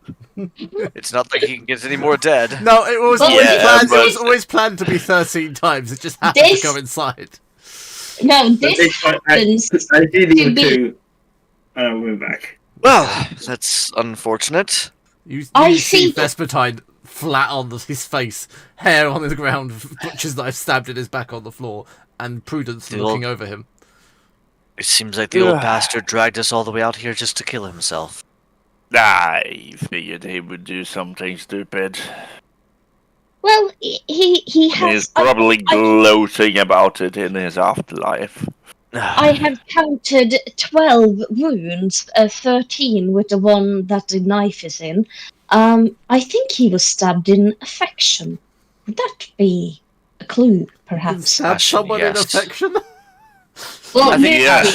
It's not like he can get any more dead. No, it was Well, always yeah, planned. but- It was always planned to be 13 times. It just happened This- to go inside. No, But this this point, happens. I see the to other be- two, and I'll move back. Well, that's unfortunate. You I see think- Vespertine flat on his face, hair on the ground, butcher's knife stabbed in his back on the floor, and Prudence The looking old- over him. It seems like the old bastard dragged us all the way out here just to kill himself. I figured he would do something stupid. Well, he has. He's probably gloating about it in his afterlife. I have counted 12 wounds, 13 with the one that the knife is in. I think he was stabbed in affection. Would that be a clue, perhaps? Stab someone in yes. affection? Well, I think Yes,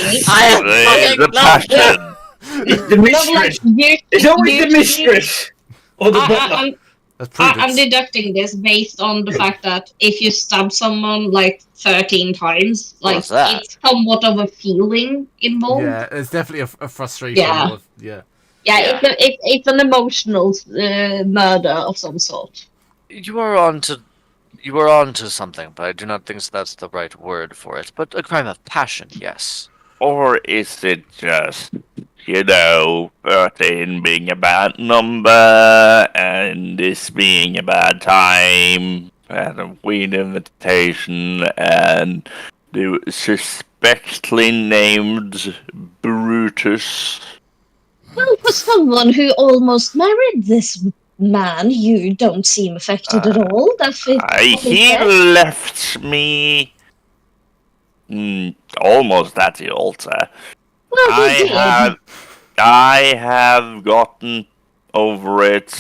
maybe. the passion. It's the No, mistress. It's always the mistress or the butler. That's I'm Prudence. deducting this based on the fact that if you stab someone like 13 times, like What's that? it's somewhat of a feeling involved. Yeah, it's definitely a frustration. Yeah. Yeah. Yeah, it's an emotional murder of some sort. You are on to You were on to something, but I do not think that's the right word for it. But a crime of passion, yes. Or is it just, 13 being a bad number, and this being a bad time, and a weird invitation, and the suspectly named Brutus? Well, for someone who almost married this man, you don't seem affected at all. That fit He left me almost at the altar. Well, he did. I have gotten over it.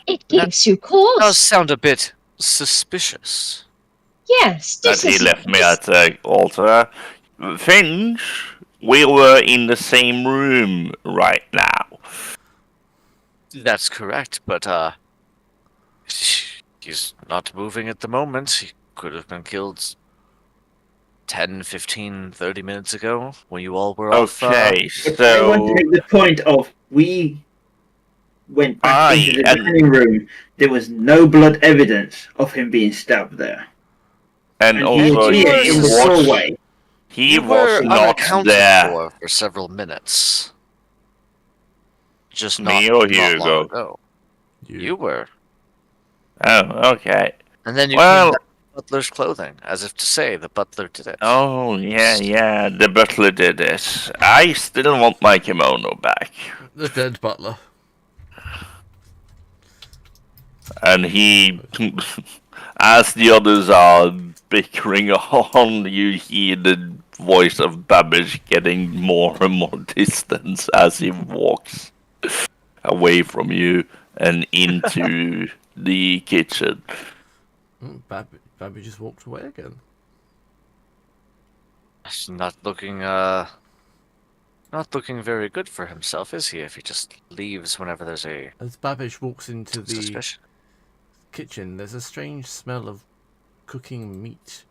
It gives you Does cause. sound a bit suspicious. Yes, That he left me at the altar. Finch, we were in the same room right now. That's correct, but he's not moving at the moment. He could have been killed 10, 15, 30 minutes ago when you all were off. Okay, I want to so make the point of we went back into the dining room. There was no blood evidence of him being stabbed there. and also he was doorway. He You was were not unaccounted there. for several minutes. Just Me not, or not Hugo? long ago. You were. Oh, okay. And then you Well- came back in butler's clothing, as if to say the butler did it. Oh, yeah, the butler did it. I still want my kimono back. The dead butler. And he, as the others are bickering on, you hear the voice of Babbage getting more and more distance as he walks away from you and into the kitchen. Babby just walked away again. He's not looking very good for himself, is he? If he just leaves whenever there's a As Babbage walks into the suspicion. kitchen, there's a strange smell of cooking meat.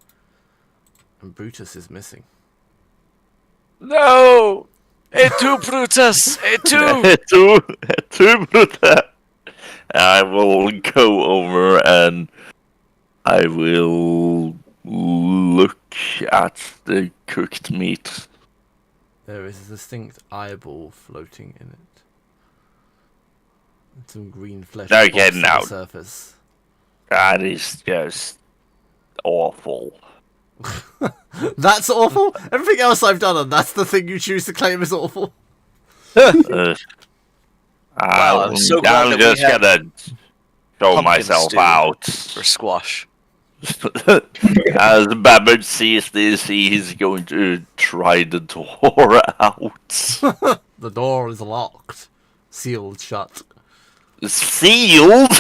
And Brutus is missing. No! Et tu, Brutus! Et tu! Two brother. I will go over and I will look at the cooked meat. There is a distinct eyeball floating in it. And some green flesh Okay, pops to now. the surface. That is just awful. That's awful? Everything else I've done, and that's the thing you choose to claim as awful? Wow, I'm so glad that we just had gonna show pumpkin myself stew out. for squash. As Babbage sees this, he is going to try the door out. The door is locked. Sealed shut. Sealed?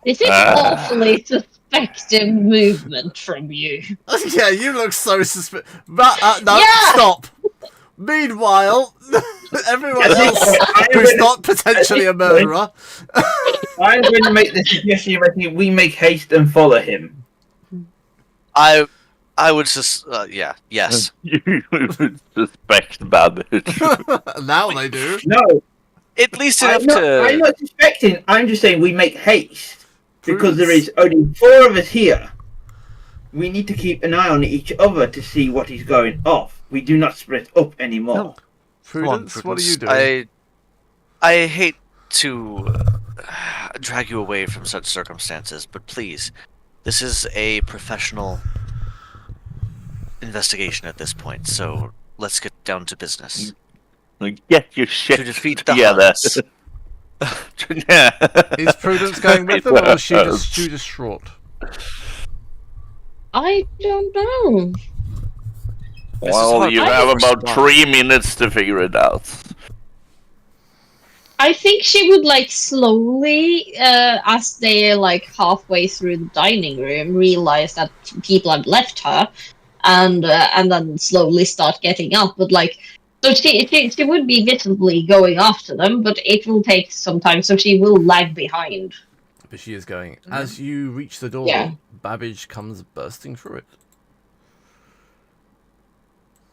This is awfully suspected movement from you. Yeah, you look so suspicious. No, Yeah! Stop. Meanwhile, everyone else who's not potentially a murderer. I'm going to make the suggestion we make haste and follow him. I would just yes. You suspect Babbage. Now they do. No, At least enough I'm to. not suspecting. I'm just saying we make haste because there is only 4 of us here. We need to keep an eye on each other to see what is going off. We do not split up anymore. No. Prudence, Come on, what are you Prudence. doing? I hate to drag you away from such circumstances, but please, this is a professional investigation at this point, so let's get down to business. Get your shit To defeat the together. Huns. Yeah. Is Prudence going with them, or is she just distraught? I don't know. Well, you have about 3 minutes to figure it out. I think she would slowly, as they're halfway through the dining room, realize that people have left her, and then slowly start getting up. But so she would be visibly going after them, but it will take some time, so she will lag behind. But she is going. As you reach the door, Yeah. Babbage comes bursting through it.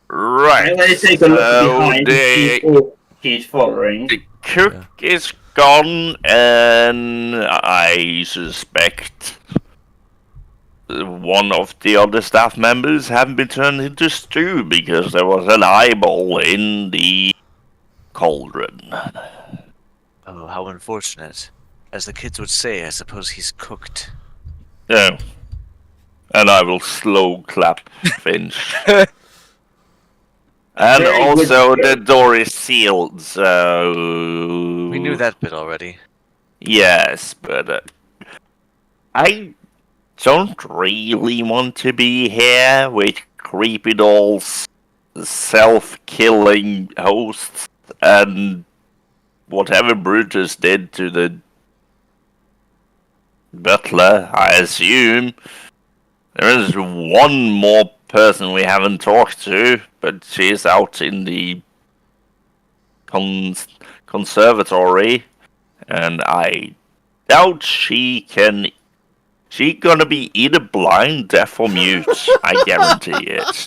Right. I'm going to take a look So behind to see who he's following. the cook is gone, and I suspect one of the other staff members have been turned into stew because there was an eyeball in the cauldron. Oh, how unfortunate. As the kids would say, I suppose he's cooked. Yeah. And I will slow clap Finch. And Very also good. the door is sealed, so... We knew that bit already. Yes, but I don't really want to be here with creepy dolls, self-killing hosts, and whatever Brutus did to the butler, I assume. There is one more person we haven't talked to, but she's out in the conservatory, and I doubt she can. She gonna be either blind, deaf, or mute. I guarantee it.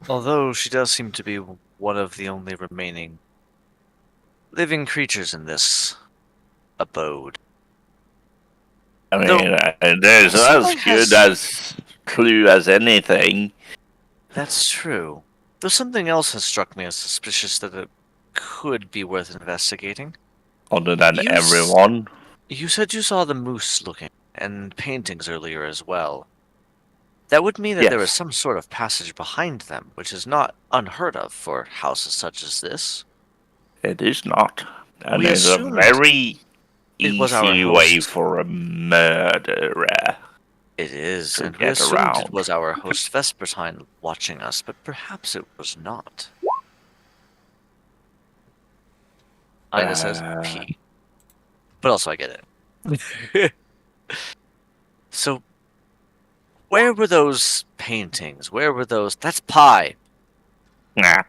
Although she does seem to be one of the only remaining living creatures in this abode. I mean, No. there's as Someone good has- as clue as anything. That's true. Though something else has struck me as suspicious that it could be worth investigating. Other than You everyone. You said you saw the moose looking, and paintings earlier as well. That would mean that there is Yes. some sort of passage behind them, which is not unheard of for houses such as this. It is not. And We it's a assumed very it was our easy way host. for a murderer. It is, To and we get assumed around. it was our host Vespertine watching us, but perhaps it was not. Ina says P. But also I get it. So, where were those paintings? Where were those... That's pie! Nah.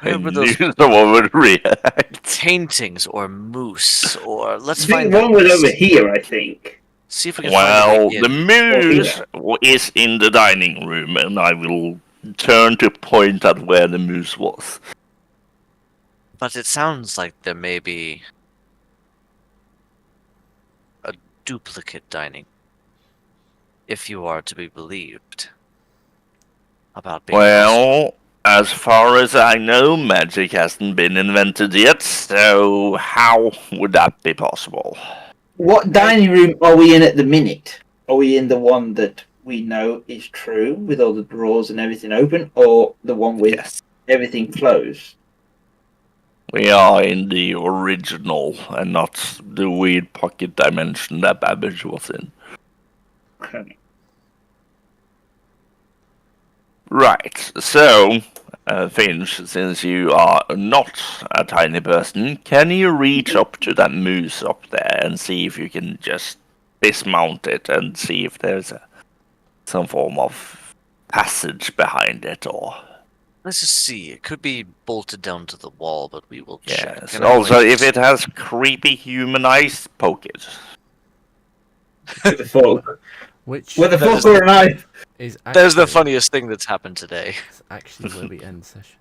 Where I were knew those someone would react. paintings or moose? Or let's I think find one was over here, I think. See if we can Well, find a the way in. moose is in the dining room, and I will turn to point at where the moose was. But it sounds like there may be a duplicate dining, if you are to be believed. About being Well, as far as I know, magic hasn't been invented yet, so how would that be possible? What dining room are we in at the minute? Are we in the one that we know is true, with all the drawers and everything open, or the one with Yes. everything closed? We are in the original, and not the weird pocket dimension that Babbage was in. Okay. Right, so, Finch, since you are not a tiny person, can you reach up to that moose up there and see if you can just dismount it and see if there's some form of passage behind it, or... Let's just see. It could be bolted down to the wall, but we will check. Yes, And I'm also, going to if it has creepy human eyes, poke it. With the fork. Which With a That fork is- or a knife. is That is the actually- funniest thing that's happened today. It's actually where we end session.